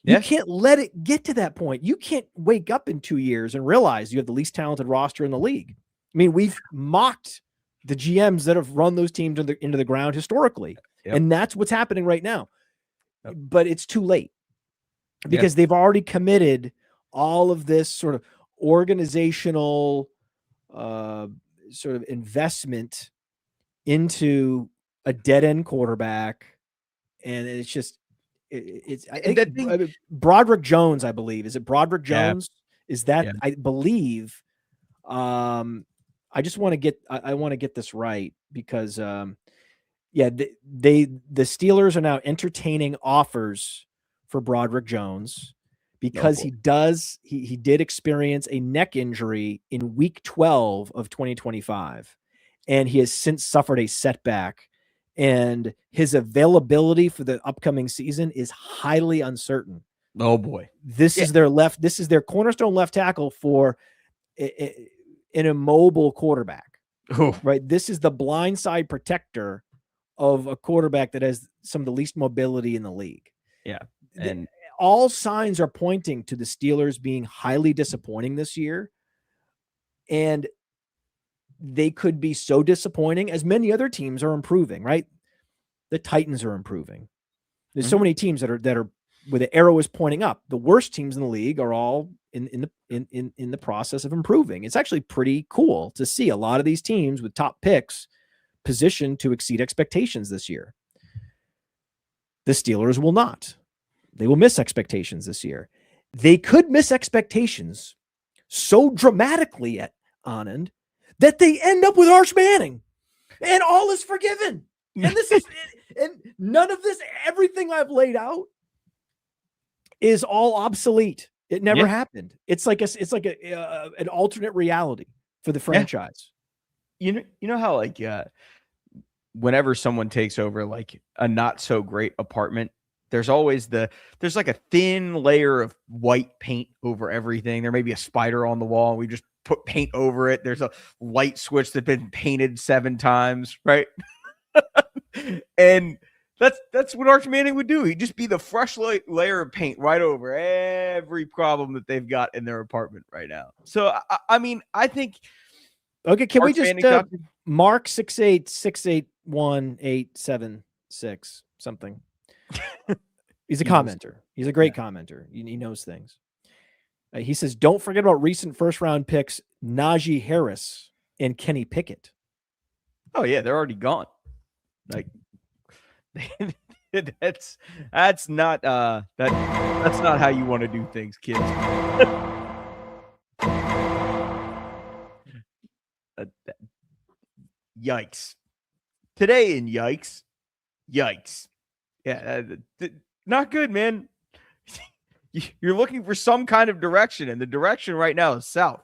Yeah. You can't let it get to that point. You can't wake up in 2 years and realize you have the least talented roster in the league. I mean, we've mocked the GMs that have run those teams into the ground historically. Yep. And that's what's happening right now. Yep. But it's too late, because they've already committed all of this sort of organizational sort of investment into a dead-end quarterback and it's just I And think Broderick Jones, I believe. Is it Broderick Yeah. Jones? Is that Yeah. I believe? I just want to get I want to get this right because the Steelers are now entertaining offers for Broderick Jones because he did experience a neck injury in week 12 of 2025, and he has since suffered a setback, and his availability for the upcoming season is highly uncertain. Oh boy. This is their cornerstone left tackle for an immobile quarterback. Oh. Right? This is the blindside protector of a quarterback that has some of the least mobility in the league. Yeah. And all signs are pointing to the Steelers being highly disappointing this year. And they could be so disappointing as many other teams are improving, right? The Titans are improving. There's so many teams that are where the arrow is pointing up. The worst teams in the league are all in the process of improving. It's actually pretty cool to see a lot of these teams with top picks positioned to exceed expectations this year. The Steelers will not. They will miss expectations this year. They could miss expectations so dramatically at Anand that they end up with Arch Manning and all is forgiven. And this is and none of this, everything I've laid out is all obsolete. It never happened. It's like an alternate reality for the franchise. You know how like whenever someone takes over like a not so great apartment, there's always there's like a thin layer of white paint over everything. There may be a spider on the wall, and we just put paint over it. There's a light switch that's been painted 7 times, right? And that's what Arch Manning would do. He'd just be the fresh layer of paint right over every problem that they've got in their apartment right now. So I mean, I think. Okay, can we just Mark 6868186 something? He's a commenter. He's a great commenter. He knows things. He says, "Don't forget about recent first-round picks Najee Harris and Kenny Pickett." Oh yeah, they're already gone. Like that's not that's not how you want to do things, kids. Yikes. Today in yikes. Yeah, not good, man. You're looking for some kind of direction, and the direction right now is south.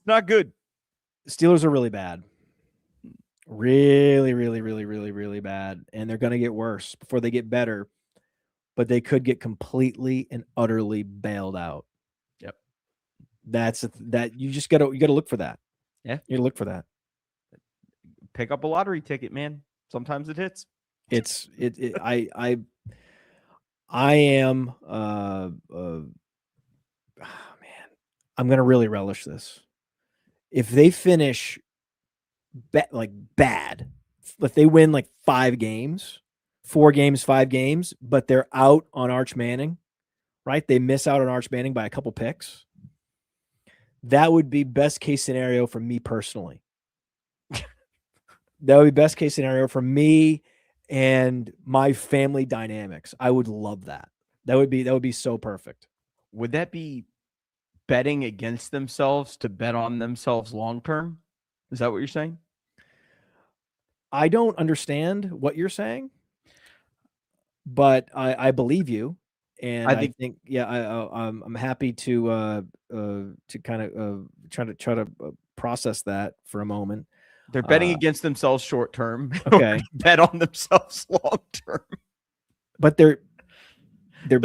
Not good. Steelers are really bad. Really, really, really, really, really bad. And they're going to get worse before they get better. But they could get completely and utterly bailed out. Yep. You just gotta look for that. Yeah. You gotta look for that. Pick up a lottery ticket, man. Sometimes it hits. I am man, I'm gonna really relish this. If they finish bad, if they win like 4 games, 5 games, but they're out on Arch Manning, right? They miss out on Arch Manning by a couple picks. That would be best case scenario for me personally. That would be best case scenario for me and my family dynamics. I would love that. That would be so perfect. Would that be betting against themselves to bet on themselves long term? Is that what you're saying? I don't understand what you're saying, but I believe you, and I think I'm happy to kind of try to process that for a moment. They're betting against themselves short term. Okay, bet on themselves long term. But they're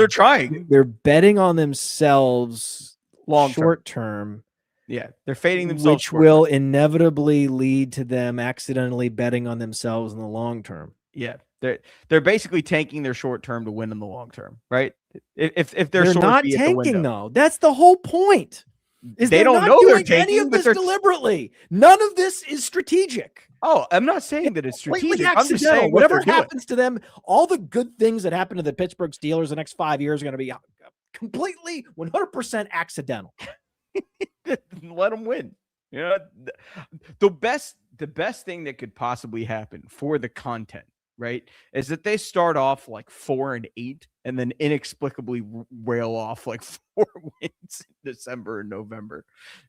trying. They're betting on themselves long short term. Yeah, they're fading themselves, which will inevitably lead to them accidentally betting on themselves in the long term. Yeah, they're basically tanking their short term to win in the long term, right? If they're not tanking though, that's the whole point. They don't know they're tanking, any of this deliberately. None of this is strategic. Oh, I'm not saying that it's strategic. I'm just saying whatever happens to them, all the good things that happen to the Pittsburgh Steelers the next 5 years are going to be completely 100% accidental. Let them win. You know, the best thing that could possibly happen for the content, right, is that they start off like 4-8 and then inexplicably rail off like 4 wins in December and November,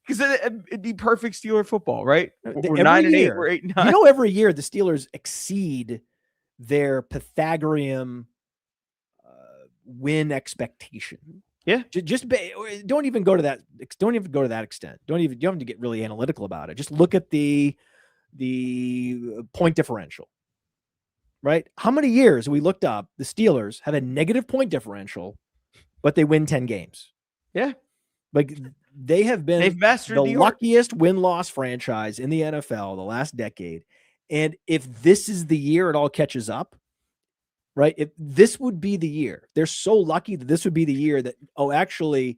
because it'd be perfect Steeler football, right? We're 9-8, we're 8-9. You know, every year the Steelers exceed their Pythagorean win expectation. Yeah. Don't even go to that. Don't even go to that extent. You don't have to get really analytical about it. Just look at the point differential, right? How many years we looked up the Steelers have a negative point differential, but they win 10 games? Yeah. Like they've mastered the luckiest win-loss franchise in the NFL the last decade. And if this is the year it all catches up, right? If this would be the year, they're so lucky that this would be the year that, actually,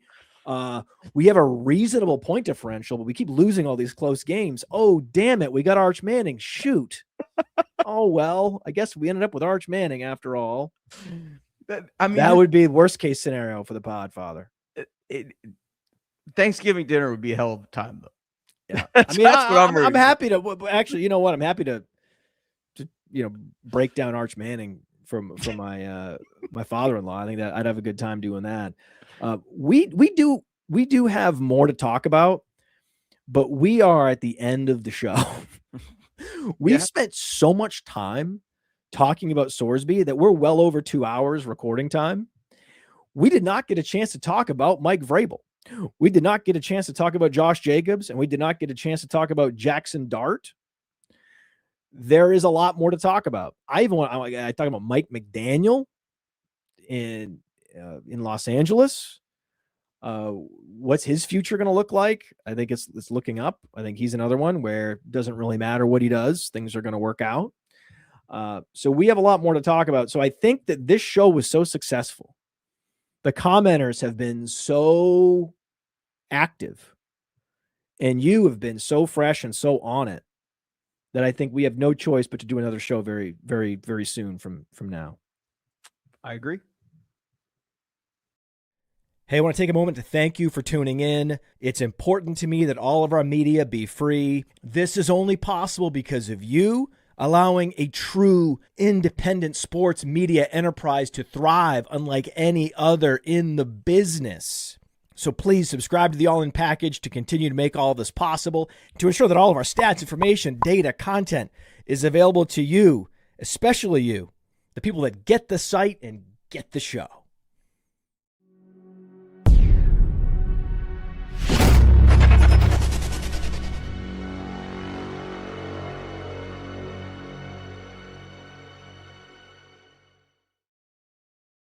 we have a reasonable point differential, but we keep losing all these close games. Oh, damn it. We got Arch Manning. Shoot. Oh, well, I guess we ended up with Arch Manning after all. That would be the worst case scenario for the Podfather. Thanksgiving dinner would be a hell of a time, though. Yeah. I'm happy to actually, you know what? I'm happy to break down Arch Manning from my my father-in-law. I think that I'd have a good time doing that. We do have more to talk about, but we are at the end of the show. We've spent so much time talking about Sorsby that we're well over 2 hours recording time. We did not get a chance to talk about Mike Vrabel. We did not get a chance to talk about Josh Jacobs, and we did not get a chance to talk about Jackson Dart. There is a lot more to talk about. I talk about Mike McDaniel in Los Angeles. What's his future going to look like? I think it's looking up. I think he's another one where it doesn't really matter what he does. Things are going to work out. So we have a lot more to talk about. So I think that this show was so successful. The commenters have been so active, and you have been so fresh and so on it, that I think we have no choice but to do another show very, very, very soon from now. I agree. Hey, I want to take a moment to thank you for tuning in. It's important to me that all of our media be free. This is only possible because of you allowing a true independent sports media enterprise to thrive unlike any other in the business. So please subscribe to the All In Package to continue to make all of this possible, to ensure that all of our stats, information, data, content is available to you, especially you, the people that get the site and get the show.